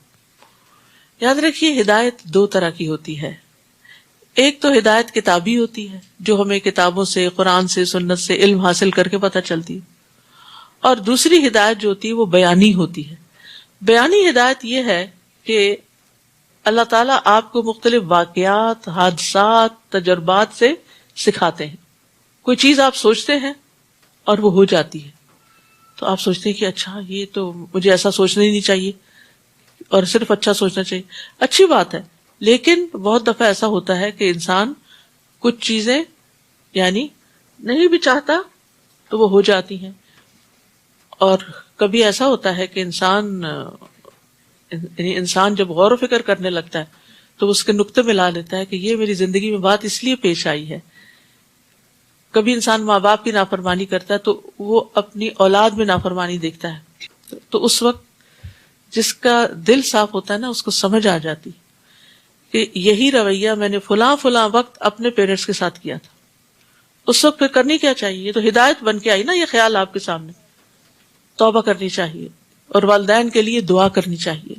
[SPEAKER 1] یاد رکھیے ہدایت دو طرح کی ہوتی ہے. ایک تو ہدایت کتابی ہوتی ہے جو ہمیں کتابوں سے، قرآن سے، سنت سے علم حاصل کر کے پتہ چلتی ہے، اور دوسری ہدایت جو ہوتی ہے وہ بیانی ہوتی ہے. بیانی ہدایت یہ ہے کہ اللہ تعالیٰ آپ کو مختلف واقعات، حادثات، تجربات سے سکھاتے ہیں. کوئی چیز آپ سوچتے ہیں اور وہ ہو جاتی ہے تو آپ سوچتے ہیں کہ اچھا یہ تو مجھے ایسا سوچنا ہی نہیں چاہیے اور صرف اچھا سوچنا چاہیے. اچھی بات ہے، لیکن بہت دفعہ ایسا ہوتا ہے کہ انسان کچھ چیزیں یعنی نہیں بھی چاہتا تو وہ ہو جاتی ہیں. اور کبھی ایسا ہوتا ہے کہ انسان جب غور و فکر کرنے لگتا ہے تو اس کے نقطے میں لا لیتا ہے کہ یہ میری زندگی میں بات اس لیے پیش آئی ہے. کبھی انسان ماں باپ کی نافرمانی کرتا ہے تو وہ اپنی اولاد میں نافرمانی دیکھتا ہے، تو اس وقت جس کا دل صاف ہوتا ہے نا اس کو سمجھ آ جاتی کہ یہی رویہ میں نے فلاں وقت اپنے پیرنٹس کے ساتھ کیا تھا. اس وقت پھر کرنی کیا چاہیے؟ تو ہدایت بن کے آئی نا یہ خیال آپ کے سامنے. توبہ کرنی چاہیے اور والدین کے لیے دعا کرنی چاہیے.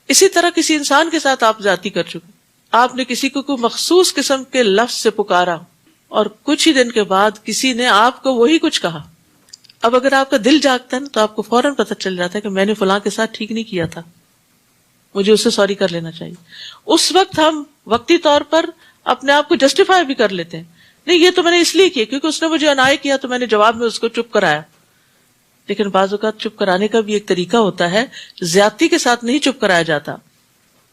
[SPEAKER 1] اسی طرح کسی انسان کے ساتھ آپ زیادتی کر چکے، آپ نے کسی کو کوئی مخصوص قسم کے لفظ سے پکارا اور کچھ ہی دن کے بعد کسی نے آپ کو وہی کچھ کہا. اب اگر آپ کا دل جاگتا ہے نا تو آپ کو فوراً پتہ چل جاتا ہے کہ میں نے فلاں کے ساتھ ٹھیک نہیں کیا تھا، مجھے اس سے سوری کر لینا چاہیے. اس وقت ہم وقتی طور پر اپنے آپ کو جسٹیفائی بھی کر لیتے ہیں، نہیں یہ تو میں نے اس لیے کیا کیونکہ اس نے مجھے انائے کیا تو میں نے جواب میں اس کو چپ کرایا. لیکن بعض اوقات چپ کرانے کا بھی ایک طریقہ ہوتا ہے، زیادتی کے ساتھ نہیں چپ کرایا جاتا.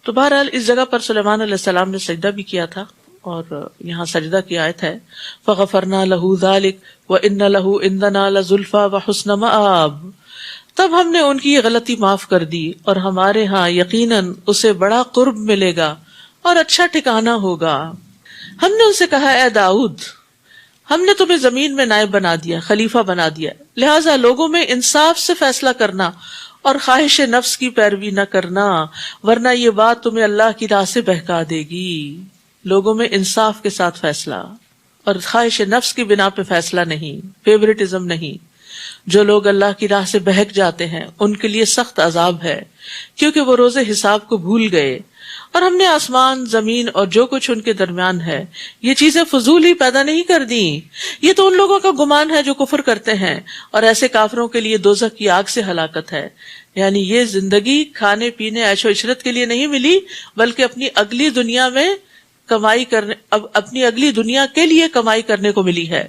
[SPEAKER 1] تو بہرحال اس جگہ پر سلیمان علیہ السلام نے سجدہ بھی کیا تھا، اور یہاں سجدہ کی آیت ہے فَغَفَرْنَا لَهُ ذَلِكَ وَإِنَّ لَهُ عِندَنَا لَزُلْفَىٰ وَحُسْنَ مَآبٍ. تب ہم نے ان کی یہ غلطی معاف کر دی اور ہمارے ہاں یقیناً اسے بڑا قرب ملے گا اور اچھا ٹھکانہ ہوگا. ہم نے ان سے کہا اے داؤد، ہم نے تمہیں زمین میں نائب بنا دیا، خلیفہ بنا دیا، لہٰذا لوگوں میں انصاف سے فیصلہ کرنا اور خواہش نفس کی پیروی نہ کرنا، ورنہ یہ بات تمہیں اللہ کی راہ سے بہکا دے گی. لوگوں میں انصاف کے ساتھ فیصلہ اور خواہش نفس کی بنا پہ فیصلہ نہیں، فیورٹزم نہیں. جو لوگ اللہ کی راہ سے بہک جاتے ہیں ان کے لیے سخت عذاب ہے، کیونکہ وہ روز حساب کو بھول گئے. اور ہم نے آسمان، زمین اور جو کچھ ان کے درمیان ہے یہ چیزیں فضول ہی پیدا نہیں کر دی. یہ تو ان لوگوں کا گمان ہے جو کفر کرتے ہیں، اور ایسے کافروں کے لیے دوزخ کی آگ سے ہلاکت ہے. یعنی یہ زندگی کھانے پینے عیش و عشرت کے لیے نہیں ملی، بلکہ اپنی اگلی دنیا میں کمائی کرنے، اپنی اگلی دنیا کے لیے کمائی کرنے کو ملی ہے.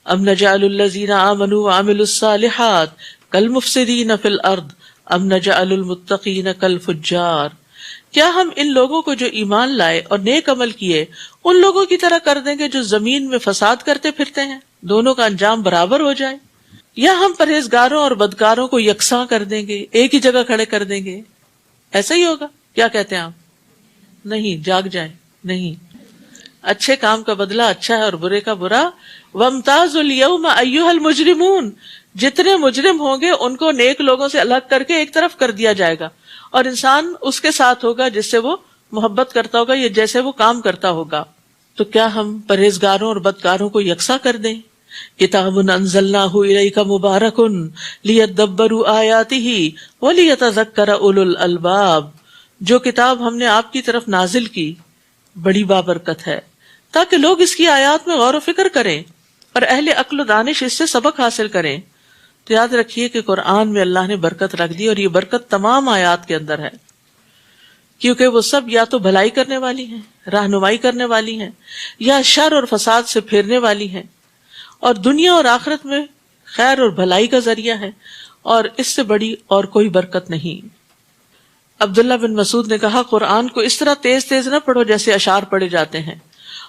[SPEAKER 1] ام نجعل الذین آمنوا وعملوا الصالحات کالمفسدین فی الارض ام نجعل المتقین کالفجار. کیا ہم ان لوگوں کو جو ایمان لائے اور نیک عمل کیے ان لوگوں کی طرح کر دیں گے جو زمین میں فساد کرتے پھرتے ہیں، دونوں کا انجام برابر ہو جائے؟ یا ہم پرہیزگاروں اور بدکاروں کو یکساں کر دیں گے، ایک ہی جگہ کھڑے کر دیں گے؟ ایسا ہی ہوگا؟ کیا کہتے ہیں آپ؟ نہیں، جاگ جائیں، نہیں، اچھے کام کا بدلہ اچھا ہے اور برے کا برا۔ وَامْتَازُوا الْيَوْمَ أَيُّهَا الْمُجْرِمُونَ، جتنے مجرم ہوں گے ان کو نیک لوگوں سے الگ کر کے ایک طرف کر دیا جائے گا، اور انسان اس کے ساتھ ہوگا جس سے وہ محبت کرتا ہوگا یا جیسے وہ کام کرتا ہوگا۔ تو کیا ہم پرہیزگاروں اور بدکاروں کو یکساں کر دیں؟ کتاب انزلناہ الیک مبارک لیدبروا آیاتہ ولیتذکر اولو الالباب، جو کتاب ہم نے آپ کی طرف نازل کی بڑی بابرکت ہے تاکہ لوگ اس کی آیات میں غور و فکر کریں اور اہل عقل و دانش اس سے سبق حاصل کریں۔ تو یاد رکھیے کہ قرآن میں اللہ نے برکت رکھ دی، اور یہ برکت تمام آیات کے اندر ہے، کیونکہ وہ سب یا تو بھلائی کرنے والی ہیں، رہنمائی کرنے والی ہیں، یا شر اور فساد سے پھیرنے والی ہیں، اور دنیا اور آخرت میں خیر اور بھلائی کا ذریعہ ہے، اور اس سے بڑی اور کوئی برکت نہیں۔ عبداللہ بن مسعود نے کہا، قرآن کو اس طرح تیز تیز نہ پڑھو جیسے اشعار پڑھے جاتے ہیں،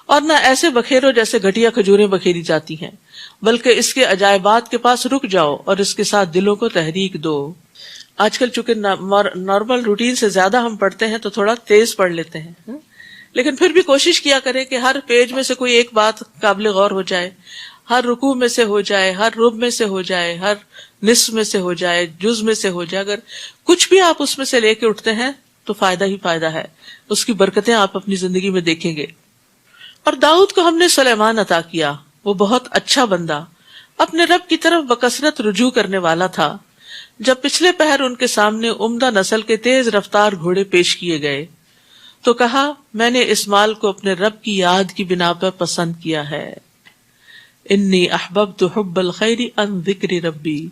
[SPEAKER 1] اور نہ ایسے بکھیرو جیسے گھٹیا کھجوریں بکھیری جاتی ہیں، بلکہ اس کے عجائبات کے پاس رک جاؤ اور اس کے ساتھ دلوں کو تحریک دو۔ آج کل چونکہ نارمل روٹین سے زیادہ ہم پڑھتے ہیں تو تھوڑا تیز پڑھ لیتے ہیں، لیکن پھر بھی کوشش کیا کریں کہ ہر پیج میں سے کوئی ایک بات قابل غور ہو جائے، ہر رکوع میں سے ہو جائے، ہر رب میں سے ہو جائے، ہر نصف میں سے ہو جائے، جز میں سے ہو جائے۔ اگر کچھ بھی آپ اس میں سے لے کے اٹھتے ہیں تو فائدہ ہی فائدہ ہے، اس کی برکتیں آپ اپنی زندگی میں دیکھیں گے۔ اور داؤد کو ہم نے سلیمان عطا کیا، وہ بہت اچھا بندہ، اپنے رب کی طرف بکثرت رجوع کرنے والا تھا۔ جب پچھلے پہر ان کے سامنے عمدہ نسل کے تیز رفتار گھوڑے پیش کیے گئے تو کہا، میں نے اس مال کو اپنے رب کی یاد کی بنا پر پسند کیا ہے۔ انی احببت حب الخیر عن ذکر ربی،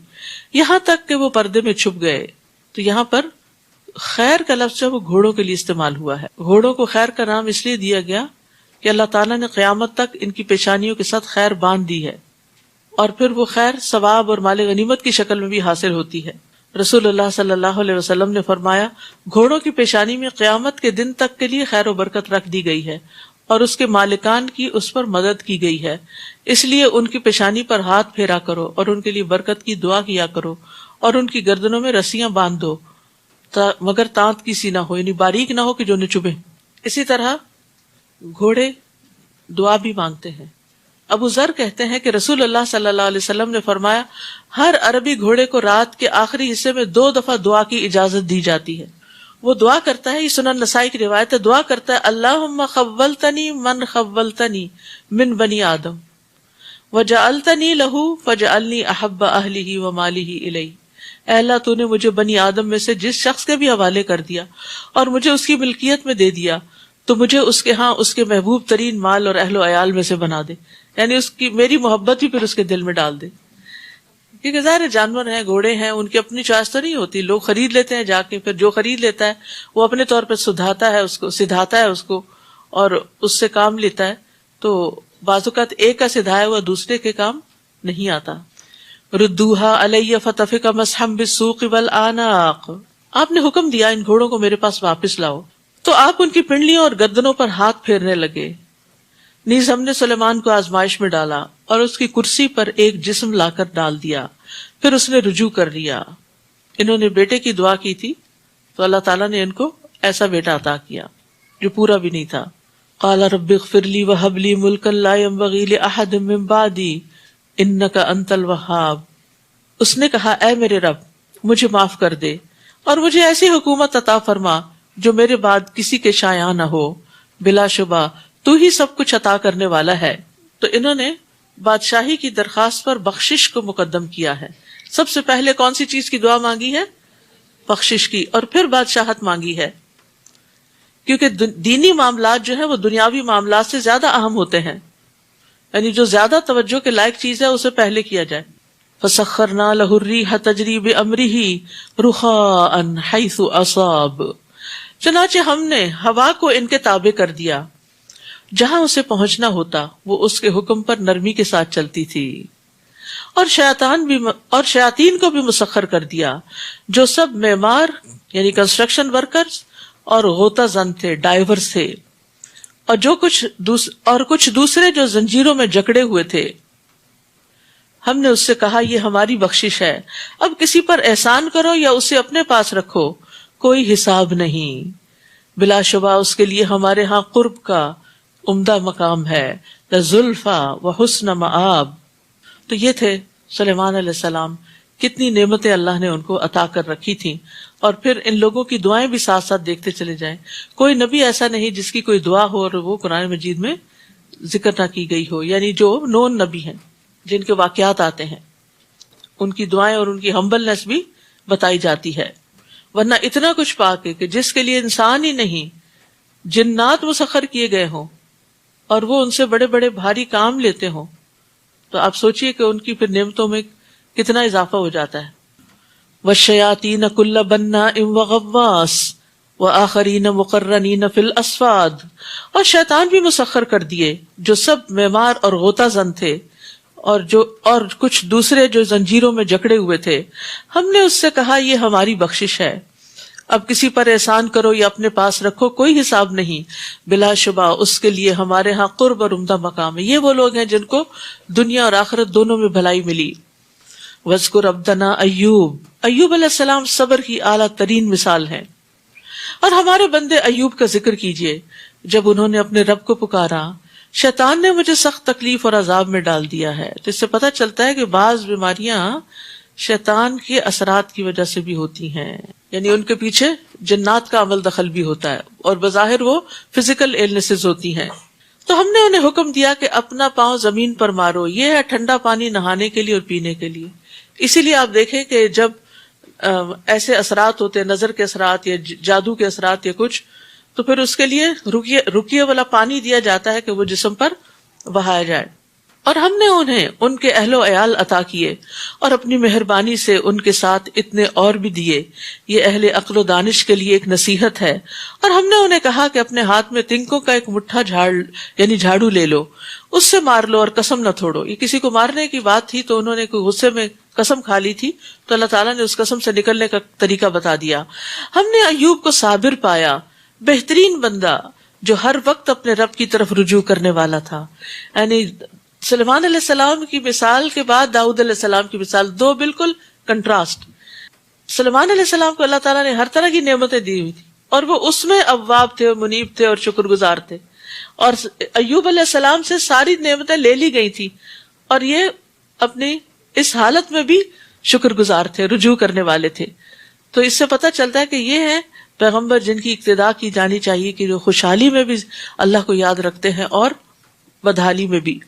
[SPEAKER 1] یہاں تک کہ وہ پردے میں چھپ گئے۔ تو یہاں پر خیر کا لفظ وہ گھوڑوں کے لیے استعمال ہوا ہے۔ گھوڑوں کو خیر کا نام اس لیے دیا گیا کہ اللہ تعالیٰ نے قیامت تک ان کی پیشانیوں کے ساتھ خیر باندھ دی ہے، اور پھر وہ خیر ثواب اور مال غنیمت کی شکل میں بھی حاصل ہوتی ہے۔ رسول اللہ صلی اللہ علیہ وسلم نے فرمایا، گھوڑوں کی پیشانی میں قیامت کے دن تک کے لیے خیر و برکت رکھ دی گئی ہے، اور اس کے مالکان کی اس پر مدد کی گئی ہے، اس لیے ان کی پیشانی پر ہاتھ پھیرا کرو اور ان کے لیے برکت کی دعا کیا کرو، اور ان کی گردنوں میں رسیاں باندھ دو مگر تانت کی سی نہ ہو، یعنی باریک نہ ہو کہ جو نہ چبھے۔ اسی طرح گھوڑے دعا بھی مانگتے ہیں۔ ابو ذر کہتے ہیں کہ رسول اللہ صلی اللہ علیہ وسلم نے فرمایا، ہر عربی گھوڑے کو رات کے آخری حصے میں 2 دفعہ دعا کی اجازت دی جاتی ہے۔ وہ دعا کرتا ہے، یہ سنن نسائی کی روایت ہے، دعا کرتا ہے، اللہم خولتنی من خولتنی من بنی آدم وجعلتنی لہ فجعلنی احب اہلہ ومالہ الی، اے اللہ تو نے مجھے بنی آدم میں سے جس شخص کے بھی حوالے کر دیا اور مجھے اس کی ملکیت میں دے دیا، تو مجھے اس کے ہاں اس کے محبوب ترین مال اور اہل و عیال میں سے بنا دے، یعنی اس کی میری محبت بھی پھر اس کے دل میں ڈال دے۔ کیونکہ ظاہر جانور ہیں، گھوڑے ہیں، ان کی اپنی چوائس تو نہیں ہوتی، لوگ خرید لیتے ہیں جا کے، پھر جو خرید لیتا ہے وہ اپنے طور پہ سدھاتا ہے اس کو اور اس سے کام لیتا ہے، تو بعض اوقات ایک کا سدھایا ہوا دوسرے کے کام نہیں آتا۔ ردوہا علیہ فتفق مسحا بالسوق والآناق، آپ نے حکم دیا ان گھوڑوں کو میرے پاس واپس لاؤ، تو آپ ان کی پنڈلیوں اور گردنوں پر ہاتھ پھیرنے لگے۔ نیز ہم نے سلیمان کو آزمائش میں ڈالا اور اس کی کرسی پر ایک جسم لا کر ڈال دیا، پھر اس نے رجوع کر لیا۔ انہوں نے بیٹے کی دعا کی تھی تو اللہ تعالیٰ نے ان کو ایسا بیٹا عطا کیا جو پورا بھی نہیں تھا۔ قال رب اغفر لی وہب لی ملکا لا ينبغی لأحد من بعدی انک انت الوہاب، اس نے کہا، اے میرے رب مجھے معاف کر دے اور مجھے ایسی حکومت عطا فرما جو میرے بعد کسی کے شایع نہ ہو، بلا شبہ تو ہی سب کچھ عطا کرنے والا ہے۔ تو انہوں نے بادشاہی کی درخواست پر بخشش کو مقدم کیا ہے۔ سب سے پہلے کون سی چیز کی دعا مانگی ہے؟ بخشش کی، اور پھر بادشاہت مانگی ہے، کیونکہ دینی معاملات جو ہے وہ دنیاوی معاملات سے زیادہ اہم ہوتے ہیں، یعنی جو زیادہ توجہ کے لائق چیز ہے اسے پہلے کیا جائے۔ فَسَخَّرْنَا لَهُ الرِّيحَ تَجْرِي بِأَمْرِهِ رُخَاءً حَيْثُ أَصَابَ، چنانچہ ہم نے ہوا کو ان کے تابع کر دیا، جہاں اسے پہنچنا ہوتا وہ اس کے حکم پر نرمی کے ساتھ چلتی تھی، اور شیاطین کو بھی مسخر کر دیا، جو سب معمار یعنی کنسٹرکشن ورکرز اور غوطہ زن تھے، ڈائیورس تھے، اور کچھ دوسرے جو زنجیروں میں جکڑے ہوئے تھے. ہم نے اس سے کہا یہ ہماری بخشش ہے، اب کسی پر احسان کرو یا اسے اپنے پاس رکھو، کوئی حساب نہیں، بلا شبہ اس کے لیے ہمارے ہاں قرب کا عمدہ مقام ہے، لزلفیٰ وحسن مآب. تو یہ تھے سلیمان علیہ السلام. کتنی نعمتیں اللہ نے ان کو عطا کر رکھی تھیں. اور پھر ان لوگوں کی دعائیں بھی ساتھ ساتھ دیکھتے چلے جائیں. کوئی نبی ایسا نہیں جس کی کوئی دعا ہو اور وہ قرآن مجید میں ذکر نہ کی گئی ہو، یعنی جو نون نبی ہیں جن کے واقعات آتے ہیں ان کی دعائیں اور ان کی ہمبلنس بھی بتائی جاتی ہے. ورنہ اتنا کچھ پا کے کہ جس کے لیے انسان ہی نہیں جنات مسخر کیے گئے ہوں اور وہ ان سے بڑے بڑے بھاری کام لیتے ہوں، تو آپ سوچئے کہ ان کی پھر نعمتوں میں کتنا اضافہ ہو جاتا ہے. وَالشَّيَاطِينَ كُلَّ بَنَّاءٍ وَغَوَّاصٍ وَآخَرِينَ مُقَرَّنِينَ فِي الْأَصْفَادِ، اور شیطان بھی مسخر کر دیے جو سب معمار اور غوطہ زن تھے، اور کچھ دوسرے جو زنجیروں میں جکڑے ہوئے تھے. ہم نے اس سے کہا یہ ہماری بخشش ہے، اب کسی پر احسان کرو یا اپنے پاس رکھو، کوئی حساب نہیں، بلا شبہ اس کے لیے ہمارے ہاں قرب اور عمدہ مقام ہے. یہ وہ لوگ ہیں جن کو دنیا اور آخرت دونوں میں بھلائی ملی. وَاذْكُرْ عَبْدَنَا ایوب علیہ السلام صبر کی اعلیٰ ترین مثال ہیں. اور ہمارے بندے ایوب کا ذکر کیجئے، جب انہوں نے اپنے رب کو پکارا، شیطان نے مجھے سخت تکلیف اور عذاب میں ڈال دیا ہے. تو اس سے پتہ چلتا ہے کہ بعض بیماریاں شیطان کے اثرات کی وجہ سے بھی ہوتی ہیں، یعنی ان کے پیچھے جنات کا عمل دخل بھی ہوتا ہے، اور بظاہر وہ فزیکل ایلنسز ہوتی ہیں. تو ہم نے انہیں حکم دیا کہ اپنا پاؤں زمین پر مارو، یہ ہے ٹھنڈا پانی نہانے کے لیے اور پینے کے لیے. اسی لیے آپ دیکھیں کہ جب ایسے اثرات ہوتے ہیں، نظر کے اثرات یا جادو کے اثرات یا کچھ، تو پھر اس کے لیے رکیے والا پانی دیا جاتا ہے کہ وہ جسم پر بہایا جائے. اور ہم نے انہیں ان کے اہل و عیال عطا کیے اور اپنی مہربانی سے ان کے ساتھ اتنے اور بھی دیے. یہ اہل عقل و دانش کے لیے ایک نصیحت ہے. اور ہم نے انہیں کہا کہ اپنے ہاتھ میں تنکوں کا ایک مٹھا جھاڑو لے لو، اس سے مار لو اور قسم نہ توڑو. یہ کسی کو مارنے کی بات تھی تو انہوں نے کوئی غصے میں قسم کھا لی تھی، تو اللہ تعالیٰ نے اس قسم سے نکلنے کا طریقہ بتا دیا. ہم نے ایوب کو صابر پایا، بہترین بندہ جو ہر وقت اپنے رب کی طرف رجوع کرنے والا تھا. یعنی سلیمان علیہ السلام کی مثال کے بعد داؤد علیہ السلام کی مثال، دو بالکل کنٹراسٹ. سلیمان علیہ السلام کو اللہ تعالیٰ نے ہر طرح کی نعمتیں دی ہوئی تھی اور وہ اس میں اواب تھے، منیب تھے اور شکر گزار تھے. اور ایوب علیہ السلام سے ساری نعمتیں لے لی گئی تھی اور یہ اپنی اس حالت میں بھی شکر گزار تھے، رجوع کرنے والے تھے. تو اس سے پتہ چلتا ہے کہ یہ ہے پیغمبر جن کی اقتداء کی جانی چاہیے، کہ جو خوشحالی میں بھی اللہ کو یاد رکھتے ہیں اور بدحالی میں بھی.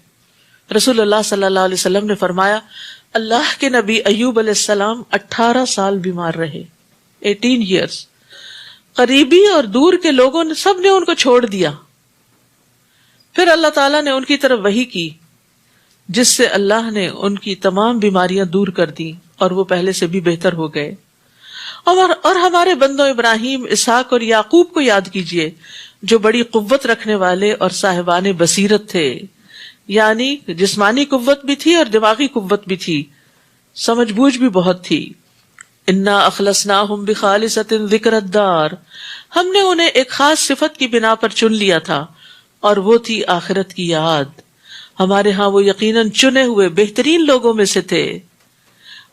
[SPEAKER 1] رسول اللہ صلی اللہ علیہ وسلم نے فرمایا اللہ کے نبی ایوب علیہ السلام 18 سال بیمار رہے، 18 years. قریبی اور دور کے لوگوں نے سب نے ان کو چھوڑ دیا. پھر اللہ تعالیٰ نے ان کی طرف وحی کی جس سے اللہ نے ان کی تمام بیماریاں دور کر دی اور وہ پہلے سے بھی بہتر ہو گئے. اور ہمارے بندوں ابراہیم، اسحاق اور یعقوب کو یاد کیجئے جو بڑی قوت رکھنے والے اور صاحبان بصیرت تھے، یعنی جسمانی قوت بھی تھی اور دماغی قوت بھی تھی، سمجھ بوجھ بھی بہت تھی. انا اخلصناہم بخالصۃ ذکر الدار، ہم نے انہیں ایک خاص صفت کی بنا پر چن لیا تھا اور وہ تھی آخرت کی یاد. ہمارے ہاں وہ یقیناً چنے ہوئے بہترین لوگوں میں سے تھے.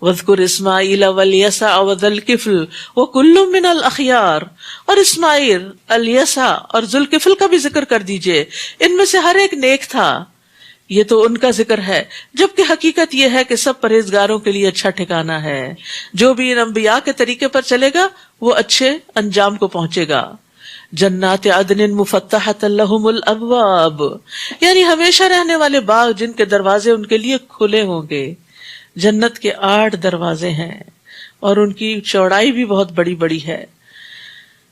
[SPEAKER 1] وَاذْكُرْ إِسْمَاعِيلَ وَالْيَسَعَ وَذَا الْكِفْلِ وَكُلٌّ مِّنَ الْأَخْيَارِ، اور اسماعیل، الیسع اور ذوالکفل کا بھی ذکر کر دیجئے، ان میں سے ہر ایک نیک تھا. یہ تو ان کا ذکر ہے، جبکہ حقیقت یہ ہے کہ سب پرہیزگاروں کے لیے اچھا ٹھکانہ ہے. جو بھی ان انبیاء کے طریقے پر چلے گا وہ اچھے انجام کو پہنچے گا. جنات عدن مفتحۃ لہم الابواب، یعنی ہمیشہ رہنے والے باغ جن کے دروازے ان کے لیے کھلے ہوں گے. جنت کے 8 دروازے ہیں اور ان کی چوڑائی بھی بہت بڑی بڑی ہے.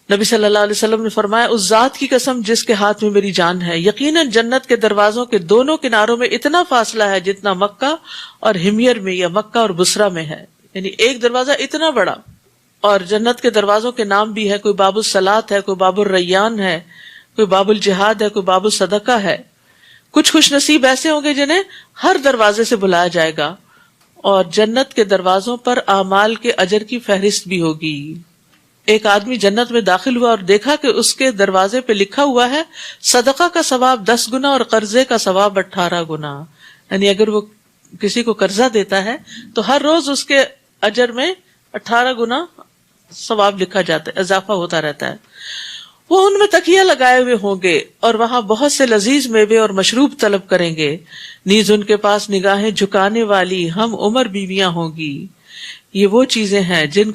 [SPEAKER 1] نبی صلی اللہ علیہ وسلم نے فرمایا اس ذات کی قسم جس کے ہاتھ میں میری جان ہے، یقیناً جنت کے دروازوں کے دونوں کناروں میں اتنا فاصلہ ہے جتنا مکہ اور ہمیر میں یا مکہ اور بصرہ میں ہے. یعنی ایک دروازہ اتنا بڑا. اور جنت کے دروازوں کے نام بھی ہے، کوئی باب الصلاۃ ہے، کوئی باب الریان ہے، کوئی باب الجہاد ہے، کوئی باب الصدقہ ہے. کچھ خوش نصیب ایسے ہوں گے جنہیں ہر دروازے سے بلایا جائے گا، اور جنت کے دروازوں پر اعمال کے اجر کی فہرست بھی ہوگی. ایک آدمی جنت میں داخل ہوا اور دیکھا کہ اس کے دروازے پہ لکھا ہوا ہے صدقہ کا ثواب 10 گنا اور قرضے کا ثواب 18 گنا. یعنی اگر وہ کسی کو قرضہ دیتا ہے تو ہر روز اس کے اجر میں 18 گنا ثواب لکھا جاتا ہے، اضافہ ہوتا رہتا ہے. وہ ان میں تکیہ لگائے ہوئے ہوں گے اور وہاں بہت سے لذیذ میوے اور مشروب طلب کریں گے. نیز ان کے پاس نگاہیں جھکانے والی ہم عمر بیویاں ہوں گی. یہ وہ چیزیں ہیں جن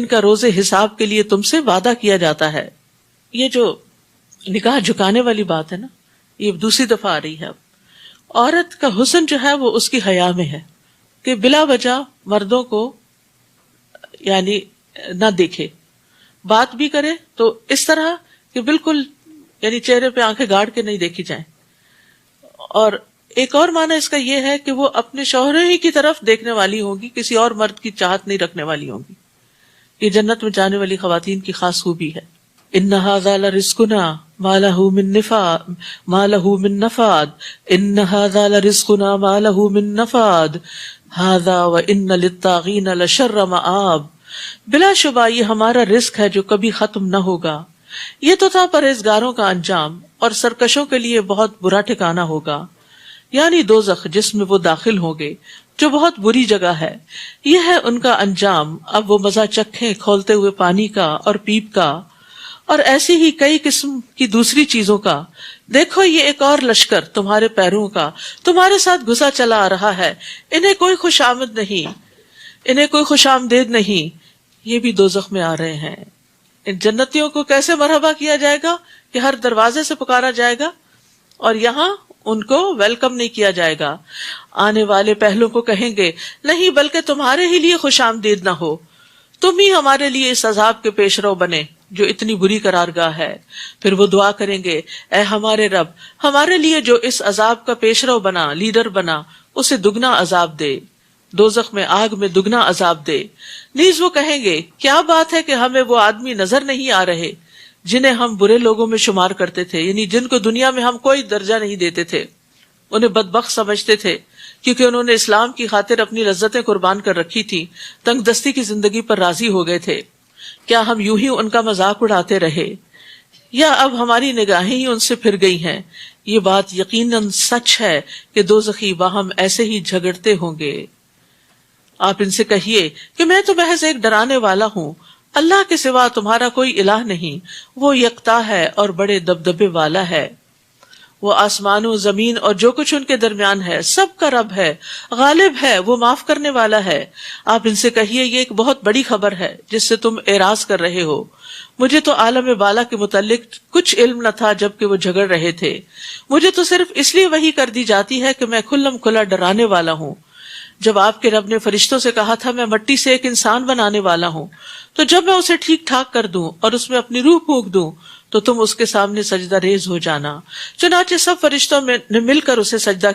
[SPEAKER 1] کا روز حساب کے لیے تم سے وعدہ کیا جاتا ہے. یہ جو نگاہ جھکانے والی بات ہے نا، یہ دوسری دفعہ آ رہی ہے. اب عورت کا حسن جو ہے وہ اس کی حیا میں ہے کہ بلا وجہ مردوں کو یعنی نہ دیکھے، بات بھی کرے تو اس طرح کہ بالکل یعنی چہرے پہ آنکھیں گاڑ کے نہیں دیکھی جائیں. اور ایک اور معنی اس کا یہ ہے کہ وہ اپنے شوہر ہی کی طرف دیکھنے والی ہوگی، کسی اور مرد کی چاہت نہیں رکھنے والی ہوگی. یہ جنت میں جانے والی خواتین کی خاص خوبی ہے. ان ھذا لرزقنا ما له من نفاد ان ھذا لرزقنا ما له من نفاد ھذا وان للطاغین لشر مآب. بلا شبہ یہ ہمارا رزق ہے جو کبھی ختم نہ ہوگا. یہ تو تھا پرہیزگاروں کا انجام اور سرکشوں کے لیے بہت برا ٹھکانہ ہوگا، یعنی دوزخ جس میں وہ داخل ہوں گے، جو بہت بری جگہ ہے. یہ ہے ان کا انجام. اب وہ مزہ چکھیں کھولتے ہوئے پانی کا اور پیپ کا اور ایسی ہی کئی قسم کی دوسری چیزوں کا. دیکھو یہ ایک اور لشکر تمہارے پیروں کا تمہارے ساتھ گھسا چلا آ رہا ہے. انہیں کوئی خوش آمد نہیں، انہیں کوئی خوش آمدید نہیں. یہ بھی دوزخ میں آ رہے ہیں. ان جنتیوں کو کیسے مرحبا کیا جائے گا کہ ہر دروازے سے پکارا جائے گا اور یہاں ان کو ویلکم نہیں کیا جائے گا. آنے والے پہلوں کو کہیں گے نہیں بلکہ تمہارے ہی لیے خوش آمدید نہ ہو، تم ہی ہمارے لیے اس عذاب کے پیش رو بنے جو اتنی بری قرارگاہ ہے. پھر وہ دعا کریں گے اے ہمارے رب، ہمارے لیے جو اس عذاب کا پیش رو بنا، لیڈر بنا، اسے دگنا عذاب دے، دوزخ میں آگ میں دگنا عذاب دے. نیز وہ کہیں گے کیا بات ہے کہ ہمیں وہ آدمی نظر نہیں آ رہے جنہیں ہم برے لوگوں میں شمار کرتے تھے، یعنی جن کو دنیا میں ہم کوئی درجہ نہیں دیتے تھے، انہیں بدبخت سمجھتے تھے کیونکہ انہوں نے اسلام کی خاطر اپنی لذتیں قربان کر رکھی تھی، تنگ دستی کی زندگی پر راضی ہو گئے تھے. کیا ہم یوں ہی ان کا مذاق اڑاتے رہے یا اب ہماری نگاہیں ہی ان سے پھر گئی ہیں؟ یہ بات یقیناً سچ ہے کہ دوزخی باہم ایسے ہی جھگڑتے ہوں گے. آپ ان سے کہیے کہ میں تو محض ایک ڈرانے والا ہوں، اللہ کے سوا تمہارا کوئی الہ نہیں، وہ یکتا ہے اور بڑے دبدبے والا ہے. وہ آسمانوں زمین اور جو کچھ ان کے درمیان ہے سب کا رب ہے، غالب ہے، وہ معاف کرنے والا ہے. آپ ان سے کہیے یہ ایک بہت بڑی خبر ہے جس سے تم اعراض کر رہے ہو. مجھے تو عالم بالا کے متعلق کچھ علم نہ تھا جبکہ وہ جھگڑ رہے تھے. مجھے تو صرف اس لیے وحی کر دی جاتی ہے کہ میں کھلم کھلا ڈرانے والا ہوں. جب آپ کے رب نے فرشتوں سے کہا تھا میں مٹی سے ایک انسان بنانے والا ہوں، تو جب میں اسے ٹھیک ٹھاک کر دوں اور اس میں اپنی روح پھونک دوں تو تم اس کے سامنے سجدہ ریز ہو جانا. چنانچہ سب فرشتوں نے مل کر اسے سجدہ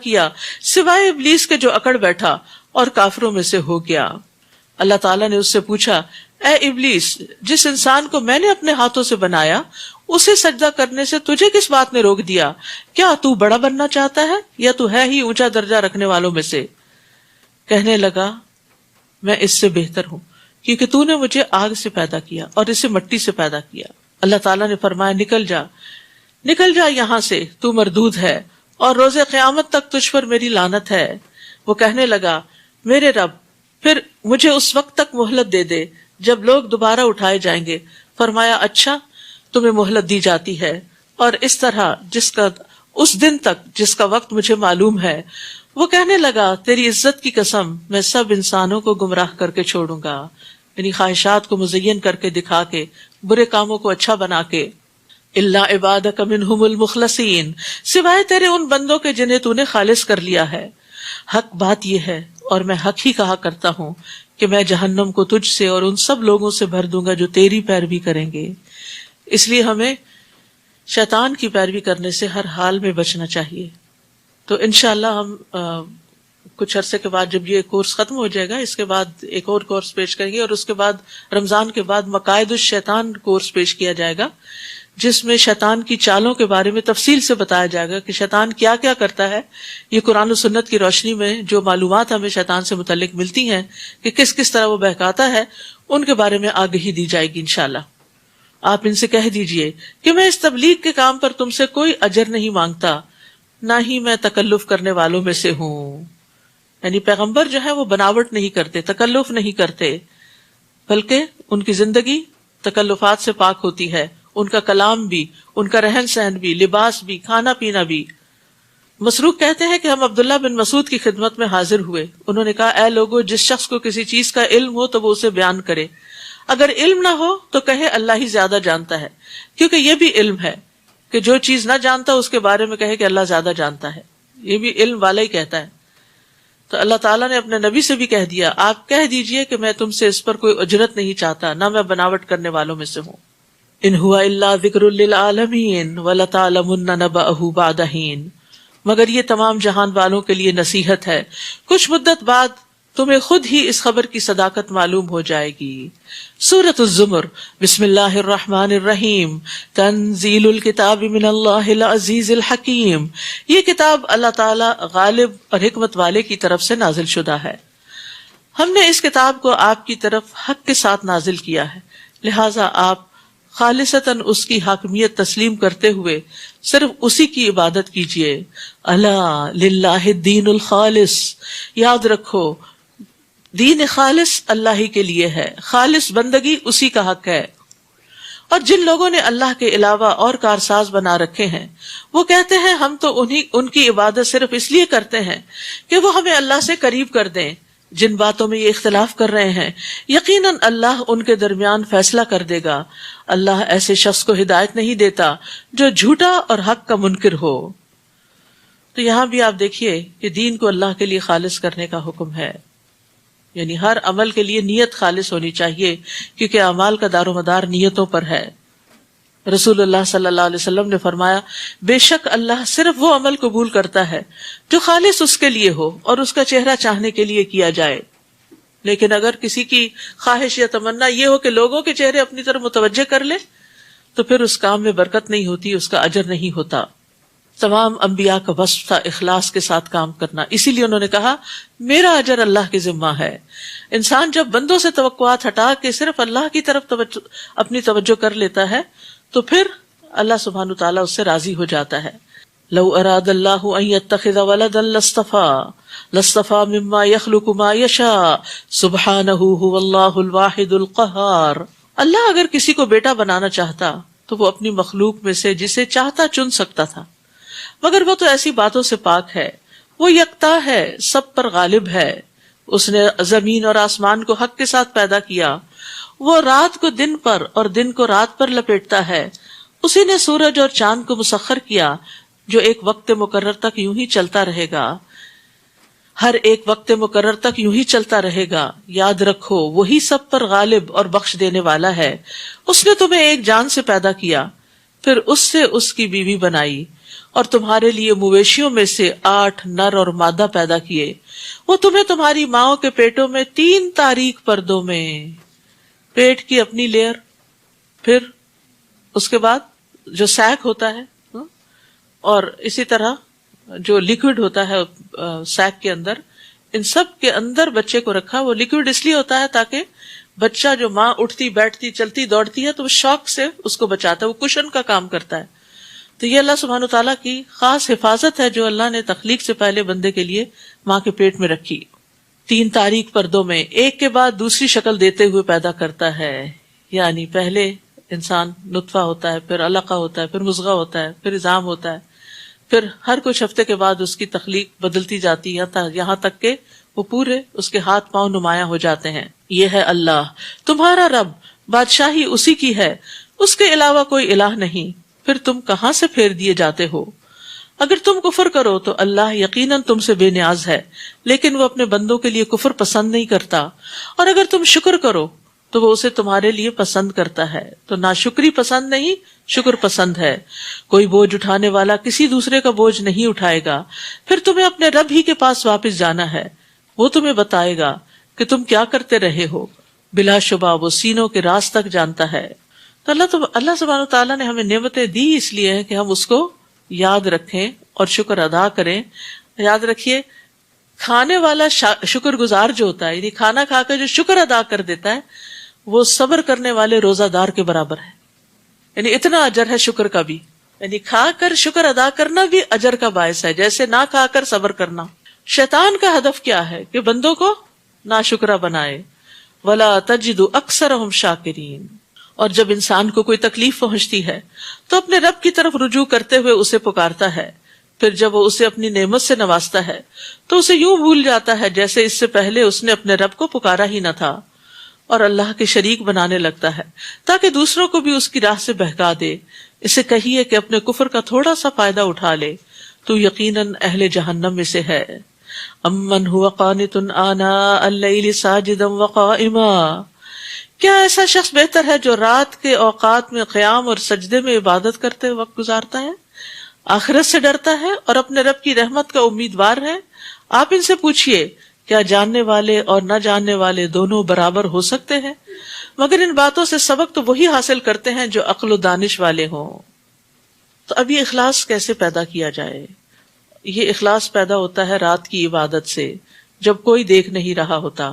[SPEAKER 1] کیا سوائے ابلیس کے جو اکڑ بیٹھا اور کافروں میں سے ہو گیا. اللہ تعالیٰ نے اس سے پوچھا اے ابلیس، جس انسان کو میں نے اپنے ہاتھوں سے بنایا اسے سجدہ کرنے سے تجھے کس بات نے روک دیا؟ کیا تو بڑا بننا چاہتا ہے یا تو ہے ہی اونچا درجہ رکھنے والوں میں سے؟ کہنے لگا میں اس سے بہتر ہوں کیونکہ تو نے مجھے آگ سے پیدا کیا اور اسے مٹی سے پیدا کیا. اللہ تعالیٰ نے فرمایا نکل جا یہاں سے، تو مردود ہے اور روز قیامت تک تجھ پر میری لعنت ہے. وہ کہنے لگا میرے رب پھر مجھے اس وقت تک مہلت دے دے جب لوگ دوبارہ اٹھائے جائیں گے. فرمایا اچھا تمہیں مہلت دی جاتی ہے، اور اس طرح اس دن تک جس کا وقت مجھے معلوم ہے. وہ کہنے لگا تیری عزت کی قسم میں سب انسانوں کو گمراہ کر کے چھوڑوں گا، یعنی خواہشات کو مزین کر کے دکھا کے، برے کاموں کو اچھا بنا کے. الا عبادک منہم المخلصین، سوائے تیرے ان بندوں کے جنہیں تو نے خالص کر لیا ہے. حق بات یہ ہے اور میں حق ہی کہا کرتا ہوں کہ میں جہنم کو تجھ سے اور ان سب لوگوں سے بھر دوں گا جو تیری پیروی کریں گے. اس لیے ہمیں شیطان کی پیروی کرنے سے ہر حال میں بچنا چاہیے. تو انشاءاللہ ہم کچھ عرصے کے بعد جب یہ کورس ختم ہو جائے گا اس کے بعد ایک اور کورس پیش کریں گے، اور اس کے بعد رمضان کے بعد مقاعد الشیطان کورس پیش کیا جائے گا جس میں شیطان کی چالوں کے بارے میں تفصیل سے بتایا جائے گا کہ شیطان کیا کیا کرتا ہے. یہ قرآن و سنت کی روشنی میں جو معلومات ہمیں شیطان سے متعلق ملتی ہیں کہ کس کس طرح وہ بہکاتا ہے، ان کے بارے میں آگہی دی جائے گی انشاءاللہ. آپ ان سے کہہ دیجئے کہ میں اس تبلیغ کے کام پر تم سے کوئی اجر نہیں مانگتا، نہ ہی میں تکلف کرنے والوں میں سے ہوں. یعنی پیغمبر جو ہے وہ بناوٹ نہیں کرتے، تکلف نہیں کرتے، بلکہ ان کی زندگی تکلفات سے پاک ہوتی ہے، ان کا کلام بھی، ان کا رہن سہن بھی، لباس بھی، کھانا پینا بھی. مسروق کہتے ہیں کہ ہم عبداللہ بن مسعود کی خدمت میں حاضر ہوئے. انہوں نے کہا، اے لوگو، جس شخص کو کسی چیز کا علم ہو تو وہ اسے بیان کرے، اگر علم نہ ہو تو کہے اللہ ہی زیادہ جانتا ہے، کیونکہ یہ بھی علم ہے کہ جو چیز نہ جانتا اس کے بارے میں کہے کہ اللہ زیادہ جانتا ہے، یہ بھی علم والا ہی کہتا ہے. تو اللہ تعالیٰ نے اپنے نبی سے بھی کہہ دیا، آپ کہہ دیجئے کہ میں تم سے اس پر کوئی اجرت نہیں چاہتا، نہ میں بناوٹ کرنے والوں میں سے ہوں. ان ہوا الا ذکر للعالمین ولتعلمن نبأہ بعد حین، مگر یہ تمام جہان والوں کے لیے نصیحت ہے، کچھ مدت بعد تمہیں خود ہی اس خبر کی صداقت معلوم ہو جائے گی. سورۃ الزمر. بسم اللہ الرحمن الرحیم. تنزیل الکتاب من اللہ العزیز الحکیم. یہ کتاب اللہ تعالی غالب اور حکمت والے کی طرف سے نازل شدہ ہے. ہم نے اس کتاب کو آپ کی طرف حق کے ساتھ نازل کیا ہے، لہٰذا آپ خالصتاً اس کی حاکمیت تسلیم کرتے ہوئے صرف اسی کی عبادت کیجیے. الا للہ الدین الخالص. یاد رکھو، دین خالص اللہ ہی کے لیے ہے، خالص بندگی اسی کا حق ہے. اور جن لوگوں نے اللہ کے علاوہ اور کارساز بنا رکھے ہیں وہ کہتے ہیں ہم تو ان کی عبادت صرف اس لیے کرتے ہیں کہ وہ ہمیں اللہ سے قریب کر دیں. جن باتوں میں یہ اختلاف کر رہے ہیں یقیناً اللہ ان کے درمیان فیصلہ کر دے گا. اللہ ایسے شخص کو ہدایت نہیں دیتا جو جھوٹا اور حق کا منکر ہو. تو یہاں بھی آپ دیکھیے کہ دین کو اللہ کے لیے خالص کرنے کا حکم ہے، یعنی ہر عمل کے لیے نیت خالص ہونی چاہیے، کیونکہ اعمال کا دار و مدار نیتوں پر ہے. رسول اللہ صلی اللہ علیہ وسلم نے فرمایا، بے شک اللہ صرف وہ عمل قبول کرتا ہے جو خالص اس کے لیے ہو اور اس کا چہرہ چاہنے کے لیے کیا جائے. لیکن اگر کسی کی خواہش یا تمنا یہ ہو کہ لوگوں کے چہرے اپنی طرف متوجہ کر لے تو پھر اس کام میں برکت نہیں ہوتی، اس کا اجر نہیں ہوتا. تمام انبیاء کا وصف تھا اخلاص کے ساتھ کام کرنا، اسی لیے انہوں نے کہا میرا اجر اللہ کے ذمہ ہے. انسان جب بندوں سے توقعات ہٹا کے صرف اللہ کی طرف اپنی توجہ کر لیتا ہے تو پھر اللہ سبحانہ تعالیٰ اس سے راضی ہو جاتا ہے. لو اراد اللہ ان یتخذ ولدا لاصطفى مما يخلق ما يشاء سبحانہ هو اللہ الواحد القہار. اللہ اگر کسی کو بیٹا بنانا چاہتا تو وہ اپنی مخلوق میں سے جسے چاہتا چن سکتا تھا، مگر وہ تو ایسی باتوں سے پاک ہے، وہ یکتا ہے، سب پر غالب ہے. اس نے زمین اور آسمان کو حق کے ساتھ پیدا کیا، وہ رات کو دن پر اور دن کو رات پر لپیٹتا ہے. اسی نے سورج اور چاند کو مسخر کیا جو ایک وقت مقرر تک یوں ہی چلتا رہے گا، ہر ایک وقت مقرر تک یوں ہی چلتا رہے گا. یاد رکھو وہی سب پر غالب اور بخش دینے والا ہے. اس نے تمہیں ایک جان سے پیدا کیا، پھر اس سے اس کی بیوی بنائی اور تمہارے لیے مویشیوں میں سے 8 نر اور مادہ پیدا کیے. وہ تمہیں تمہاری ماؤں کے پیٹوں میں 3 تاریک پردوں میں، پیٹ کی اپنی لیئر، پھر اس کے بعد جو سیک ہوتا ہے اور اسی طرح جو لیکوڈ ہوتا ہے سیک کے اندر، ان سب کے اندر بچے کو رکھا. وہ لیکوڈ اس لیے ہوتا ہے تاکہ بچہ جو ماں اٹھتی بیٹھتی چلتی دوڑتی ہے تو وہ شوق سے اس کو بچاتا ہے، وہ کشن کا کام کرتا ہے. تو یہ اللہ سبحانہ تعالیٰ کی خاص حفاظت ہے جو اللہ نے تخلیق سے پہلے بندے کے لیے ماں کے پیٹ میں رکھی. 3 تاریک پردوں میں ایک کے بعد دوسری شکل دیتے ہوئے پیدا کرتا ہے. یعنی پہلے انسان نطفہ ہوتا ہے، پھر علقہ ہوتا ہے، پھر مضغہ ہوتا ہے، پھر عظام ہوتا ہے، پھر ہر کچھ ہفتے کے بعد اس کی تخلیق بدلتی جاتی ہے یہاں تک کہ وہ پورے اس کے ہاتھ پاؤں نمایاں ہو جاتے ہیں. یہ ہے اللہ تمہارا رب، بادشاہی اسی کی ہے، اس کے علاوہ کوئی الہ نہیں. پھر تم کہاں سے پھیر دیے جاتے ہو؟ اگر تم کفر کرو تو اللہ یقیناً تم سے بے نیاز ہے، لیکن وہ اپنے بندوں کے لیے کفر پسند نہیں کرتا. اور اگر تم شکر کرو تو وہ اسے تمہارے لیے پسند کرتا ہے. تو ناشکری پسند نہیں، شکر پسند ہے. کوئی بوجھ اٹھانے والا کسی دوسرے کا بوجھ نہیں اٹھائے گا. پھر تمہیں اپنے رب ہی کے پاس واپس جانا ہے، وہ تمہیں بتائے گا کہ تم کیا کرتے رہے ہو. بلا شبہ وہ سینوں کے راز تک جانتا ہے. تو اللہ سبحانہ وتعالیٰ نے ہمیں نعمتیں دی اس لیے ہے کہ ہم اس کو یاد رکھیں اور شکر ادا کریں. یاد رکھیے کھانے والا شکر گزار جو ہوتا ہے، یعنی کھانا کھا کر جو شکر ادا کر دیتا ہے، وہ صبر کرنے والے روزہ دار کے برابر ہے. یعنی اتنا اجر ہے شکر کا بھی. یعنی کھا کر شکر ادا کرنا بھی اجر کا باعث ہے، جیسے نہ کھا کر صبر کرنا. شیطان کا ہدف کیا ہے کہ بندوں کو ناشکرا بنائے. وَلَا تَجِدُ أَكْثَرَهُمْ شَاكِرِينَ. اور جب انسان کو کوئی تکلیف پہنچتی ہے تو اپنے رب کی طرف رجوع کرتے ہوئے اسے پکارتا ہے. پھر جب وہ اسے اپنی نعمت سے نوازتا ہے تو اسے یوں بھول جاتا ہے جیسے اس سے پہلے اس نے اپنے رب کو پکارا ہی نہ تھا، اور اللہ کے شریک بنانے لگتا ہے تاکہ دوسروں کو بھی اس کی راہ سے بہکا دے. اسے کہیے کہ اپنے کفر کا تھوڑا سا فائدہ اٹھا لے، تو یقیناً اہل جہنم میں سے ہے. امن هو قانت آناء اللیل ساجدا وقائما. کیا ایسا شخص بہتر ہے جو رات کے اوقات میں قیام اور سجدے میں عبادت کرتے وقت گزارتا ہے، آخرت سے ڈرتا ہے اور اپنے رب کی رحمت کا امیدوار ہے؟ آپ ان سے پوچھئے کیا جاننے والے اور نہ جاننے والے دونوں برابر ہو سکتے ہیں؟ مگر ان باتوں سے سبق تو وہی حاصل کرتے ہیں جو عقل و دانش والے ہوں. تو اب یہ اخلاص کیسے پیدا کیا جائے؟ یہ اخلاص پیدا ہوتا ہے رات کی عبادت سے، جب کوئی دیکھ نہیں رہا ہوتا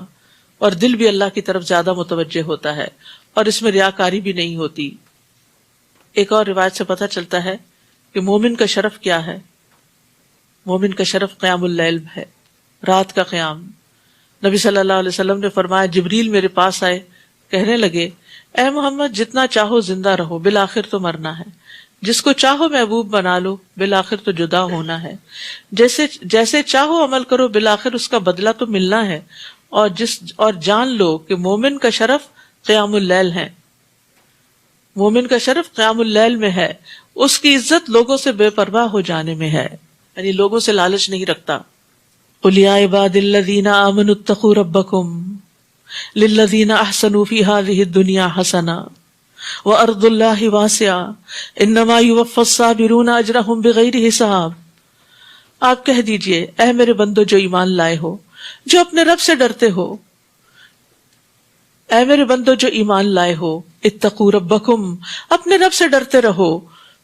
[SPEAKER 1] اور دل بھی اللہ کی طرف زیادہ متوجہ ہوتا ہے اور اس میں ریاکاری بھی نہیں ہوتی. ایک اور روایت سے پتہ چلتا ہے کہ مومن کا شرف کیا ہے. مومن کا شرف قیام اللیل ہے، رات کا قیام. نبی صلی اللہ علیہ وسلم نے فرمایا جبریل میرے پاس آئے، کہنے لگے اے محمد جتنا چاہو زندہ رہو، بالآخر تو مرنا ہے. جس کو چاہو محبوب بنا لو، بالآخر تو جدا ہونا ہے. جیسے چاہو عمل کرو، بالآخر اس کا بدلہ تو ملنا ہے. اور جان لو کہ مومن کا شرف قیام اللیل ہے. مومن کا شرف قیام اللیل میں ہے. اس کی عزت لوگوں سے بے پرواہ ہو جانے میں ہے، یعنی لوگوں سے لالچ نہیں رکھتا. قُلْ يَا عِبَادِ الَّذِينَ آمَنُوا اتَّقُوا رَبَّكُمْ لِلَّذِينَ أَحْسَنُوا فِي هَذِهِ الدُّنْيَا حَسَنَةٌ وَأَرْضُ اللَّهِ وَاسِعَةٌ إِنَّمَا يُوَفَّى الصَّابِرُونَ أَجْرَهُمْ بِغَيْرِ حِسَابٍ. آپ کہہ دیجئے اے میرے بندو جو ایمان لائے ہو، جو اپنے رب سے ڈرتے ہو، اے میرے بندو جو ایمان لائے ہو، اتقوا ربکم، اپنے رب سے ڈرتے رہو.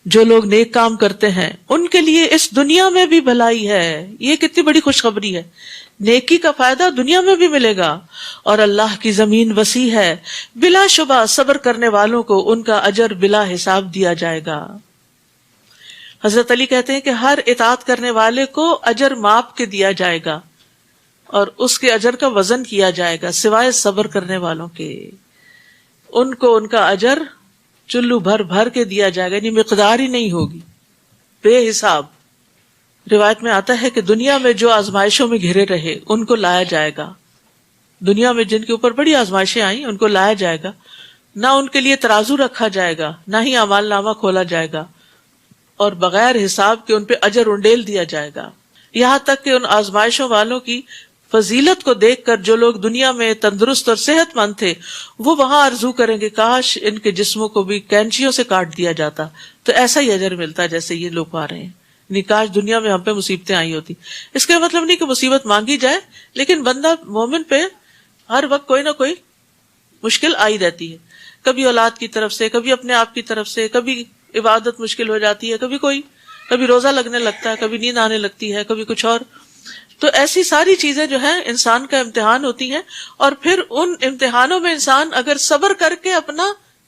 [SPEAKER 1] جو لوگ نیک کام کرتے ہیں ان کے لیے اس دنیا میں بھی بھلائی ہے. یہ کتنی بڑی خوشخبری ہے. نیکی کا فائدہ دنیا میں بھی ملے گا، اور اللہ کی زمین وسیع ہے، بلا شبہ صبر کرنے والوں کو ان کا اجر بلا حساب دیا جائے گا. حضرت علی کہتے ہیں کہ ہر اطاعت کرنے والے کو اجر ماپ کے دیا جائے گا اور اس کے اجر کا وزن کیا جائے گا، سوائے صبر کرنے والوں کے. ان کو ان کا اجر چلو بھر بھر کے دیا جائے گا، یعنی مقدار ہی نہیں ہوگی، بے حساب. روایت میں آتا ہے کہ دنیا میں جو آزمائشوں میں گھرے رہے ان کو لایا جائے گا. دنیا میں جن کے اوپر بڑی آزمائشیں آئیں ان کو لایا جائے گا، نہ ان کے لیے ترازو رکھا جائے گا، نہ ہی اعمال نامہ کھولا جائے گا، اور بغیر حساب کے ان پہ اجر انڈیل دیا جائے گا. یہاں تک کہ ان آزمائشوں والوں کی فضیلت کو دیکھ کر جو لوگ دنیا میں تندرست اور صحت مند تھے وہ وہاں آرزو کریں گے کاش ان کے جسموں کو بھی کینچیوں سے کاٹ دیا جاتا تو ایسا ہی اجر ملتا جیسے یہ لوگ پا رہے ہیں. یعنی کاش دنیا میں ہم پہ مصیبتیں آئی ہوتی. اس کا مطلب نہیں کہ مصیبت مانگی جائے، لیکن بندہ مومن پہ ہر وقت کوئی نہ کوئی مشکل آئی رہتی ہے. کبھی اولاد کی طرف سے، کبھی اپنے آپ کی طرف سے، کبھی عبادت مشکل ہو جاتی ہے، کبھی روزہ لگنے لگتا ہے، کبھی نیند آنے لگتی ہے، کبھی کچھ اور. تو ایسی ساری چیزیں جو ہیں انسان کا امتحان ہوتی ہیں، اور پھر ان امتحانوں میں انسان اگر صبر کر کے اپنا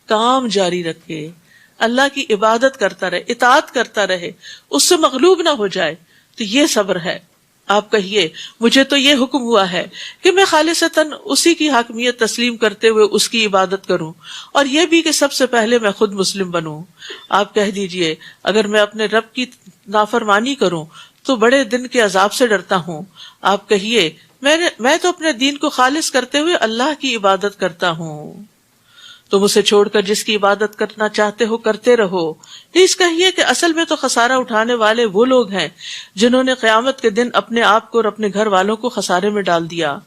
[SPEAKER 1] کام جاری رکھے، اللہ کی عبادت کرتا رہے، اطاعت کرتا رہے، اس سے مغلوب نہ ہو جائے، تو یہ صبر ہے. آپ کہیے مجھے تو یہ حکم ہوا ہے کہ میں خالصتاً اسی کی حاکمیت تسلیم کرتے ہوئے اس کی عبادت کروں، اور یہ بھی کہ سب سے پہلے میں خود مسلم بنوں. آپ کہہ دیجئے اگر میں اپنے رب کی نافرمانی کروں تو بڑے دن کے عذاب سے ڈرتا ہوں. آپ کہیے میں تو اپنے دین کو خالص کرتے ہوئے اللہ کی عبادت کرتا ہوں. تم اسے چھوڑ کر جس کی عبادت کرنا چاہتے ہو کرتے رہو. پلیز کہیے کہ اصل میں تو خسارہ اٹھانے والے وہ لوگ ہیں جنہوں نے قیامت کے دن اپنے آپ کو اور اپنے گھر والوں کو خسارے میں ڈال دیا.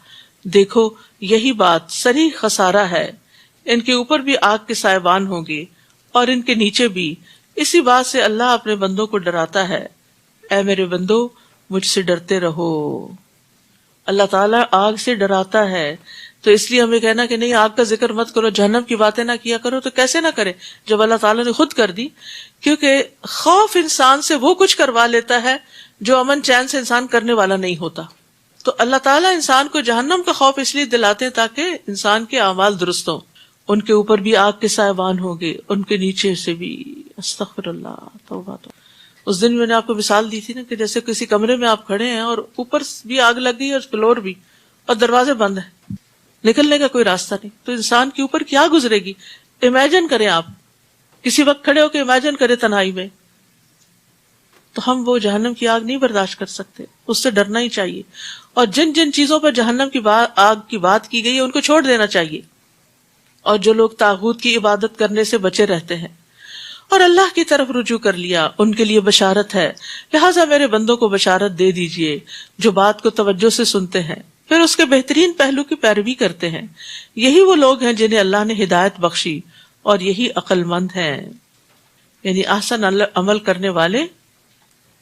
[SPEAKER 1] دیکھو یہی بات صریح خسارہ ہے. ان کے اوپر بھی آگ کے سائبان ہوں گے اور ان کے نیچے بھی. اسی بات سے اللہ اپنے بندوں کو ڈراتا ہے، اے میرے بندو مجھ سے ڈرتے رہو. اللہ تعالیٰ آگ سے ڈراتا ہے تو اس لیے ہمیں کہنا کہ نہیں آگ کا ذکر مت کرو، جہنم کی باتیں نہ کیا کرو، تو کیسے نہ کرے جب اللہ تعالیٰ نے خود کر دی؟ کیونکہ خوف انسان سے وہ کچھ کروا لیتا ہے جو امن چین سے انسان کرنے والا نہیں ہوتا. تو اللہ تعالیٰ انسان کو جہنم کا خوف اس لیے دلاتے ہیں تاکہ انسان کے اعمال درست ہوں. ان کے اوپر بھی آگ کے سائبان ہوں گے، ان کے نیچے سے بھی. استغفر اللہ، توبہ. اس دن میں نے آپ کو مثال دی تھی نا کہ جیسے کسی کمرے میں آپ کھڑے ہیں اور اوپر بھی آگ لگ گئی اور فلور بھی، اور دروازے بند ہیں، نکلنے کا کوئی راستہ نہیں، تو انسان کے اوپر کیا گزرے گی؟ امیجن کریں، آپ کسی وقت کھڑے ہو کے امیجن کریں تنہائی میں. تو ہم وہ جہنم کی آگ نہیں برداشت کر سکتے، اس سے ڈرنا ہی چاہیے. اور جن جن چیزوں پر جہنم کی آگ کی بات کی گئی ہے ان کو چھوڑ دینا چاہیے. اور جو لوگ طاغوت کی عبادت کرنے سے بچے رہتے ہیں اور اللہ کی طرف رجوع کر لیا، ان کے لیے بشارت ہے. لہٰذا میرے بندوں کو بشارت دے دیجئے جو بات کو توجہ سے سنتے ہیں پھر اس کے بہترین پہلو کی پیروی کرتے ہیں. یہی وہ لوگ ہیں جنہیں اللہ نے ہدایت بخشی اور یہی عقل مند ہیں. یعنی احسن عمل کرنے والے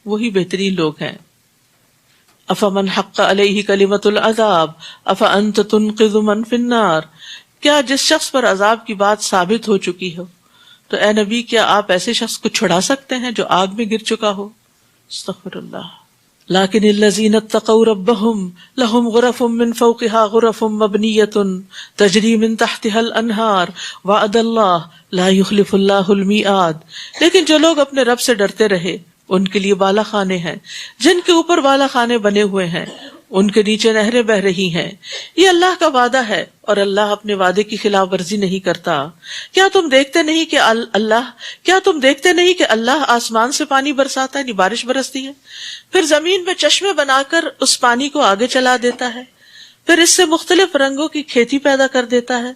[SPEAKER 1] وہی بہترین لوگ ہیں. افمن حق علیہ کلمۃ العذاب افانت تنقذ من فی النار، کیا جس شخص پر عذاب کی بات ثابت ہو چکی ہو تو اے نبی کیا آپ ایسے شخص کو چھڑا سکتے ہیں جو آگ میں گر چکا ہو؟ استغفر اللہ. لیکن الذین اتقوا ربهم لهم غرف من فوقها غرف مبنیۃ تجری من تحتها الانہار وعد اللہ لا یخلف اللہ المیعاد. لیکن جو لوگ اپنے رب سے ڈرتے رہے ان کے لیے بالا خانے ہیں جن کے اوپر بالا خانے بنے ہوئے ہیں، ان کے نیچے نہریں بہ رہی ہیں. یہ اللہ کا وعدہ ہے اور اللہ اپنے وعدے کی خلاف ورزی نہیں کرتا. کیا تم دیکھتے نہیں کہ اللہ آسمان سے پانی برساتا ہے، بارش برستی ہے، پھر زمین میں چشمے بنا کر اس پانی کو آگے چلا دیتا ہے، پھر اس سے مختلف رنگوں کی کھیتی پیدا کر دیتا ہے،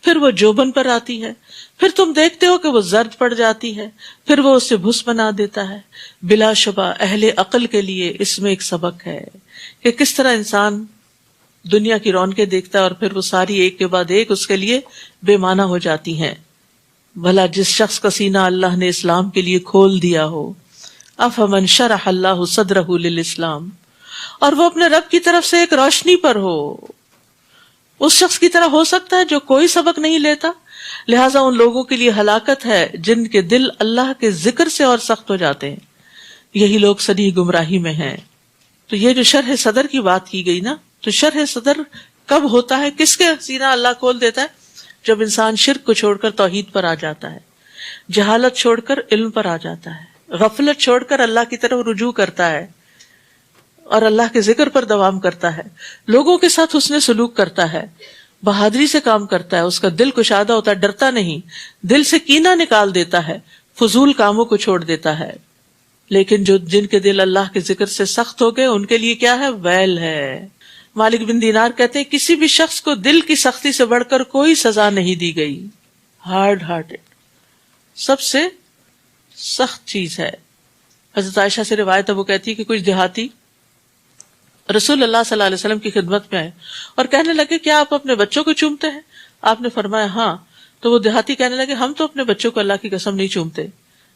[SPEAKER 1] پھر وہ جوبن پر آتی ہے، پھر تم دیکھتے ہو کہ وہ زرد پڑ جاتی ہے، پھر وہ اسے بھس بنا دیتا ہے. بلا شبہ اہل عقل کے لیے اس میں ایک سبق ہے کہ کس طرح انسان دنیا کی رونقیں دیکھتا ہے اور پھر وہ ساری ایک کے بعد ایک اس کے لیے بے معنی ہو جاتی ہیں. بھلا جس شخص کا سینہ اللہ نے اسلام کے لیے کھول دیا ہو، افمن شرح اللہ صدرہ للاسلام، اور وہ اپنے رب کی طرف سے ایک روشنی پر ہو، اس شخص کی طرح ہو سکتا ہے جو کوئی سبق نہیں لیتا. لہٰذا ان لوگوں کے لیے ہلاکت ہے جن کے دل اللہ کے ذکر سے اور سخت ہو جاتے ہیں، یہی لوگ سری گمراہی میں ہیں. تو یہ جو شرح صدر کی بات کی گئی نا، تو شرح صدر کب ہوتا ہے، کس کے سینہ اللہ کھول دیتا ہے؟ جب انسان شرک کو چھوڑ کر توحید پر آ جاتا ہے، جہالت چھوڑ کر علم پر آ جاتا ہے، غفلت چھوڑ کر اللہ کی طرف رجوع کرتا ہے اور اللہ کے ذکر پر دوام کرتا ہے، لوگوں کے ساتھ حسن سلوک کرتا ہے، بہادری سے کام کرتا ہے، اس کا دل کشادہ ہوتا ہے، ڈرتا نہیں، دل سے کینہ نکال دیتا ہے، فضول کاموں کو چھوڑ دیتا ہے. لیکن جن کے دل اللہ کے ذکر سے سخت ہو گئے ان کے لیے کیا ہے؟ ویل ہے. مالک بن دینار کہتے ہیں کسی بھی شخص کو دل کی سختی سے بڑھ کر کوئی سزا نہیں دی گئی. ہارڈ ہارٹڈ سب سے سخت چیز ہے. حضرت عائشہ سے روایت ہے، وہ کہتی ہے کہ کچھ دیہاتی رسول اللہ صلی اللہ علیہ وسلم کی خدمت میں آئے اور کہنے لگے کیا آپ اپنے بچوں کو چومتے ہیں؟ آپ نے فرمایا ہاں. تو وہ دیہاتی کہنے لگے ہم تو اپنے بچوں کو اللہ کی قسم نہیں چومتے.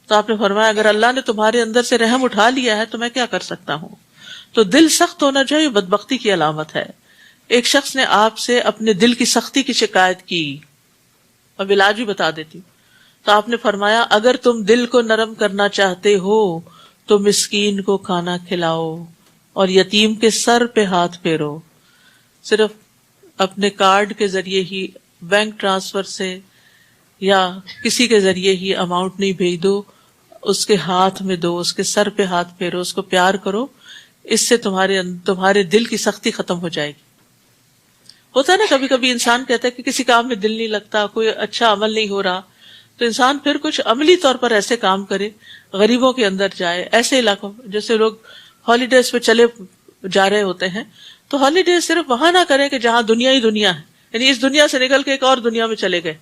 [SPEAKER 1] تو آپ نے فرمایا اگر اللہ نے تمہارے اندر سے رحم اٹھا لیا ہے تو میں کیا کر سکتا ہوں. تو دل سخت ہونا جو ہے یہ بدبختی کی علامت ہے. ایک شخص نے آپ سے اپنے دل کی سختی کی شکایت کی، اب علاج بھی بتا دیتی ہوں. تو آپ نے فرمایا اگر تم دل کو نرم کرنا چاہتے ہو تو مسکین کو کھانا کھلاؤ اور یتیم کے سر پہ ہاتھ پھیرو. صرف اپنے کارڈ کے ذریعے ہی، بینک ٹرانسفر سے یا کسی کے ذریعے ہی اماؤنٹ نہیں بھیج دو، اس کے ہاتھ میں دو، اس کے سر پہ ہاتھ پھیرو، اس کو پیار کرو. اس سے تمہارے دل کی سختی ختم ہو جائے گی. ہوتا ہے نا کبھی کبھی انسان کہتا ہے کہ کسی کام میں دل نہیں لگتا، کوئی اچھا عمل نہیں ہو رہا، تو انسان پھر کچھ عملی طور پر ایسے کام کرے، غریبوں کے اندر جائے، ایسے علاقوں جیسے لوگ ہالیڈیز پہ چلے جا رہے ہوتے ہیں، تو ہالیڈیز صرف وہاں نہ کریں کہ جہاں دنیا ہی دنیا ہے، یعنی اس دنیا سے نکل کے ایک اور دنیا میں چلے گئے.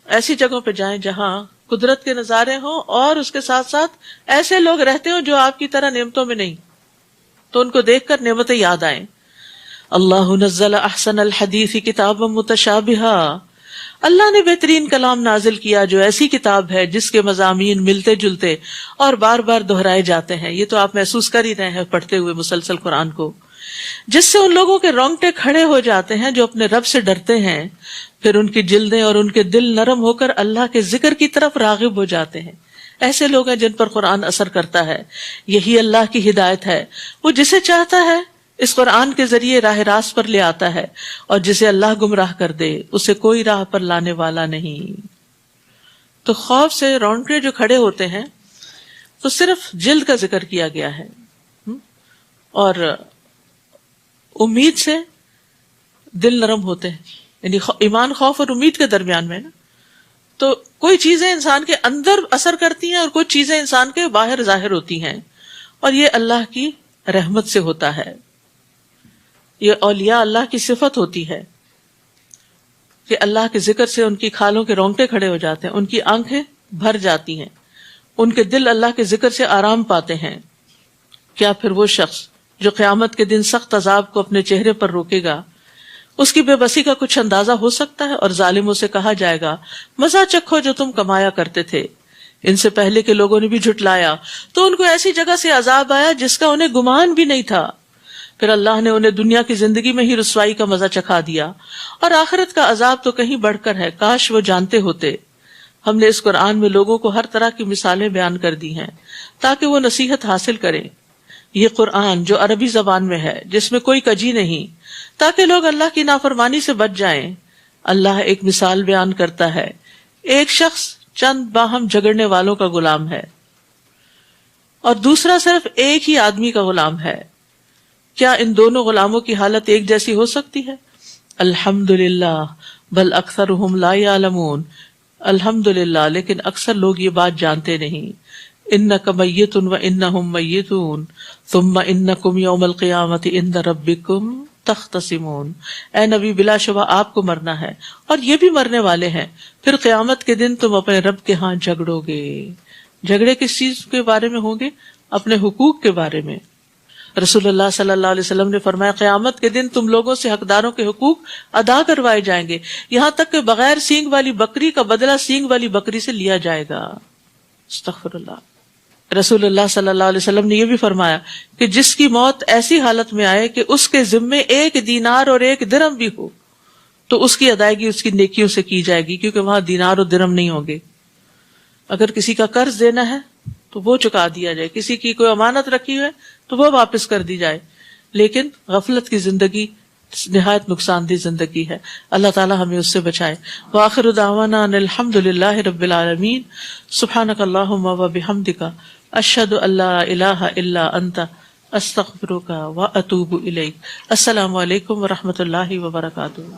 [SPEAKER 1] ایسی جگہوں پہ جائیں جہاں قدرت کے نظارے ہوں اور اس کے ساتھ ساتھ ایسے لوگ رہتے ہوں جو آپ کی طرح نعمتوں میں نہیں، تو ان کو دیکھ کر نعمتیں یاد آئیں. اللہ نزل احسن الحدیث کتابا متشابہا، اللہ نے بہترین کلام نازل کیا جو ایسی کتاب ہے جس کے مضامین ملتے جلتے اور بار بار دہرائے جاتے ہیں. یہ تو آپ محسوس کر ہی رہے ہیں پڑھتے ہوئے مسلسل قرآن کو جس سے ان لوگوں کے رونگٹے کھڑے ہو جاتے ہیں جو اپنے رب سے ڈرتے ہیں، پھر ان کی جلدیں اور ان کے دل نرم ہو کر اللہ کے ذکر کی طرف راغب ہو جاتے ہیں۔ ایسے لوگ ہیں جن پر قرآن اثر کرتا ہے، یہی اللہ کی ہدایت ہے۔ وہ جسے چاہتا ہے اس قرآن کے ذریعے راہ راست پر لے آتا ہے، اور جسے اللہ گمراہ کر دے اسے کوئی راہ پر لانے والا نہیں۔ تو خوف سے رونگٹے جو کھڑے ہوتے ہیں تو صرف جلد کا ذکر کیا گیا ہے، اور امید سے دل نرم ہوتے ہیں، یعنی ایمان، خوف اور امید کے درمیان میں نا۔ تو کوئی چیزیں انسان کے اندر اثر کرتی ہیں اور کچھ چیزیں انسان کے باہر ظاہر ہوتی ہیں، اور یہ اللہ کی رحمت سے ہوتا ہے۔ یہ اولیاء اللہ کی صفت ہوتی ہے کہ اللہ کے ذکر سے ان کی کھالوں کے رونگٹے کھڑے ہو جاتے ہیں، ان کی آنکھیں بھر جاتی ہیں، ان کے دل اللہ کے ذکر سے آرام پاتے ہیں۔ کیا پھر وہ شخص جو قیامت کے دن سخت عذاب کو اپنے چہرے پر روکے گا، اس کی بے بسی کا کچھ اندازہ ہو سکتا ہے؟ اور ظالموں سے کہا جائے گا مزہ چکھو جو تم کمایا کرتے تھے، ان سے پہلے کے لوگوں نے بھی جھٹلایا تو ان کو ایسی جگہ سے عذاب آیا جس کا انہیں گمان بھی نہیں تھا، پھر اللہ نے انہیں دنیا کی زندگی میں ہی رسوائی کا مزہ چکھا دیا، اور آخرت کا عذاب تو کہیں بڑھ کر ہے، کاش وہ جانتے ہوتے۔ ہم نے اس قرآن میں لوگوں کو ہر طرح کی مثالیں بیان کر دی ہیں تاکہ وہ نصیحت حاصل کریں۔ یہ قرآن جو عربی زبان میں ہے، جس میں کوئی کجی نہیں، تاکہ لوگ اللہ کی نافرمانی سے بچ جائیں۔ اللہ ایک مثال بیان کرتا ہے، ایک شخص چند باہم جھگڑنے والوں کا غلام ہے اور دوسرا صرف ایک ہی آدمی کا غلام ہے، کیا ان دونوں غلاموں کی حالت ایک جیسی ہو سکتی ہے؟ الحمدللہ بل اکثرہم لا یعلمون، الحمدللہ لیکن اکثر لوگ یہ بات جانتے نہیں۔ انک میت و انہم میتون ثم انکم یوم القیامت عند ربکم تختصمون، اے نبی بلا شبہ آپ کو مرنا ہے اور یہ بھی مرنے والے ہیں، پھر قیامت کے دن تم اپنے رب کے ہاں جھگڑو گے۔ جھگڑے کس چیز کے بارے میں ہوں گے؟ اپنے حقوق کے بارے میں۔ رسول اللہ صلی اللہ علیہ وسلم نے فرمایا قیامت کے دن تم لوگوں سے حقداروں کے حقوق ادا کروائے جائیں گے، یہاں تک کہ بغیر سینگ والی بکری کا بدلہ سینگ والی بکری سے لیا جائے گا۔ استغفر اللہ۔ رسول اللہ صلی اللہ علیہ وسلم نے یہ بھی فرمایا کہ جس کی موت ایسی حالت میں آئے کہ اس کے ذمے 1 دینار اور 1 درہم بھی ہو تو اس کی ادائیگی اس کی نیکیوں سے کی جائے گی، کیونکہ وہاں دینار اور درہم نہیں ہوں گے۔ اگر کسی کا قرض دینا ہے تو وہ چکا دیا جائے، کسی کی کوئی امانت رکھی ہے تو وہ واپس کر دی جائے، لیکن غفلت کی زندگی نہایت نقصان دہ زندگی ہے۔ اللہ تعالی ہمیں اس سے بچائے۔ وآخر دعوانا ان الحمد للہ رب العالمین۔ سبحانک اللہم وبحمدک، اشہد ان لا الہ الا انت، استغفرک واتوب الیک۔ السلام علیکم ورحمۃ اللہ وبرکاتہ۔